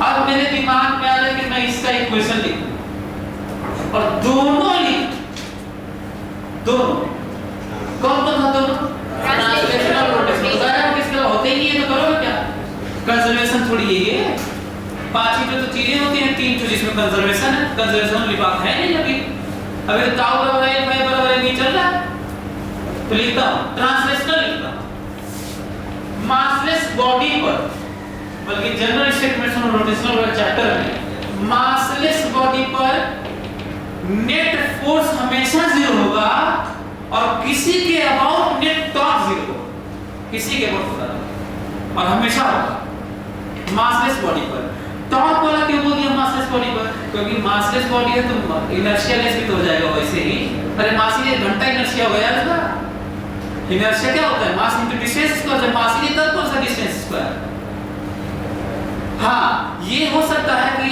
अब मेरे दिमाग में आ रहा है कि मैं इसका इक्वेशन लिखूं और दोनों लिख, दोनों कौन कौन था दोनों? ट्रांसलेशन और रोटेशन। बताया किसका होते ही नहीं है तो करोगे क्या? कंजर्वेशन थोड़ी है ये, 5 ही तो चीजें होती हैं, 3 तो जिसमें कंजर्वेशन है, कंजर्वेशन वाली बात है नहीं अभी तो ताऊ बराबर है, फाई बराबर है, नहीं चल रहा है तो लिखता हूं ट्रांसलेशनल लिखता हूं। मासलेस बॉडी पर, बल्कि जनरल स्टेटमेंट्स और रोटेशनल वाला चैप्टर में, मासलेस बॉडी पर नेट फोर्स हमेशा 0 होगा और किसी के अबाउट नेट टॉर्क 0 होगा, किसी के अबाउट होगा और हमेशा होगा मासलेस बॉडी पर। टॉर्क वाला क्यों बोल दिया मासलेस बॉडी पर? क्योंकि मासलेस बॉडी है तो इनर्शिया लेस भी तो हो जाएगा वैसे ही। अरे मास ही घंटा इनर्शिया हो गया था। इनर्शिया क्या होता है? मास इनटू डिस्टेंस स्क्वायर, जब मास ही तब कौन सा डिस्टेंस स्क्वायर? हाँ, ये हो सकता है कि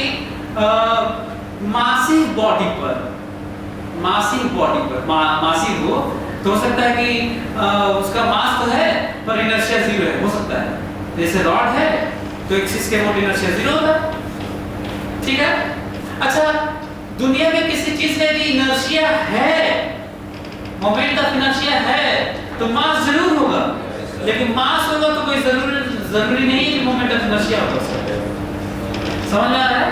मासिव बॉडी पर, मासिव बॉडी पर मासिव हो तो हो सकता है कि उसका मास तो है पर इनर्शिया 0 है, हो सकता है। जैसे रॉड है तो एक्सिस के अबाउट इनर्शिया 0 होगा, ठीक है। अच्छा, दुनिया में किसी चीज में यदि इनर्शिया है, मोमेंट ऑफ इनर्शिया है तो मास जरूर होगा, लेकिन मास होगा तो कोई जरूरी नहीं है कि मोमेंट ऑफ इनर्शिया होगा। समझ में आ रहा है?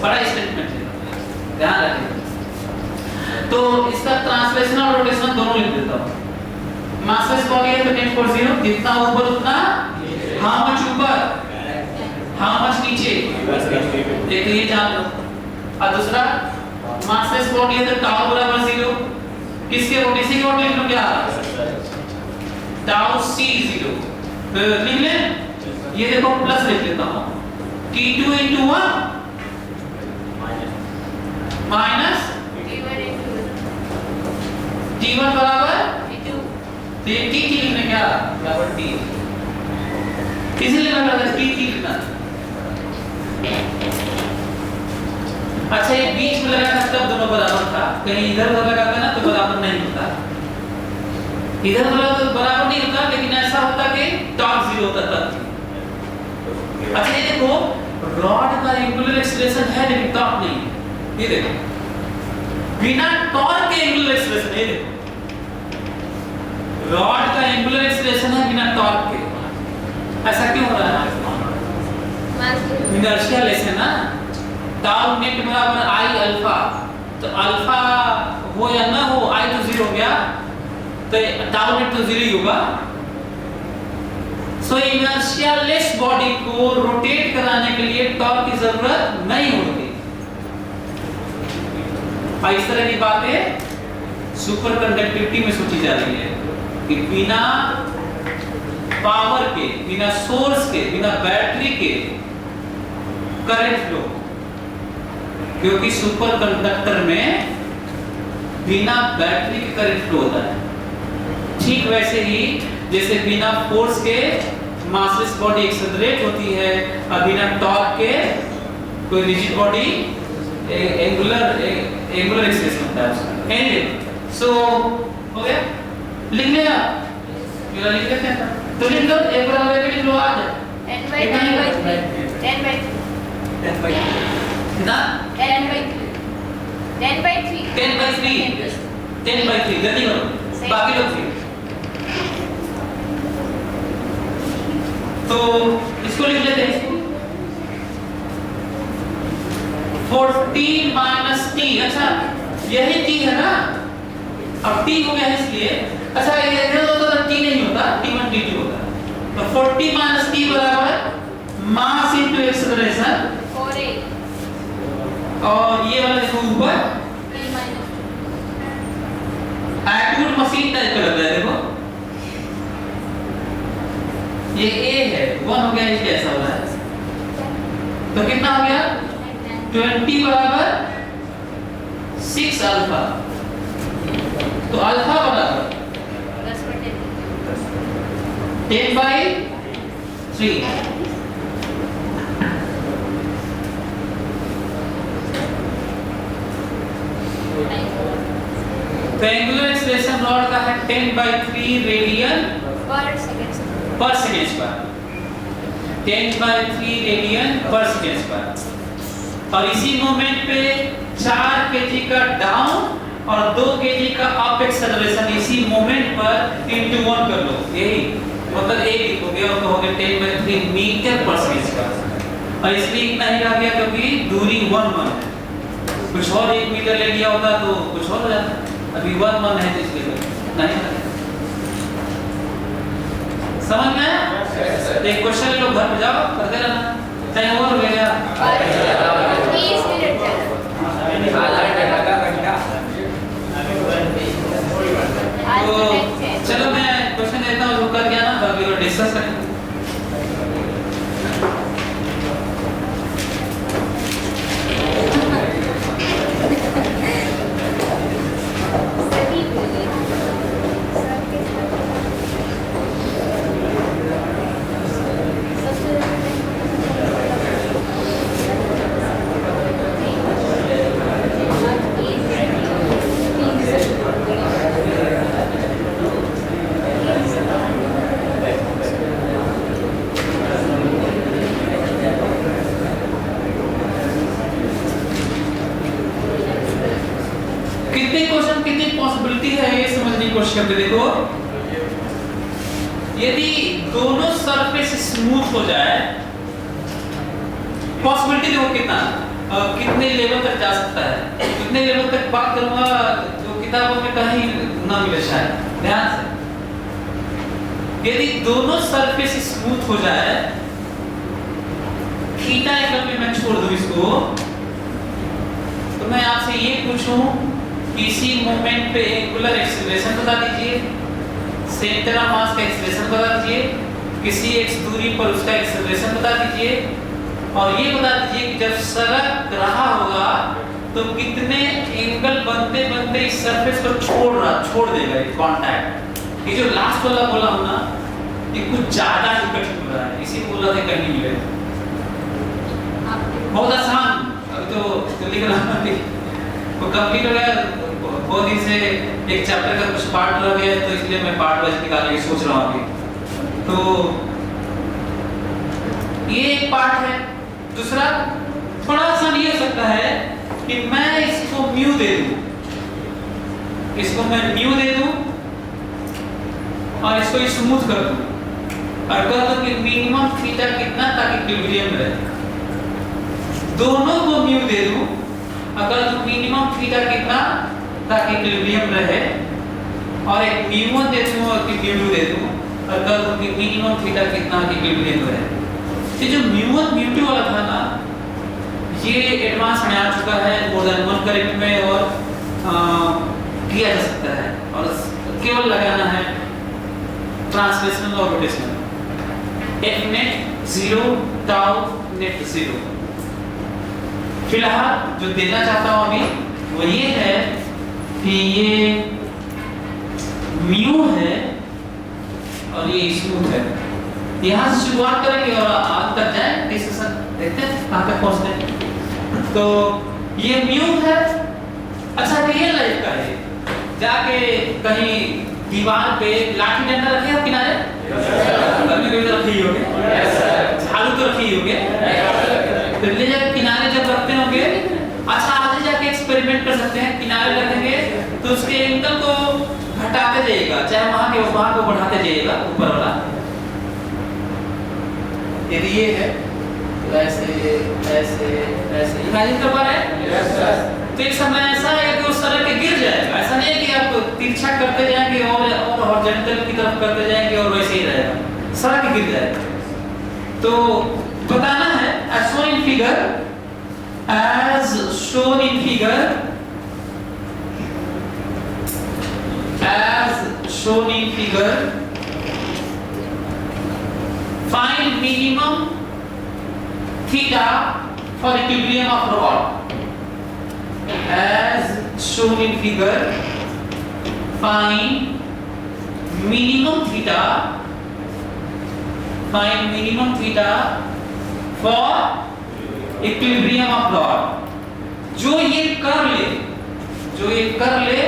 बड़ा स्टेटमेंट है, ध्यान रखिए। तो इसका ट्रांसलेशन और रोटेशन दोनों लिख देता हूं। मासलेस बॉडी है तो नेट फोर्स 0, जितना ऊपर उतना, हाउ मच ऊपर, हाउ मच नीचे, एक ये जान लो। और दूसरा मासलेस बॉडी है तो टाउ बराबर 0, किसके बॉडी से के बॉडी लिख लो क्या, टाउ c 0 लिख ले। ये देखो प्लस लिख लेता हूं, t2 into 1 माइनस t1 बराबर t2, तो ये t लिखने क्या बराबर t, इसीलिए मैं कहता t लिखना। अच्छा, ये बीच में लगा था तब दोनों बराबर था, कहीं इधर उधर लगाता ना तो बराबर नहीं होता, इधर उधर तो बराबर नहीं होता, लेकिन ऐसा होता कि टॉर्क 0 होता तब। अच्छा, ये देखो रॉड का एंगुलर एक्सीलरेशन है लेकिन टॉर्क नहीं है, ये देखो बिना टॉर्क के एंगुलर एक्सीलरेशन, ये देखो रॉड का एंगुलर एक्सीलरेशन है बिना टॉर्क के। ऐसा क्यों हो रहा है? इनर्शिया लेस है ना। टाउ नेट बराबर आई अल्फा, तो अल्फा हो या ना हो, आई तो 0 हो गया तो टाउ नेट तो 0 ही होगा। सो इनर्शिया लेस बॉडी को रोटेट कराने के लिए टॉर्क की जरूरत नहीं होती। और इस तरह की बातें सुपर कंडक्टिविटी में सोची जा रही है कि बिना पावर के, बिना सोर्स के, बिना बैटरी के करंट फ्लो, क्योंकि सुपर कंडक्टर में बिना बैटरी के करंट फ्लो होता है। ठीक वैसे ही जैसे बिना फोर्स के मासलेस बॉडी एक्सेलरेट होती है और बिना टॉर्क के कोई रिजिड बॉडी एंगुलर एक्सेलरेशन होता है उसका। एनीवे, सो हो गया, लिख लिया, ये लिख लेते हैं तो लिख लो, एक बार और लिख लो आज 10 by 3 10 by 3 कितना 10 by 3 10 by 3 10 by 3 जल्दी करो, बाकी लोग फिर तो इसको लिख लेते हैं, इसको 14 minus t। अच्छा, यही t है ना, अब t हो गया है इसलिए। अच्छा, ये इधर होता तो t नहीं होता, t1 t2 होता। तो 40 minus t बराबर मास इनटू एक्सेलरेशन 4a, और ये वाला देखो ऊपर e minus acute machine type का लग रहा है, देखो ये a है, 1 हो गया, ये कैसा हो रहा है, तो कितना हो गया 20 बराबर 6 अल्फा, तो अल्फा बराबर 10 by 3। तो एंगुलर एक्सेलरेशन रॉड का है 10/3 रेडियन पर सेकंड पर सेकंड स्क्वायर, 10/3 रेडियन पर सेकंड स्क्वायर। और इसी मोमेंट पे 4 kg का डाउन और 2 kg का अप एक्सेलरेशन इसी मोमेंट पर into 1 कर लो, यही मतलब एक हो गया, तो हो गया 10/3 मीटर पर सेकंड स्क्वायर। और इसलिए इतना ही रह गया क्योंकि दूरी 1 है, कुछ और 1 मीटर ले लिया होता तो कुछ और हो जाता, अभी 1 है तो इसलिए नहीं। समझ में आया? एक क्वेश्चन लो, घर पे जाओ करते रहना, टाइम ओवर हो गया। 20 मिनट तो चलो मैं क्वेश्चन देता हूँ, कर गया ना, बाकी और डिस्कस करेंगे। सही बोले कितने क्वेश्चन कितनी पॉसिबिलिटी है ये समझने की कोशिश करते। देखो यदि दोनों सरफेस स्मूथ हो जाए, पॉसिबिलिटी देखो कितना कितने लेवल तक जा सकता है, कितने लेवल तक बात करूंगा जो किताबों में कहीं ना मिले शायद, ध्यान से। यदि दोनों सरफेस स्मूथ हो जाए, थीटा इक्वल में मैं छोड़ दूं इसको, तो मैं आपसे ये पूछूं किसी मोमेंट पे एंगुलर एक्सेलरेशन बता दीजिए, सेंटर ऑफ मास का एक्सेलरेशन बता दीजिए, किसी x दूरी पर उसका एक्सेलरेशन बता दीजिए, और ये बता दीजिए कि जब सरक रहा होगा तो कितने एंगल बनते बनते इस सरफेस को छोड़ देगा ये कांटेक्ट। ये जो लास्ट वाला बोला हूं ना, ये कुछ ज्यादा ही कठिन हो रहा है, इसी बोला था कहीं मिले बहुत आसान। अभी तो लिख रहा हूं तो कंप्लीट हो गया, बहुत दिन से एक चैप्टर का कुछ पार्ट रह गया, तो इसलिए मैं पार्ट वाइज निकालने की सोच रहा हूं अभी। तो ये एक पार्ट है। दूसरा थोड़ा आसान ये हो सकता है कि मैं इसको म्यू दे दूं, इसको मैं म्यू दे दूं और इसको स्मूथ कर दूं और कह दूं कि मिनिमम थीटा कितना ताकि इक्विलिब्रियम रहे। दोनों को म्यू दे दूं, अगर तो मिनिमम थीटा कितना ताकि इक्विलिब्रियम रहे, और एक म्यू1 दे दूं और म्यू2 दे दूं और कह दूं कि मिनिमम थीटा कितना कि इक्विलिब्रियम रहे। ये जो म्यू1 म्यू2 वाला था ना, ये एडवांस में आ चुका है मोर देन 1 करेक्ट में, और किया जा सकता है और केवल लगाना है ट्रांसलेशनल और rotational. F net 0 tau net 0। फिलहाल जो देना चाहता हूं अभी वो ये है कि ये म्यू है और ये स्मूथ है। यहां से शुरुआत करेंगे और आगे तक जाए, डिस्कशन देखते हैं कहां तक पहुंचते हैं। तो ये म्यू है। अच्छा रियल लाइफ का है, जाके कहीं दीवार पे लाठी डंडा रखे हो किनारे, कभी कभी तो रखी होगे, झाड़ू तो रखी होगे, तो ले जाके किनारे जब रखते होंगे, अच्छा आगे जाके एक्सपेरिमेंट कर सकते हैं। किनारे रखेंगे तो उसके एंगल को घटाते जाइएगा, चाहे वहां को बढ़ाते जाइएगा ऊपर वाला। यदि ये है तो ऐसे ऐसे ऐसे इमेजिन कर पा रहे हैं, तो एक समय ऐसा आएगा कि उस तरह के गिर जाएगा। ऐसा नहीं है कि आप तिरछा करते जाएंगे और हॉरिजॉन्टल की तरफ करते जाएंगे और वैसे ही रहेगा, सड़क गिर जाएगा। तो बताना है as shown in figure, as shown in figure, as shown in figure, find minimum theta for equilibrium of rod. As shown in figure, find minimum theta, find minimum theta for equilibrium of rod। जो ये कर ले